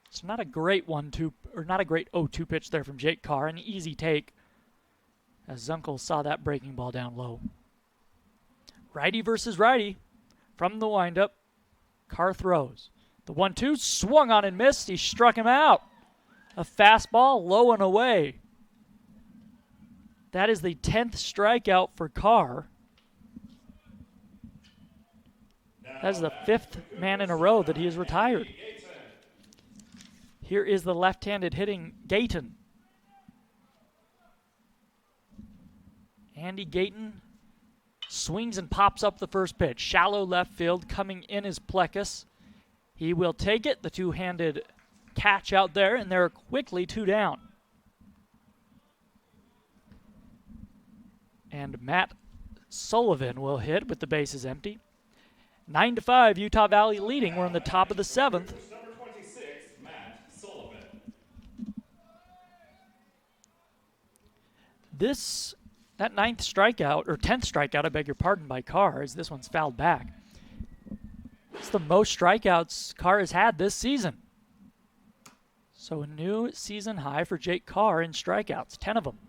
It's not a great 1-2, or not a great 0-2 pitch there from Jake Carr, an easy take, as Zunkel saw that breaking ball down low. Righty versus righty. From the windup, Carr throws. The 1-2 swung on and missed. He struck him out. A fastball low and away. That is the 10th strikeout for Carr. That is the 5th man in a row that he has retired. Here is the left-handed hitting Gayton. Andy Gayton swings and pops up the first pitch. Shallow left field. Coming in is Plekas. He will take it. The two-handed catch out there, and they're quickly 2 down. And Matt Sullivan will hit with the bases empty. 9-5, Utah Valley leading. We're in the top of the 7th. Number 26, Matt Sullivan. That 9th strikeout, or 10th strikeout, I beg your pardon, by Carr, as this one's fouled back. It's the most strikeouts Carr has had this season. So a new season high for Jake Carr in strikeouts, 10 of them.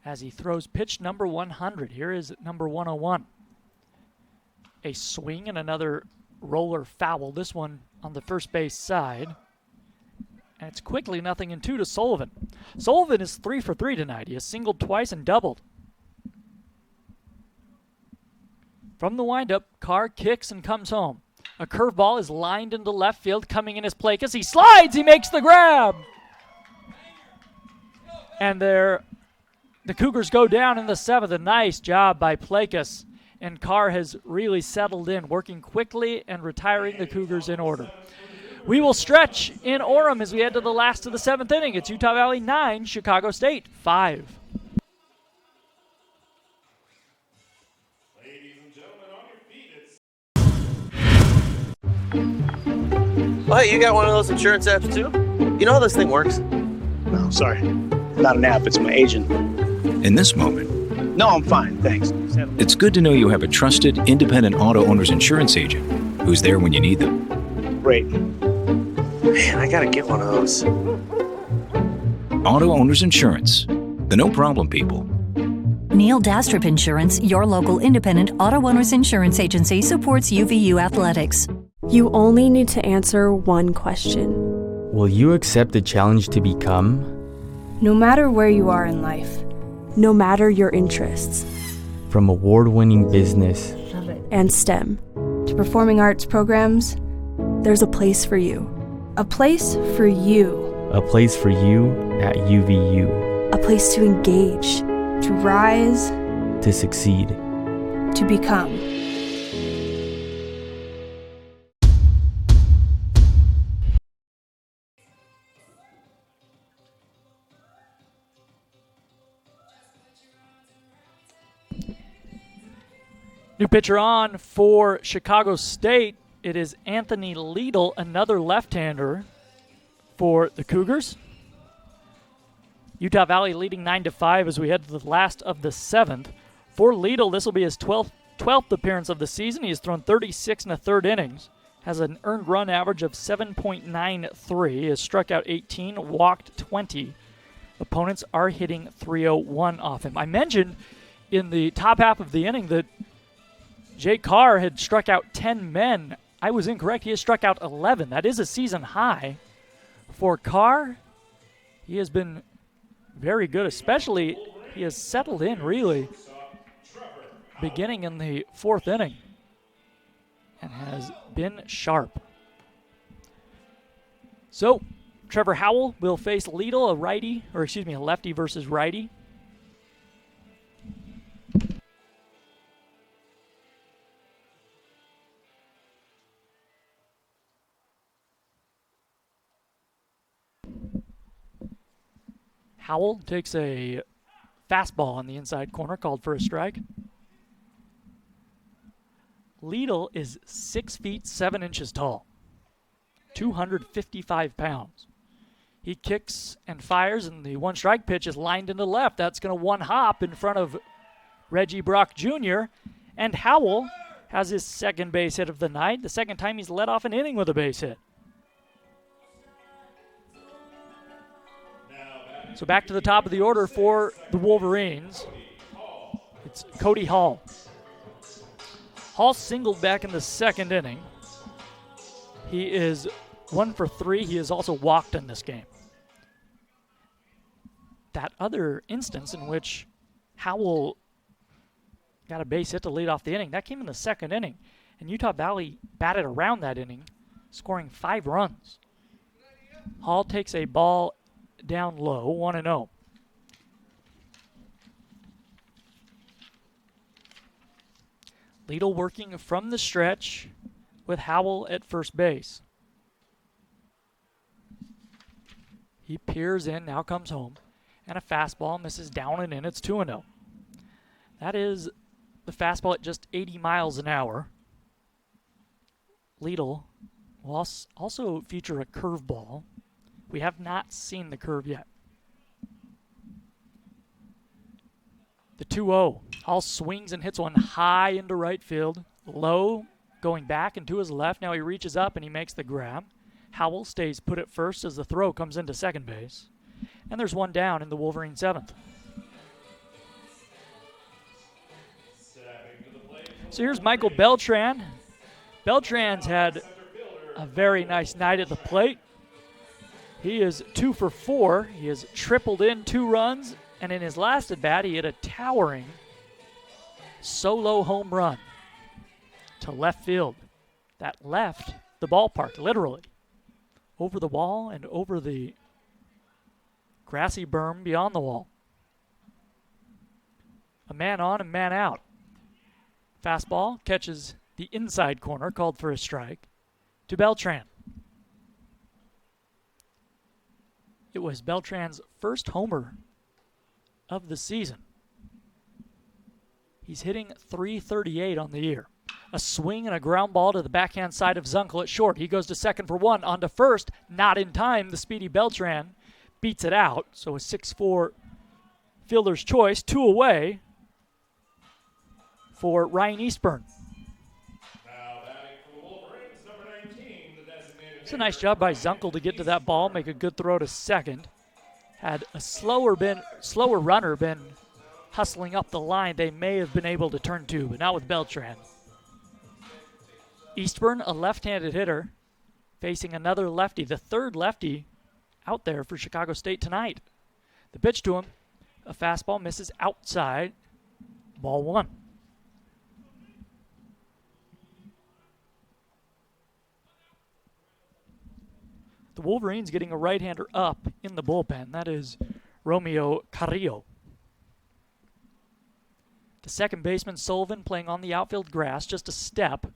As he throws pitch number 100. Here is number 101. A swing and another roller foul. This one on the first base side. And it's quickly 0-2 to Sullivan. Sullivan is 3 for 3 tonight. He has singled twice and doubled. From the windup, Carr kicks and comes home. A curveball is lined into left field. Coming in is Plekas. He slides. He makes the grab. And the Cougars go down in the 7th. A nice job by Plekas. And Carr has really settled in, working quickly and retiring the Cougars in order. We will stretch in Orem as we head to the last of the 7th inning. It's Utah Valley 9, Chicago State 5. Ladies and gentlemen, on your feet, it's... Oh, hey, you got one of those insurance apps too? You know how this thing works? No, sorry. Not an app, it's my agent. In this moment, No, I'm fine, thanks. it's good to know you have a trusted, independent auto owner's insurance agent who's there when you need them. Great. Man, I gotta get one of those. Auto Owners Insurance. The no-problem people. Neil Dastrup Insurance, your local independent auto owners insurance agency, supports UVU athletics. You only need to answer one question. Will you accept the challenge to become? No matter where you are in life, no matter your interests, From award-winning business and STEM to performing arts programs, there's a place for you. A place for you. a place for you at UVU, A place to engage, to rise, to succeed. to become. New pitcher on for Chicago State. It is Anthony Liedl, another left-hander for the Cougars. Utah Valley leading 9-5 as we head to the last of the 7th. For Liedl, this will be his 12th appearance of the season. He has thrown 36 1/3 innings, has an earned run average of 7.93, has struck out 18, walked 20. Opponents are hitting .301 off him. I mentioned in the top half of the inning that Jake Carr had struck out 10 men. I was incorrect. He has struck out 11. That is a season high. For Carr, he has been very good, especially he has settled in really beginning in the 4th inning and has been sharp. So, Trevor Howell will face Liedl, a lefty versus righty. Howell takes a fastball on the inside corner, called for a strike. Liedl is 6 feet 7 inches tall, 255 pounds. He kicks and fires, and the one strike pitch is lined into left. That's going to one hop in front of Reggie Brock Jr., and Howell has his second base hit of the night, the second time he's led off an inning with a base hit. So back to the top of the order for the Wolverines. It's Cody Hall. Hall singled back in the second inning. He is 1 for 3. He is also walked in this game. That other instance in which Howell got a base hit to lead off the inning, that came in the second inning. And Utah Valley batted around that inning, scoring 5 runs. Hall takes a ball down low, 1-0. Liedl working from the stretch with Howell at first base. He peers in, now comes home, and a fastball misses down and in. It's 2-0. That is the fastball at just 80 miles an hour. Liedl will also feature a curveball. We have not seen the curve yet. The 2-0. Hall swings and hits one high into right field. Low, going back and to his left. Now he reaches up and he makes the grab. Howell stays put at first as the throw comes into second base. And there's one down in the Wolverine 7th. So here's Michael Beltran. Beltran's had a very nice night at the plate. He is 2 for 4. He has tripled in 2 runs. And in his last at bat, he hit a towering solo home run to left field. That left the ballpark, literally. Over the wall and over the grassy berm beyond the wall. A man on and man out. Fastball catches the inside corner, called for a strike, to Beltran. It was Beltran's first homer of the season. He's hitting .338 on the year. A swing and a ground ball to the backhand side of Zunkel at short. He goes to second for 1. On to first. Not in time. The speedy Beltran beats it out. So a 6-4 fielder's choice. 2 away for Ryan Eastburn. It's a nice job by Zunkel to get to that ball, make a good throw to second. Had a slower runner been hustling up the line, they may have been able to turn 2, but not with Beltran. Eastburn, a left-handed hitter, facing another lefty, the third lefty out there for Chicago State tonight. The pitch to him, a fastball misses outside, ball 1. The Wolverines getting a right-hander up in the bullpen. That is Romeo Carrillo. The second baseman, Sullivan, playing on the outfield grass, just a step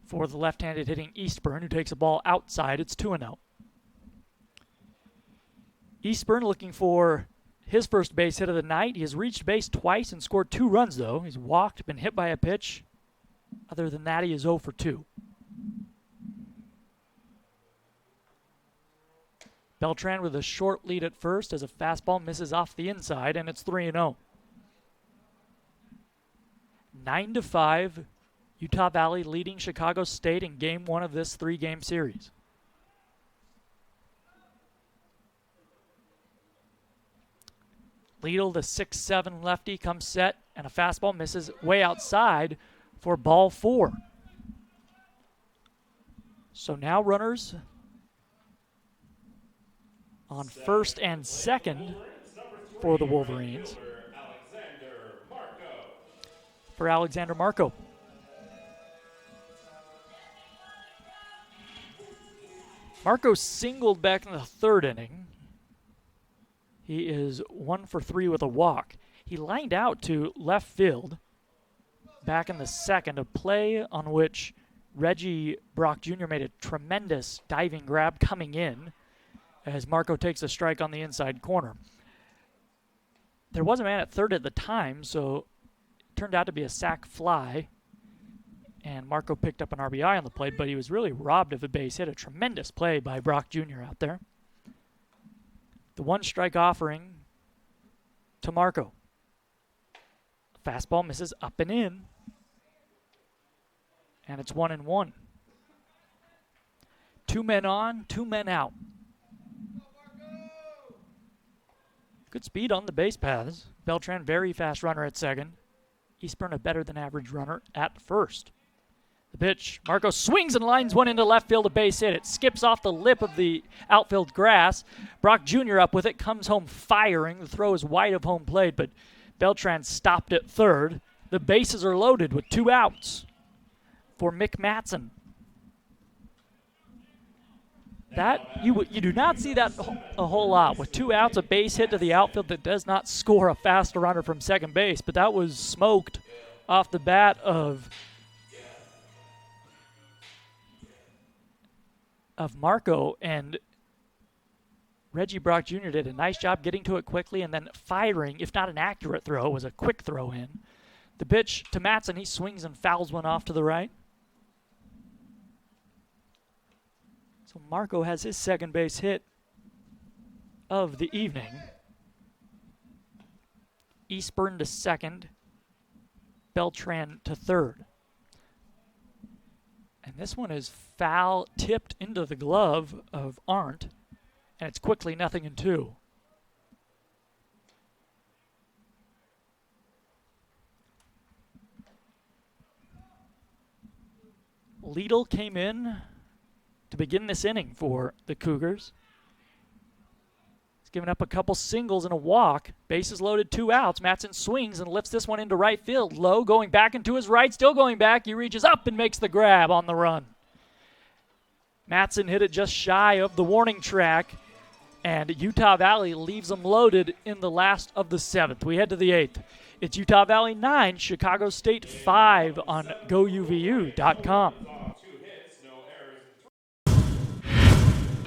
for the left-handed hitting Eastburn, who takes a ball outside. It's 2-0. Eastburn looking for his first base hit of the night. He has reached base twice and scored 2 runs, though. He's walked, been hit by a pitch. Other than that, he is 0 for 2. Beltran with a short lead at first as a fastball misses off the inside, and it's 3-0. 9-5, Utah Valley leading Chicago State in Game 1 of this 3-game series. Liedl, the 6'7 lefty, comes set, and a fastball misses way outside for ball 4. So now runners on first and second for the Wolverines. For Alexander Marco. Marco singled back in the third inning. He is 1 for 3 with a walk. He lined out to left field back in the second, a play on which Reggie Brock Jr. made a tremendous diving grab coming in as Marco takes a strike on the inside corner. there was a man at third at the time, so it turned out to be a sac fly. And Marco picked up an RBI on the plate, but he was really robbed of a base hit. A tremendous play by Brock Jr. out there. The one strike offering to Marco. Fastball misses up and in. And it's 1-1. 2 men on, 2 men out. Good speed on the base paths. Beltran, very fast runner at second. Eastburn, a better than average runner at first. The pitch, Marco swings and lines one into left field, a base hit. It skips off the lip of the outfield grass. Brock Jr. up with it, comes home firing. The throw is wide of home plate, but Beltran stopped at third. The bases are loaded with 2 outs for Mick Matson. That you do not see that a whole lot. With 2 outs, a base hit to the outfield that does not score a fast runner from second base, but that was smoked off the bat of Marco, and Reggie Brock Jr. did a nice job getting to it quickly and then firing. If not an accurate throw, it was a quick throw in. The pitch to Matson, he swings and fouls one off to the right. So Marco has his second base hit of the evening. Eastburn to second, Beltran to third. And this one is foul tipped into the glove of Arndt, and it's quickly 0-2. Liedl came in to begin this inning for the Cougars. He's given up a couple singles and a walk. Bases loaded, 2 outs. Matson swings and lifts this one into right field. Low going back into his right, still going back. He reaches up and makes the grab on the run. Matson hit it just shy of the warning track, and Utah Valley leaves them loaded in the last of the 7th. We head to the 8th. It's Utah Valley 9, Chicago State 5 on GoUVU.com.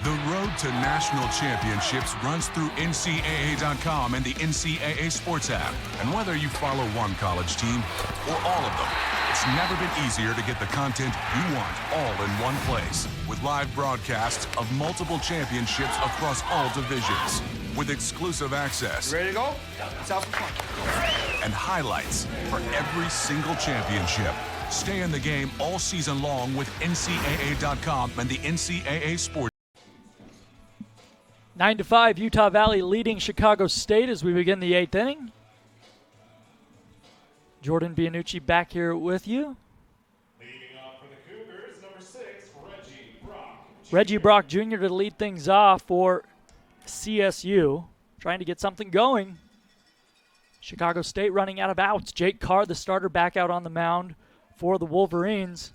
The road to national championships runs through NCAA.com and the NCAA Sports app. And whether you follow one college team or all of them, it's never been easier to get the content you want all in one place. With live broadcasts of multiple championships across all divisions. With exclusive access. Ready to go? Let's have some fun. And highlights for every single championship. Stay in the game all season long with NCAA.com and the NCAA Sports. 9-5, Utah Valley leading Chicago State as we begin the 8th inning. Jordan Bianucci back here with you. Leading off for the Cougars, number 6, Reggie Brock. Reggie Brock Jr. to lead things off for CSU, trying to get something going. Chicago State running out of outs. Jake Carr, the starter, back out on the mound for the Wolverines.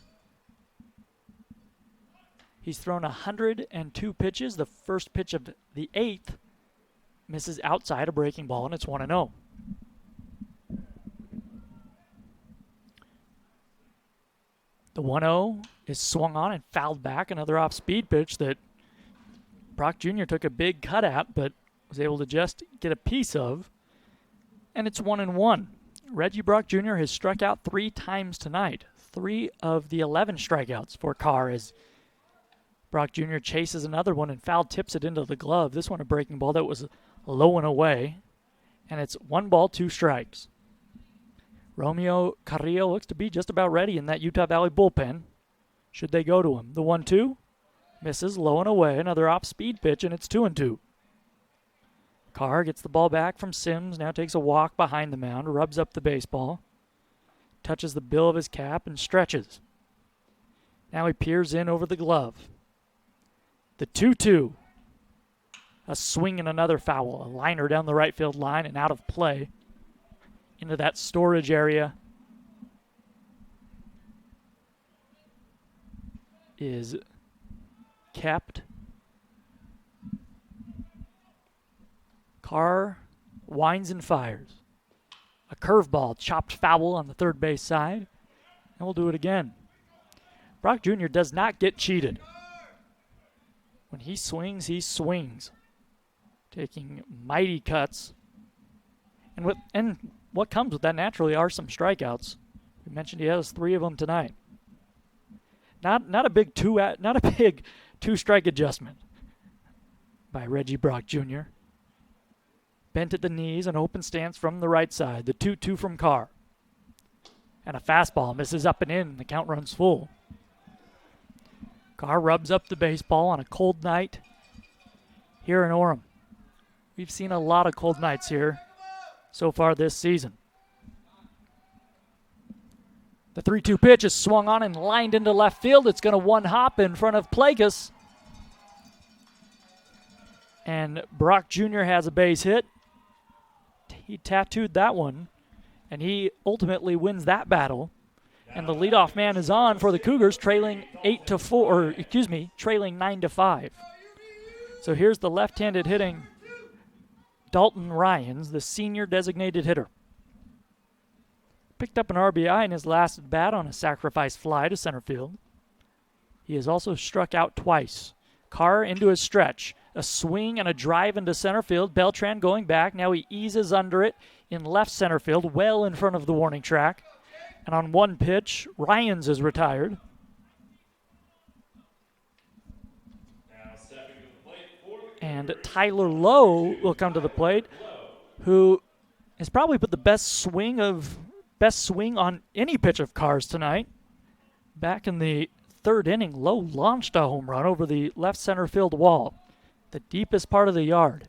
He's thrown 102 pitches. The first pitch of the 8th misses outside a breaking ball, and it's 1-0. The 1-0 is swung on and fouled back. Another off-speed pitch that Brock Jr. took a big cut at, but was able to just get a piece of. And it's 1-1. Reggie Brock Jr. has struck out 3 times tonight. 3 of the 11 strikeouts for Carr as Brock Jr. chases another one and foul tips it into the glove. This one a breaking ball that was low and away. And it's 1 ball, 2 strikes. Romeo Carrillo looks to be just about ready in that Utah Valley bullpen. Should they go to him? The 1-2 misses low and away. Another off-speed pitch, and it's 2-2. Carr gets the ball back from Sims, now takes a walk behind the mound, rubs up the baseball, touches the bill of his cap, and stretches. Now he peers in over the glove. The 2-2. A swing and another foul. A liner down the right field line and out of play into that storage area is kept. Carr winds and fires. A curveball chopped foul on the third base side. And we'll do it again. Brock Jr. does not get cheated. When he swings, he swings. Taking mighty cuts And what comes with that naturally are some strikeouts. We mentioned he has 3 of them tonight. Not a big two-strike adjustment by Reggie Brock Jr. Bent at the knees, an open stance from the right side. The 2-2 from Carr. And a fastball misses up and in. The count runs full. Carr rubs up the baseball on a cold night here in Orem. We've seen a lot of cold nights here so far this season. The 3-2 pitch is swung on and lined into left field. It's going to one-hop in front of Plagas. And Brock Jr. has a base hit. He tattooed that one, and he ultimately wins that battle. And the leadoff man is on for the Cougars, trailing 9-5. So here's the left-handed hitting Dalton Ryans, the senior designated hitter. Picked up an RBI in his last at bat on a sacrifice fly to center field. He has also struck out twice. Carr into his stretch. A swing and a drive into center field. Beltran going back. Now he eases under it in left center field, well in front of the warning track. And on one pitch, Ryans is retired. And Tyler Lowe will come to the plate, who has probably put the best swing on any pitch of Carr's tonight. Back in the 3rd inning, Lowe launched a home run over the left center field wall, the deepest part of the yard.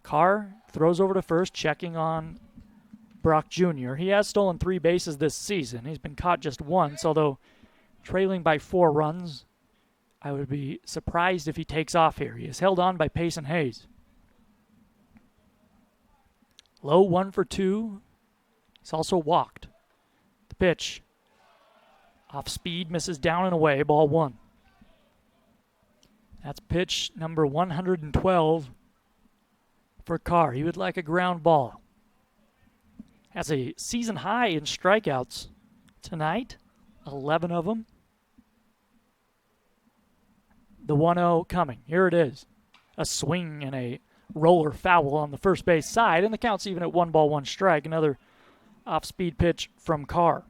Carr throws over to first, checking on Brock Jr. He has stolen 3 bases this season. He's been caught just once, although trailing by 4 runs, I would be surprised if he takes off here. He is held on by Payson Hayes. Lowe 1 for 2. He's also walked. The pitch. Off speed, misses down and away, ball 1. That's pitch number 112 for Carr. He would like a ground ball. Has a season high in strikeouts tonight, 11 of them. The 1-0 coming. Here it is. A swing and a roller foul on the first base side, and the count's even at 1-1 Another off-speed pitch from Carr.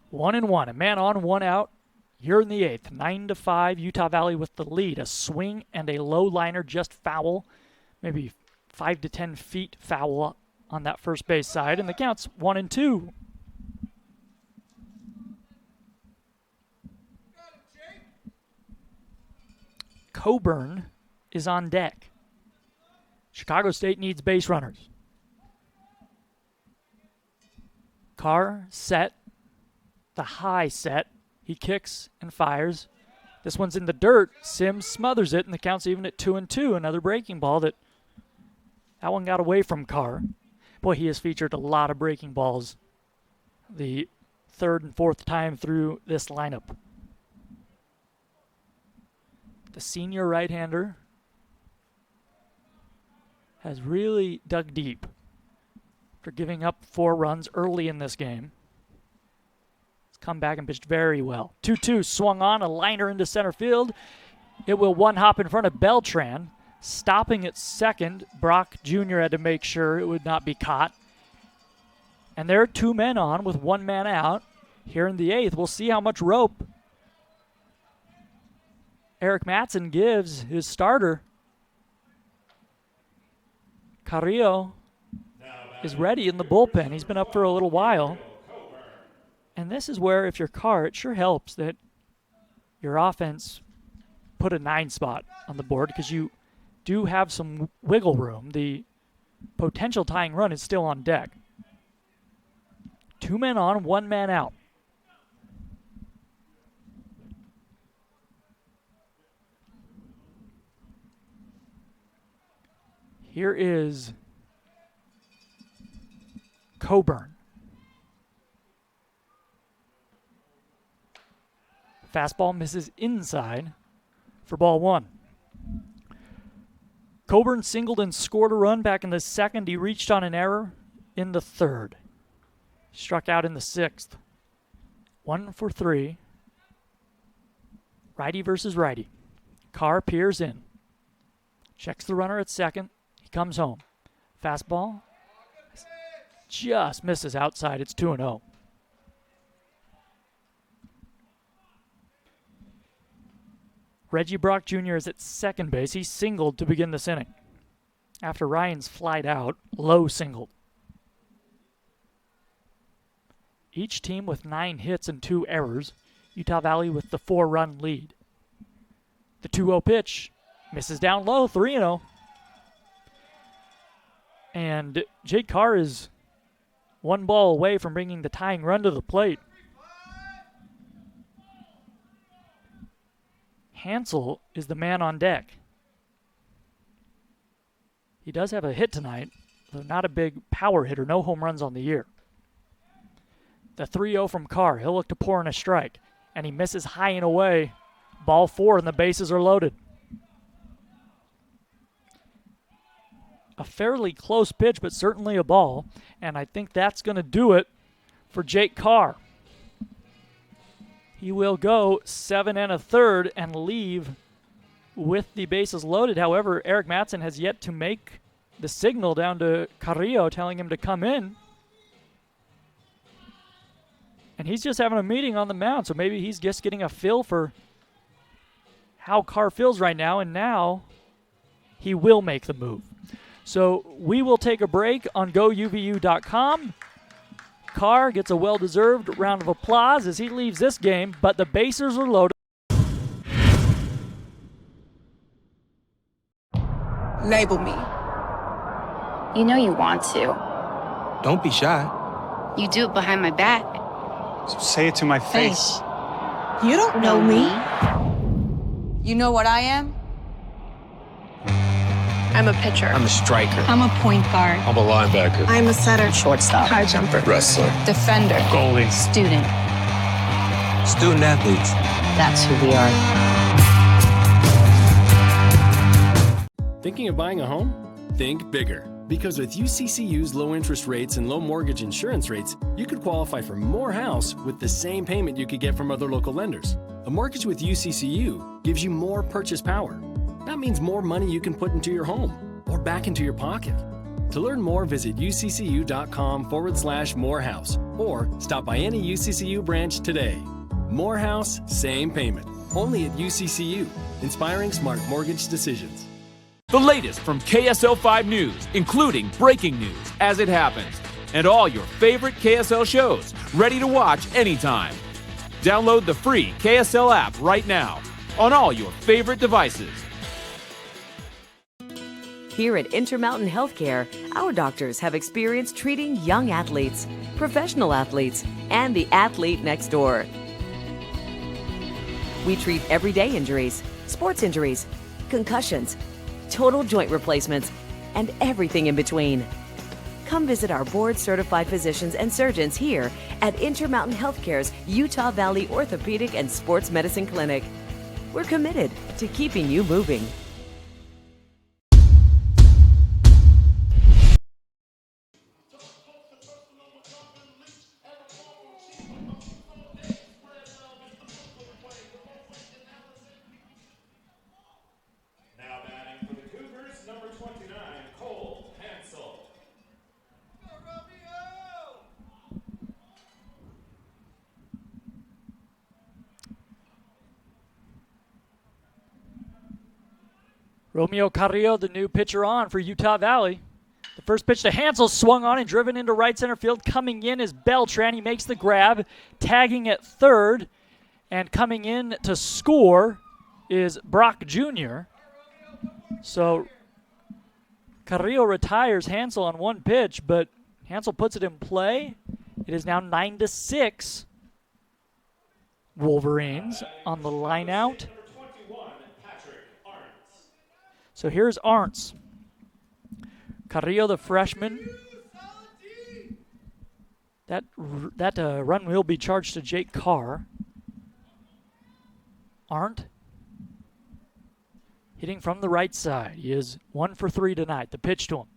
One and one. A man on, one out. Here in the 8th. 9-5. Utah Valley with the lead. A swing and a low liner just foul. Maybe 5 to 10 feet foul on that first base side. And the count's 1-2. Coburn is on deck. Chicago State needs base runners. Carr set. The high set. He kicks and fires. This one's in the dirt. Sims smothers it, and the count's even at 2-2. Another breaking ball that one got away from Carr. Boy, he has featured a lot of breaking balls the 3rd and 4th time through this lineup. The senior right-hander has really dug deep after giving up 4 runs early in this game. Come back and pitched very well. 2-2 swung on, a liner into center field. It will one hop in front of Beltran. Stopping at second, Brock Jr. had to make sure it would not be caught. And there are 2 men on with 1 man out. Here in the 8th, we'll see how much rope Eric Matson gives his starter. Carrillo is ready in the bullpen. He's been up for a little while. And this is where, if you're Carr, it sure helps that your offense put a 9 spot on the board because you do have some wiggle room. The potential tying run is still on deck. 2 men on, 1 man out. Here is Coburn. Fastball misses inside for ball 1. Coburn singled and scored a run back in the 2nd. He reached on an error in the third. Struck out in the sixth. 1 for 3. Righty versus righty. Carr peers in. Checks the runner at second. He comes home. Fastball. Just misses outside. It's 2-0. Reggie Brock Jr. is at second base. He singled to begin this inning. After Ryan's flied out, Lowe singled. Each team with 9 hits and 2 errors. Utah Valley with the 4-run lead. The 2-0 pitch misses down low, 3-0. And Jake Carr is 1 ball away from bringing the tying run to the plate. Hansel is the man on deck. He does have a hit tonight, though not a big power hitter, no home runs on the year. The 3-0 from Carr. He'll look to pour in a strike, and he misses high and away. Ball 4, and the bases are loaded. A fairly close pitch, but certainly a ball, and I think that's going to do it for Jake Carr. He will go 7 1/3 and leave with the bases loaded. However, Eric Mattson has yet to make the signal down to Carrillo telling him to come in. And he's just having a meeting on the mound, so maybe he's just getting a feel for how Carr feels right now, and now he will make the move. So we will take a break on GoUVU.com. Carr gets a well-deserved round of applause as he leaves this game, but the bases are loaded. Label me. You know you want to. Don't be shy. You do it behind my back. Say it to my face. You don't know me. You know what I am? I'm a pitcher. I'm a striker. I'm a point guard. I'm a linebacker. I'm a setter. Shortstop. High jumper. Wrestler. Defender. Goalie. Student. Student athletes. That's who we are. Thinking of buying a home? Think bigger. Because with UCCU's low interest rates and low mortgage insurance rates, you could qualify for more house with the same payment you could get from other local lenders. A mortgage with UCCU gives you more purchase power. That means more money you can put into your home or back into your pocket. To learn more, visit uccu.com/morehouse or stop by any UCCU branch today. More house, same payment. Only at UCCU. Inspiring smart mortgage decisions. The latest from KSL 5 News, including breaking news as it happens, and all your favorite KSL shows, ready to watch anytime. Download the free KSL app right now on all your favorite devices. Here at Intermountain Healthcare, our doctors have experience treating young athletes, professional athletes, and the athlete next door. We treat everyday injuries, sports injuries, concussions, total joint replacements, and everything in between. Come visit our board-certified physicians and surgeons here at Intermountain Healthcare's Utah Valley Orthopedic and Sports Medicine Clinic. We're committed to keeping you moving. Romeo Carrillo, the new pitcher on for Utah Valley. The first pitch to Hansel, swung on and driven into right center field. Coming in is Beltran. He makes the grab, tagging at third. And coming in to score is Brock Jr. So Carrillo retires Hansel on one pitch, but Hansel puts it in play. It is now 9-6. Wolverines on the line out. So here's Arntz. Carrillo, the freshman. That run will be charged to Jake Carr. Arndt hitting from the right side. He is 1 for 3 tonight. The pitch to him.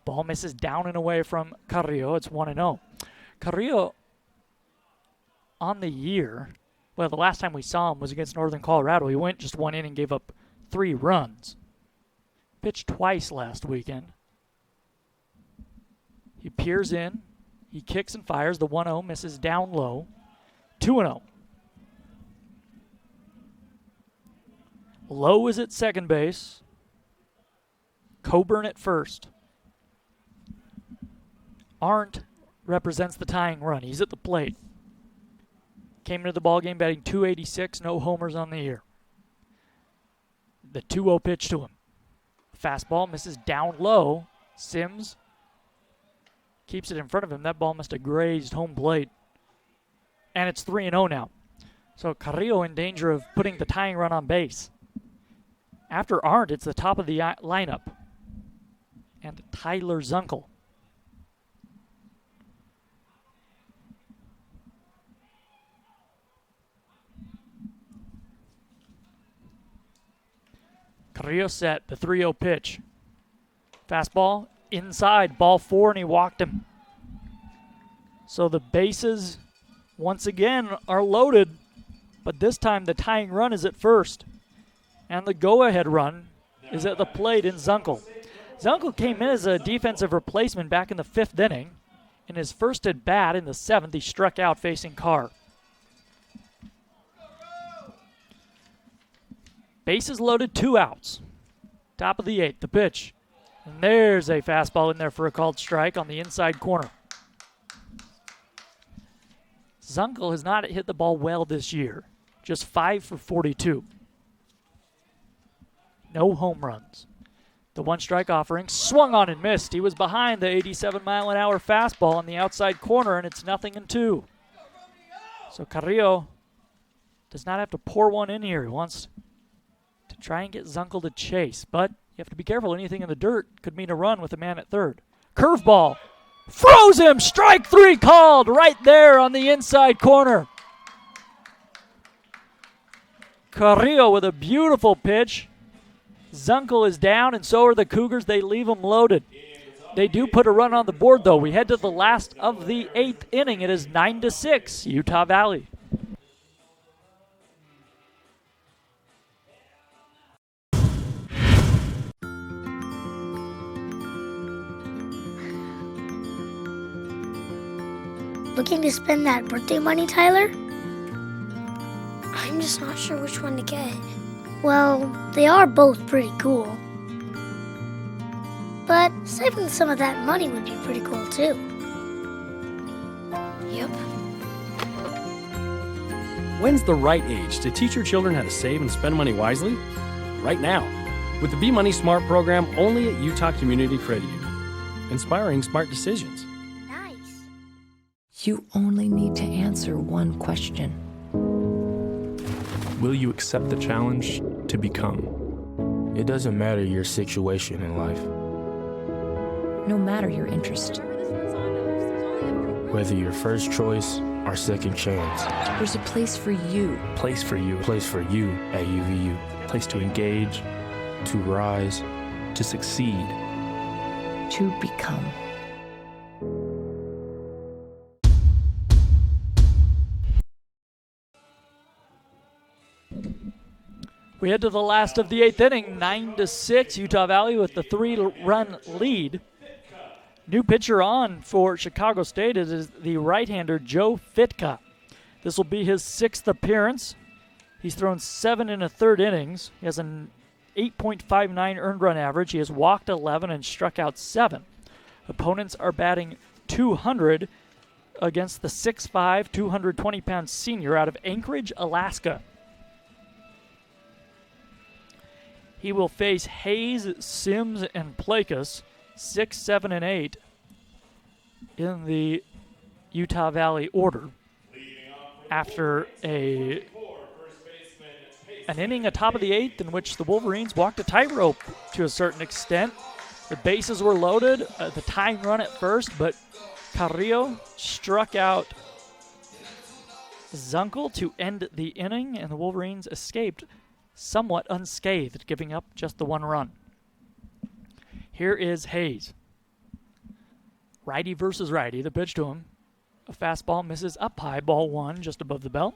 Ball misses down and away from Carrillo. It's 1-0. Carrillo on the year, well, the last time we saw him was against Northern Colorado. He went just 1 inning, gave up 3 runs. Pitched twice last weekend. He peers in. He kicks and fires. The 1-0 misses down low. 2-0. Lowe is at second base. Coburn at first. Arndt represents the tying run. He's at the plate. Came into the ballgame batting .286, no homers on the year. The 2-0 pitch to him. Fastball misses down low. Sims keeps it in front of him. That ball must have grazed home plate. And it's 3-0 now. So Carrillo in danger of putting the tying run on base. After Arndt, it's the top of the lineup. And Tyler Zunkel. Carrillo set, the 3-0 pitch. Fastball inside, ball 4, and he walked him. So the bases, once again, are loaded, but this time the tying run is at first. And the go-ahead run is at the plate in Zunkel. Zunkel came in as a defensive replacement back in the 5th inning. In his first at bat in the 7th, he struck out facing Carr. Bases loaded, 2 outs. Top of the 8th, the pitch. And there's a fastball in there for a called strike on the inside corner. Zunkel has not hit the ball well this year. Just 5 for 42. No home runs. The 1-strike offering swung on and missed. He was behind the 87-mile-an-hour fastball on the outside corner, and it's 0-2. So Carrillo does not have to pour one in here. He wants to try and get Zunkel to chase, but you have to be careful. Anything in the dirt could mean a run with a man at third. Curveball. Froze him. Strike 3 called right there on the inside corner. Carrillo with a beautiful pitch. Zunkel is down, and so are the Cougars. They leave him loaded. They do put a run on the board, though. We head to the last of the 8th inning. It is 9-6, Utah Valley. Looking to spend that birthday money, Tyler? I'm just not sure which one to get. Well, they are both pretty cool. But saving some of that money would be pretty cool, too. Yep. When's the right age to teach your children how to save and spend money wisely? Right now, with the Be Money Smart program only at Utah Community Credit Union. Inspiring smart decisions. You only need to answer one question. Will you accept the challenge to become? It doesn't matter your situation in life. No matter your interest. Whether your first choice or second chance. There's a place for you. Place for you. Place for you at UVU. Place to engage. To rise. To succeed. To become. We head to the last of the 8th inning, 9-6, Utah Valley with the 3-run lead. New pitcher on for Chicago State is the right-hander Joe Fitka. This will be his 6th appearance. He's thrown 7 1/3 innings. He has an 8.59 earned run average. He has walked 11 and struck out 7. Opponents are batting .200 against the 6'5", 220-pound senior out of Anchorage, Alaska. He will face Hayes, Sims, and Plakas, 6, 7, and 8 in the Utah Valley order. After an inning atop of the 8th in which the Wolverines walked a tightrope to a certain extent. The bases were loaded, the tying run at first, but Carrillo struck out Zunkel to end the inning, and the Wolverines escaped somewhat unscathed, giving up just the 1 run. Here is Hayes. Righty versus righty. The pitch to him. A fastball misses up high. Ball 1 just above the belt.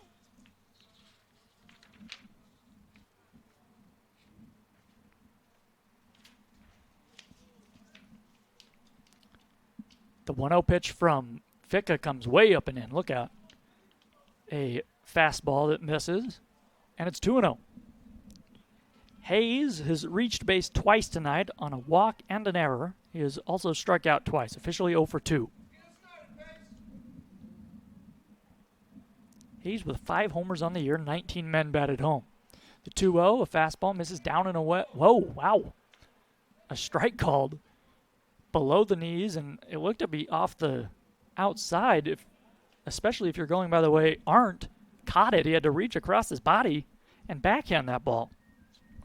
The 1-0 pitch from Fitka comes way up and in. Look out. A fastball that misses, and it's 2-0. Hayes has reached base twice tonight on a walk and an error. He has also struck out twice, officially 0 for 2. Hayes with 5 homers on the year, 19 men batted home. The 2-0, a fastball misses down and away. Whoa, wow. A strike called below the knees, and it looked to be off the outside, especially if you're going by the way Arndt caught it. He had to reach across his body and backhand that ball.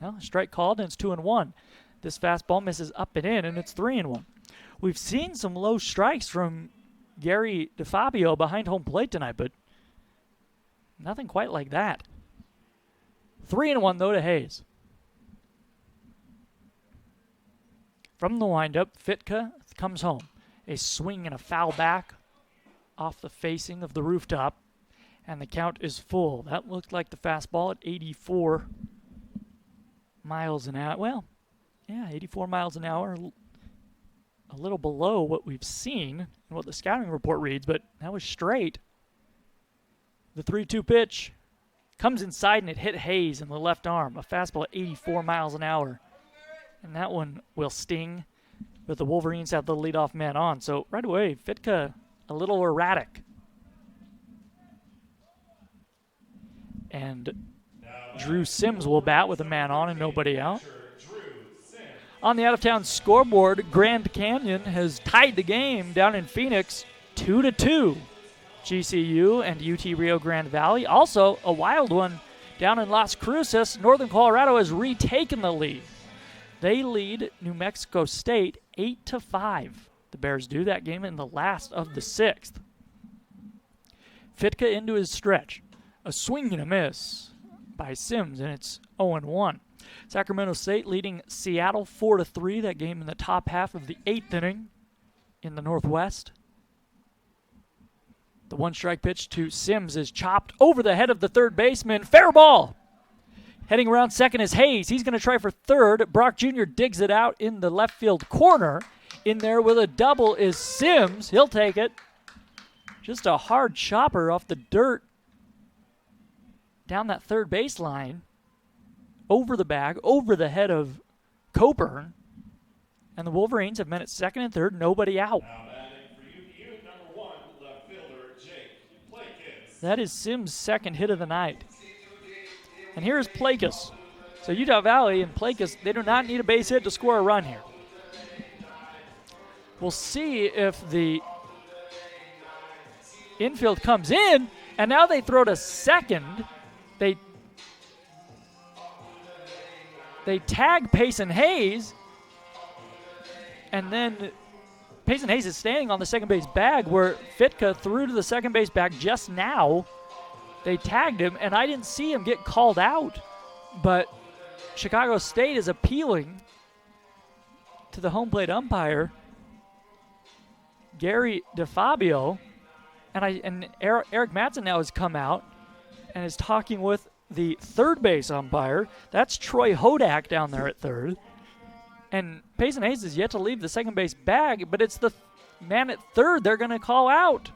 Well, strike called, and it's 2-1. This fastball misses up and in, and it's 3-1. We've seen some low strikes from Gary DeFabio behind home plate tonight, but nothing quite like that. 3-1, though, to Hayes. From the windup, Fitka comes home. A swing and a foul back off the facing of the rooftop, and the count is full. That looked like the fastball at 84 miles an hour. Well, yeah, 84 miles an hour. A little below what we've seen and what the scouting report reads, but that was straight. The 3-2 pitch comes inside, and it hit Hayes in the left arm. A fastball at 84 miles an hour. And that one will sting, but the Wolverines have the leadoff man on. So right away, Fitka a little erratic. And Drew Sims will bat with a man on and nobody out. On the out-of-town scoreboard, Grand Canyon has tied the game down in Phoenix 2-2. GCU and UT Rio Grande Valley. Also, a wild one down in Las Cruces. Northern Colorado has retaken the lead. They lead New Mexico State 8-5. The Bears do that game in the last of the 6th. Fitka into his stretch. A swing and a miss by Sims, and it's 0-1. Sacramento State leading Seattle 4-3. That game in the top half of the 8th inning in the Northwest. The one-strike pitch to Sims is chopped over the head of the third baseman. Fair ball. Heading around second is Hayes. He's going to try for third. Brock Jr. digs it out in the left field corner. In there with a double is Sims. He'll take it. Just a hard chopper off the dirt down that third baseline. Over the bag, over the head of Coburn. And the Wolverines have met at second and third. Nobody out. That is Sims' second hit of the night. And here's Plakas. So Utah Valley and Plakas, they do not need a base hit to score a run here. We'll see if the infield comes in, and now they throw to second. They tag Payson Hayes, and then Payson Hayes is standing on the second base bag where Fitka threw to the second base bag just now. They tagged him, and I didn't see him get called out, but Chicago State is appealing to the home plate umpire, Gary DeFabio, and Eric Mattson now has come out and is talking with the third base umpire. That's Troy Hodak down there at third. And Payson Hayes is yet to leave the second base bag, but it's the man at third they're going to call out.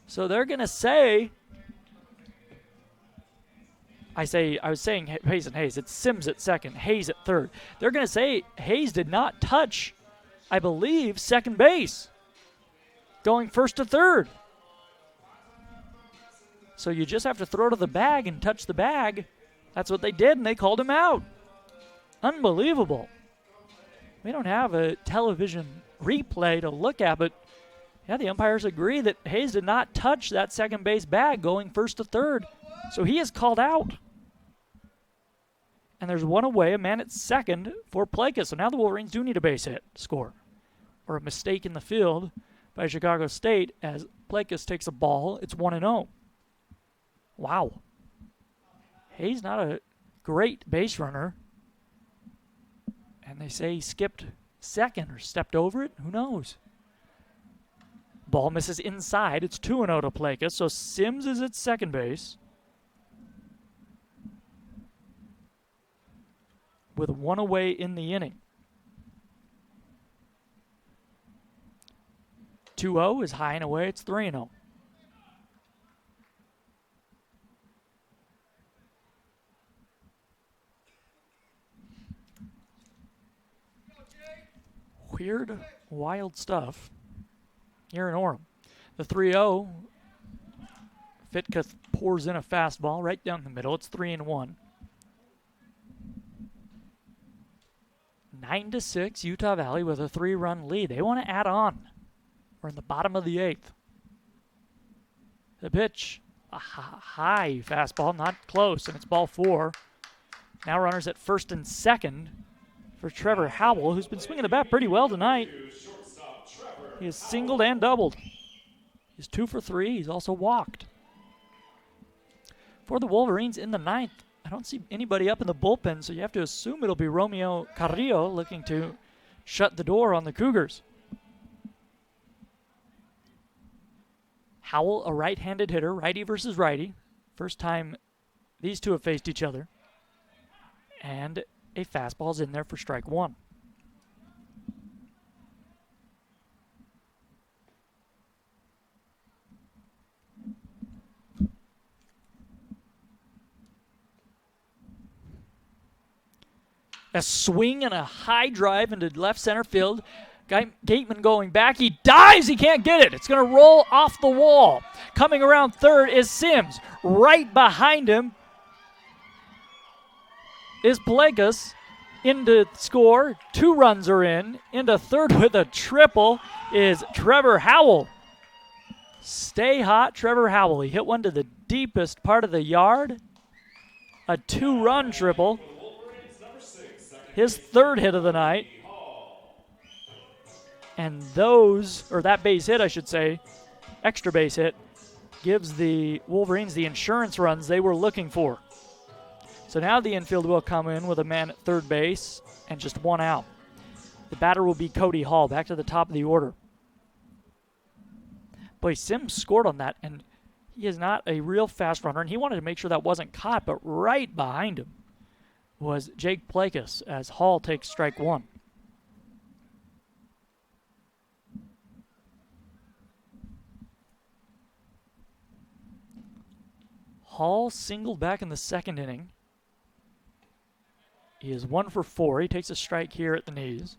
So they're going to say, I was saying Payson Hayes. It's Sims at second, Hayes at third. They're going to say Hayes did not touch, I believe, second base, going first to third. So you just have to throw to the bag and touch the bag. That's what they did, and they called him out. Unbelievable. We don't have a television replay to look at, but yeah, the umpires agree that Hayes did not touch that second base bag going first to third. So he is called out. And there's one away, a man at second for Plakas. So now the Wolverines do need a base hit to score. Or a mistake in the field by Chicago State as Plakas takes a ball. It's 1-0. Wow. Hayes not a great base runner. And they say he skipped second or stepped over it. Who knows? Ball misses inside. It's 2-0 to Plakas. So Sims is at second base with one away in the inning. 2-0 is high and away. It's 3-0. Weird, wild stuff here in Orem. The 3-0, Fitka pours in a fastball right down the middle. It's 3-1. 9-6, Utah Valley with a 3-run lead. They want to add on. We're in the bottom of the 8th. The pitch, a high fastball, not close, and it's ball 4. Now runners at first and second for Trevor Howell, who's been swinging the bat pretty well tonight. He has singled and doubled. He's 2 for 3. He's also walked. For the Wolverines in the 9th, I don't see anybody up in the bullpen, so you have to assume it'll be Romeo Carrillo looking to shut the door on the Cougars. Howell, a right-handed hitter, righty versus righty. First time these two have faced each other. And a fastball's in there for strike 1. A swing and a high drive into left center field. Gateman going back. He dives. He can't get it. It's going to roll off the wall. Coming around third is Sims. Right behind him is Plakas. Into score. 2 runs are in. Into third with a triple is Trevor Howell. Stay hot, Trevor Howell. He hit one to the deepest part of the yard. A 2-run triple. His 3rd hit of the night. And that base hit, I should say, extra base hit, gives the Wolverines the insurance runs they were looking for. So now the infield will come in with a man at third base and just 1 out. The batter will be Cody Hall, back to the top of the order. Boy, Sims scored on that, and he is not a real fast runner, and he wanted to make sure that wasn't caught, but right behind him was Jake Plakas as Hall takes strike 1. Hall singled back in the 2nd inning. He is 1 for 4. He takes a strike here at the knees.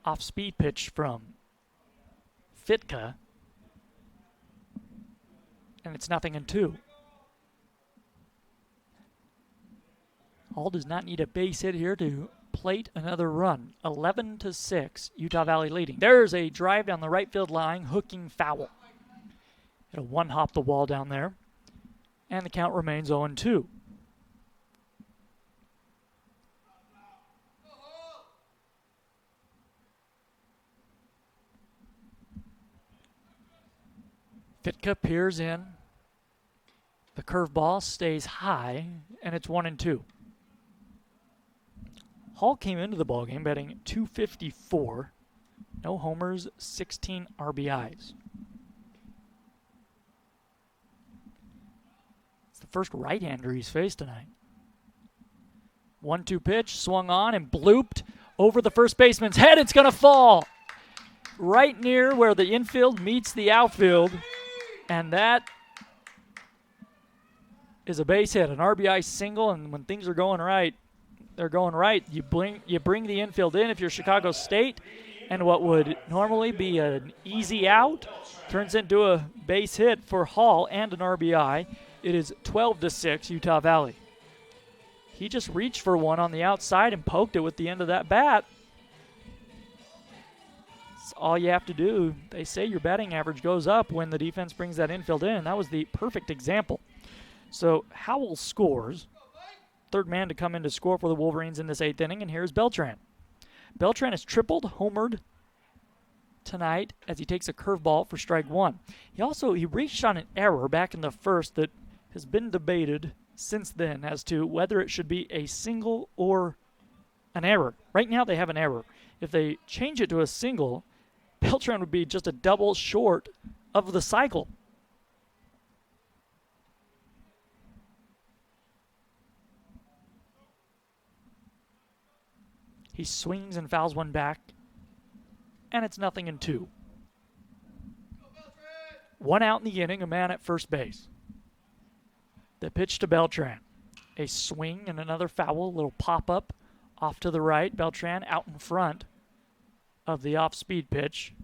Off-speed pitch from Fitka. And it's 0-2. Hall does not need a base hit here to plate another run. 11-6, Utah Valley leading. There's a drive down the right field line, hooking foul. It'll one-hop the wall down there. And the count remains 0-2. Fitka peers in. The curveball stays high, and it's 1-2. Hall came into the ballgame batting .254. No homers, 16 RBIs. It's the first right-hander he's faced tonight. 1-2 pitch, swung on and blooped over the first baseman's head. It's going to fall right near where the infield meets the outfield. And that is a base hit, an RBI single, and when things are going right, they're going right. You bring the infield in if you're Chicago State, and what would normally be an easy out turns into a base hit for Hall and an RBI. It is 12-6, Utah Valley. He just reached for one on the outside and poked it with the end of that bat. That's all you have to do. They say your batting average goes up when the defense brings that infield in. That was the perfect example. So Howell scores. Third man to come in to score for the Wolverines in this 8th inning, and here's Beltran. Beltran has tripled, homered tonight as he takes a curveball for strike 1. He reached on an error back in the first that has been debated since then as to whether it should be a single or an error. Right now they have an error. If they change it to a single, Beltran would be just a double short of the cycle. He swings and fouls one back, and it's 0-2. 1 out in the inning, a man at first base. The pitch to Beltran. A swing and another foul, a little pop-up off to the right. Beltran out in front of the off-speed pitch.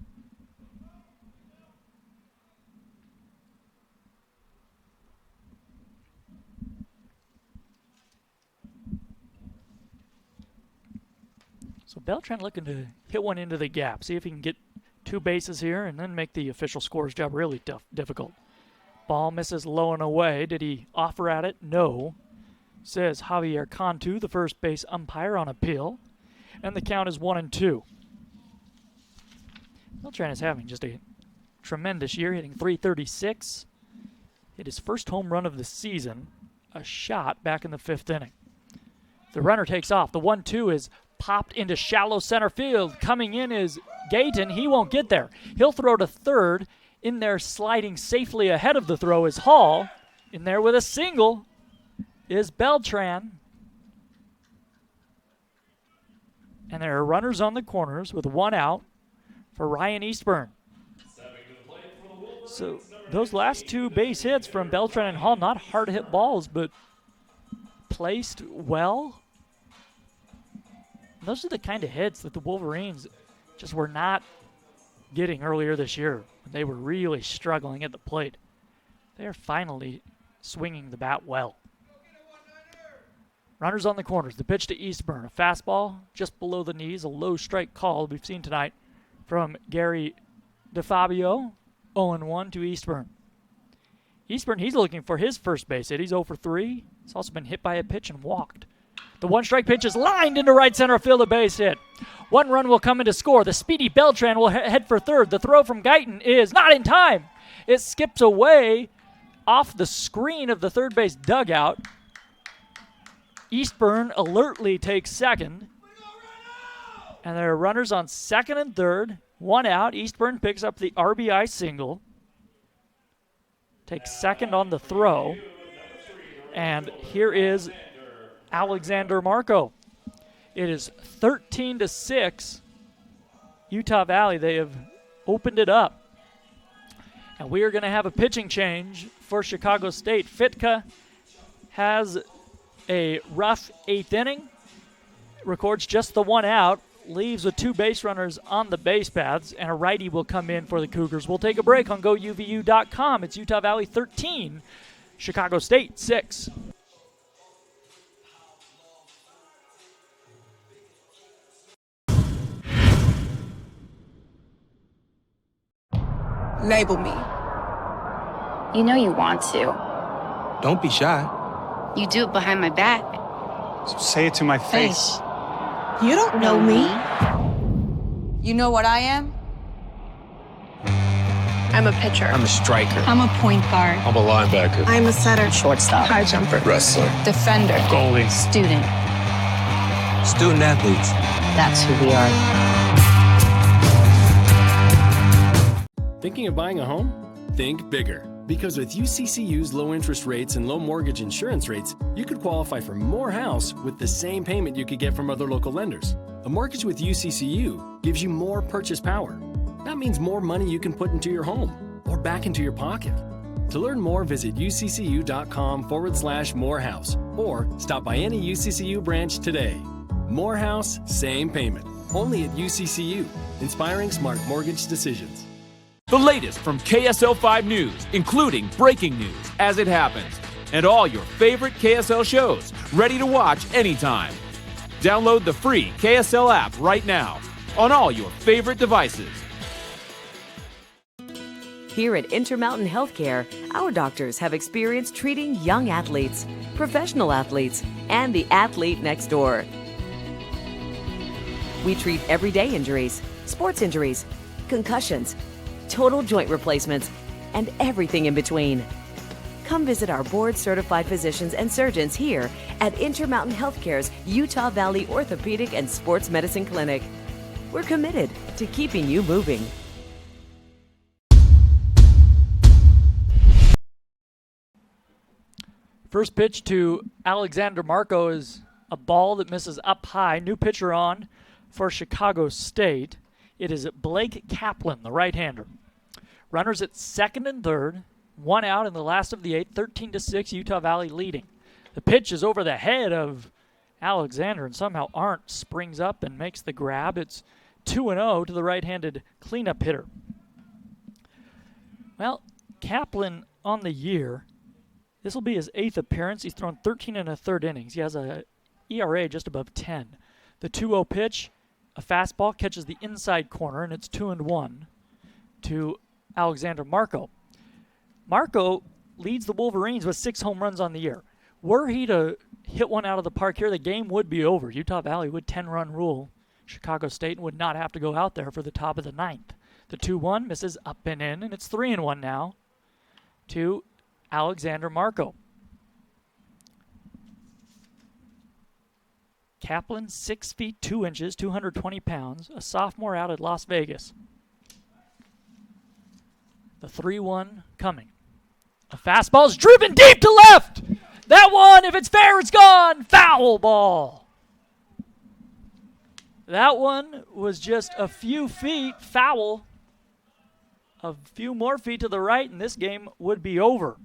So Beltran looking to hit one into the gap. See if he can get 2 bases here and then make the official scorer's job really difficult. Ball misses low and away. Did he offer at it? No. Says Javier Cantu, the first base umpire, on appeal. And the count is 1-2. Beltran is having just a tremendous year, hitting .336. Hit his first home run of the season, a shot back in the 5th inning. The runner takes off. The 1-2 is popped into shallow center field. Coming in is Gayton. He won't get there. He'll throw to third. In there sliding safely ahead of the throw is Hall. In there with a single is Beltran. And there are runners on the corners with 1 out for Ryan Eastburn. So those last 2 base hits from Beltran and Hall, not hard hit balls, but placed well. Those are the kind of hits that the Wolverines just were not getting earlier this year. They were really struggling at the plate. They are finally swinging the bat well. Runners on the corners. The pitch to Eastburn. A fastball just below the knees. A low strike call we've seen tonight from Gary DeFabio. 0-1 to Eastburn. Eastburn, he's looking for his first base hit. He's 0 for 3. He's also been hit by a pitch and walked. The 1-strike pitch is lined into right center field, a base hit. 1 run will come in to score. The speedy Beltran will head for third. The throw from Guyton is not in time. It skips away off the screen of the third base dugout. Eastburn alertly takes second. And there are runners on second and third. 1 out. Eastburn picks up the RBI single. Takes second on the throw. And here is Alexander Marco. It is 13-6. Utah Valley, they have opened it up. And we are going to have a pitching change for Chicago State. Fitka has a rough 8th inning. Records just the 1 out. Leaves with 2 base runners on the base paths. And a righty will come in for the Cougars. We'll take a break on GoUVU.com. It's Utah Valley 13, Chicago State 6. Label me. You know you want to. Don't be shy. You do it behind my back. So say it to my face. You don't know me. You know what I am? I'm a pitcher. I'm a striker. I'm a point guard. I'm a linebacker. I'm a setter. Shortstop. High jumper. Wrestler. Defender. Goalie. Student. Student athletes. That's who we are. Thinking of buying a home? Think bigger. Because with UCCU's low interest rates and low mortgage insurance rates, you could qualify for more house with the same payment you could get from other local lenders. A mortgage with UCCU gives you more purchase power. That means more money you can put into your home or back into your pocket. To learn more, visit uccu.com/morehouse or stop by any UCCU branch today. More house, same payment. Only at UCCU. Inspiring smart mortgage decisions. The latest from KSL 5 News, including breaking news as it happens, and all your favorite KSL shows, ready to watch anytime. Download the free KSL app right now on all your favorite devices. Here at Intermountain Healthcare, our doctors have experience treating young athletes, professional athletes, and the athlete next door. We treat everyday injuries, sports injuries, concussions, total joint replacements, and everything in between. Come visit our board-certified physicians and surgeons here at Intermountain Healthcare's Utah Valley Orthopedic and Sports Medicine Clinic. We're committed to keeping you moving. First pitch to Alexander Marco is a ball that misses up high. New pitcher on for Chicago State. It is Blake Kaplan, the right-hander. Runners at second and third. One out in the last of the eighth. 13-6, Utah Valley leading. The pitch is over the head of Alexander, and somehow Arndt springs up and makes the grab. It's 2-0 to the right-handed cleanup hitter. Well, Kaplan on the year, this will be his 8th appearance. He's thrown 13 1/3 innings. He has a ERA just above 10. The 2-0 pitch, a fastball, catches the inside corner, and it's 2-1 to Alexander Marco. Marco leads the Wolverines with 6 home runs on the year. Were he to hit one out of the park here, the game would be over. Utah Valley would 10-run rule Chicago State and would not have to go out there for the top of the 9th. The 2-1 misses up and in, and it's 3-1 now to Alexander Marco. Kaplan, 6 feet 2 inches, 220 pounds, a sophomore out at Las Vegas. The 3-1 coming. A fastball is driven deep to left. That one, if it's fair, it's gone. Foul ball. That one was just a few feet foul. A few more feet to the right, and this game would be over.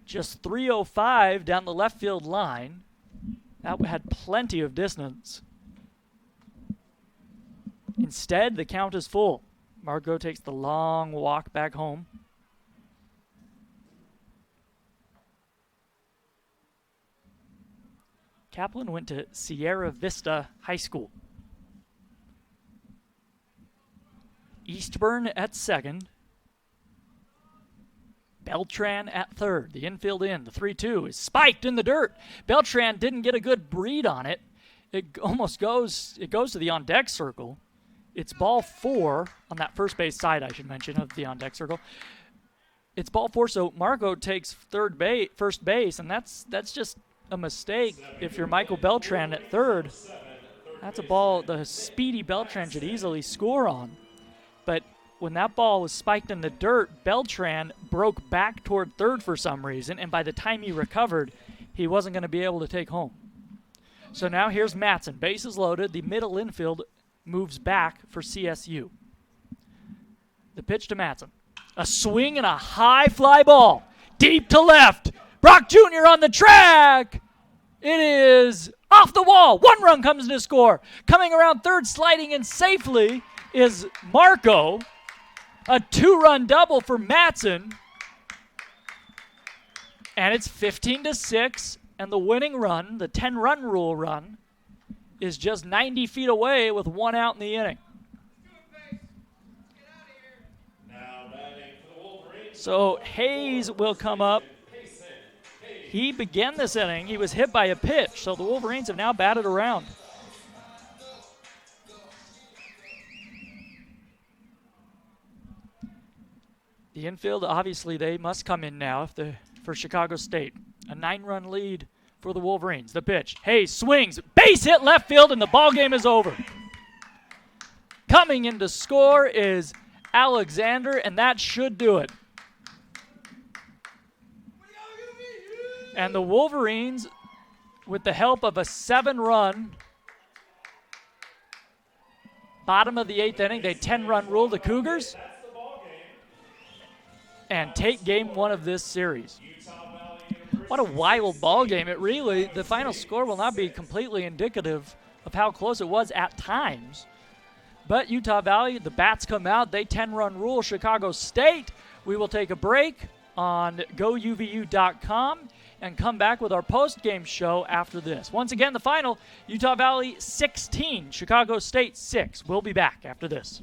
Just 305 down the left field line. That had plenty of distance. Instead, the count is full. Marco takes the long walk back home. Kaplan went to Sierra Vista High School. Eastburn at second. Beltran at third. The infield in. The 3-2 is spiked in the dirt. Beltran didn't get a good breed on it. It goes to the on-deck circle. It's ball 4 on that first base side, I should mention, of the on-deck circle. It's ball 4, so Marco takes first base, and that's just a mistake. If you're Michael Beltran at third, that's a ball the speedy Beltran should easily score on. But when that ball was spiked in the dirt, Beltran broke back toward third for some reason, and by the time he recovered, he wasn't going to be able to take home. So now here's Matson. Bases loaded. The middle infield moves back for CSU. The pitch to Matson. A swing and a high fly ball. Deep to left. Brock Jr. on the track. It is off the wall. 1 run comes to score. Coming around third, sliding in safely, is Marco. A 2-run double for Matson. And it's 15-6. And the winning run, the 10-run rule run, is just 90 feet away with 1 out in the inning. So Hayes will come up. He began this inning. He was hit by a pitch, so the Wolverines have now batted around. The infield, obviously, they must come in now for Chicago State. A 9-run lead for the Wolverines. The pitch. Hayes swings. Base hit left field, and the ball game is over. Coming in to score is Alexander, and that should do it. And the Wolverines, with the help of a 7-run bottom of the 8th inning, they 10-run rule the Cougars and take game 1 of this series. What a wild ball game. The final score will not be completely indicative of how close it was at times. But Utah Valley, the bats come out. They 10-run rule Chicago State. We will take a break on GoUVU.com and come back with our post-game show after this. Once again, the final, Utah Valley 16, Chicago State 6. We'll be back after this.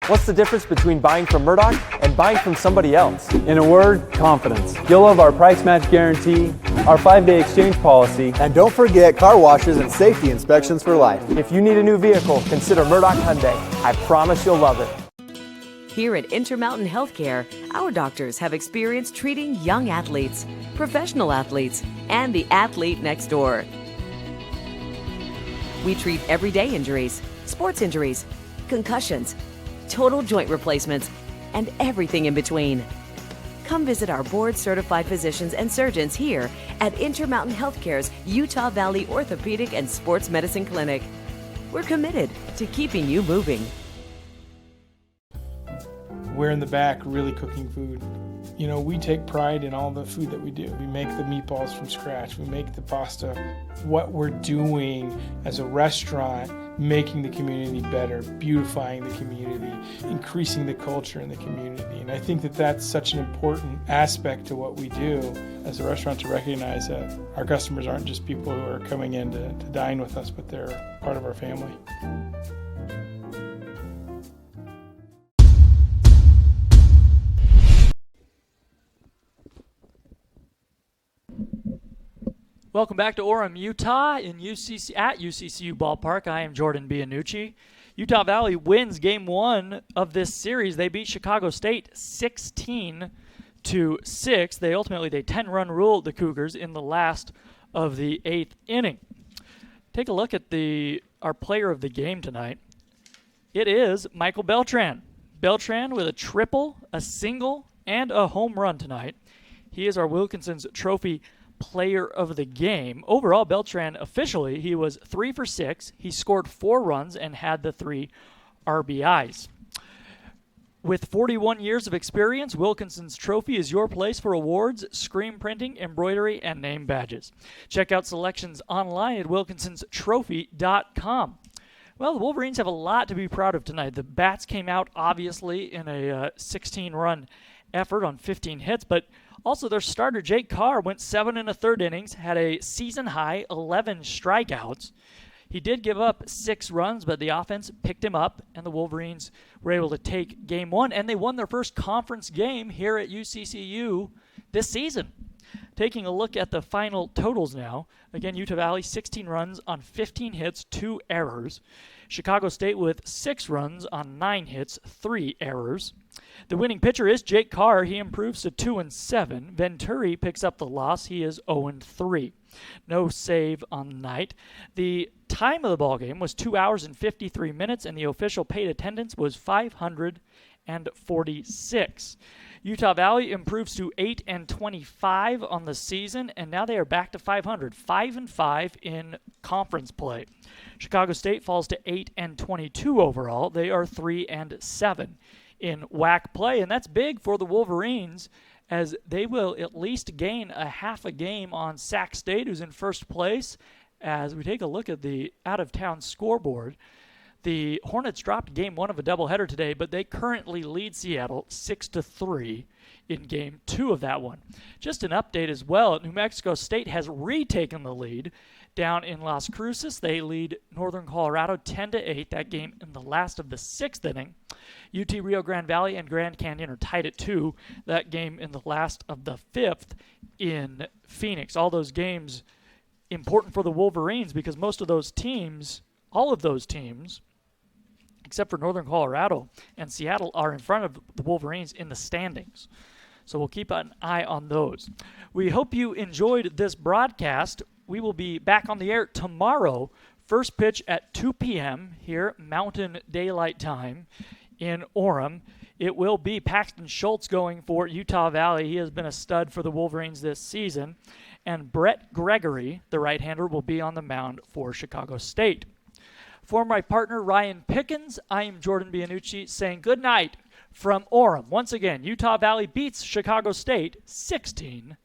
What's the difference between buying from Murdoch and buying from somebody else? In a word, confidence. You'll love our price match guarantee, our 5-day exchange policy, and don't forget car washes and safety inspections for life. If you need a new vehicle, consider Murdoch Hyundai. I promise you'll love it. Here at Intermountain Healthcare, our doctors have experience treating young athletes, professional athletes, and the athlete next door. We treat everyday injuries, sports injuries, concussions, total joint replacements, and everything in between. Come visit our board-certified physicians and surgeons here at Intermountain Healthcare's Utah Valley Orthopedic and Sports Medicine Clinic. We're committed to keeping you moving. We're in the back really cooking food. You know, we take pride in all the food that we do. We make the meatballs from scratch. We make the pasta. What we're doing as a restaurant, making the community better, beautifying the community, increasing the culture in the community. And I think that that's such an important aspect to what we do as a restaurant, to recognize that our customers aren't just people who are coming in to dine with us, but they're part of our family. Welcome back to Orem, Utah, at UCCU Ballpark. I am Jordan Bianucci. Utah Valley wins Game 1 of this series. They beat Chicago State 16-6. They 10-run ruled the Cougars in the last of the 8th inning. Take a look at our player of the game tonight. It is Michael Beltran. Beltran with a triple, a single, and a home run tonight. He is our Wilkinson's Trophy player of the game. Overall, Beltran officially, he was 3 for 6. He scored 4 runs and had the 3 RBIs. With 41 years of experience, Wilkinson's Trophy is your place for awards, screen printing, embroidery, and name badges. Check out selections online at wilkinsonstrophy.com. Well, the Wolverines have a lot to be proud of tonight. The Bats came out, obviously, in a 16-run effort on 15 hits, but also their starter, Jake Carr, went 7 1/3 innings, had a season-high 11 strikeouts. He did give up 6 runs, but the offense picked him up, and the Wolverines were able to take Game 1, and they won their first conference game here at UCCU this season. Taking a look at the final totals now. Again, Utah Valley, 16 runs on 15 hits, 2 errors. Chicago State with 6 runs on 9 hits, 3 errors. The winning pitcher is Jake Carr. He improves to 2-7. Venturi picks up the loss. He is 0-3. No save on the night. The time of the ball game was 2 hours and 53 minutes, and the official paid attendance was 546. Utah Valley improves to 8-25 on the season, and now they are back to 500, 5-5 in conference play. Chicago State falls to 8-22 overall. They are 3-7 in WAC play, and that's big for the Wolverines, as they will at least gain a half a game on Sac State, who's in first place. As we take a look at the out-of-town scoreboard, the Hornets dropped Game 1 of a doubleheader today, but they currently lead Seattle 6-3 in Game 2 of that one. Just an update as well, New Mexico State has retaken the lead down in Las Cruces. They lead Northern Colorado 10-8, that game in the last of the 6th inning. UT Rio Grande Valley and Grand Canyon are tied at 2, that game in the last of the 5th in Phoenix. All those games important for the Wolverines because most of those teams, all of those teams, except for Northern Colorado and Seattle, are in front of the Wolverines in the standings. So we'll keep an eye on those. We hope you enjoyed this broadcast. We will be back on the air tomorrow. First pitch at 2 p.m. here, Mountain Daylight Time in Orem. It will be Paxton Schultz going for Utah Valley. He has been a stud for the Wolverines this season. And Brett Gregory, the right-hander, will be on the mound for Chicago State. For my partner, Ryan Pickens, I am Jordan Bianucci saying good night from Orem. Once again, Utah Valley beats Chicago State 16-6.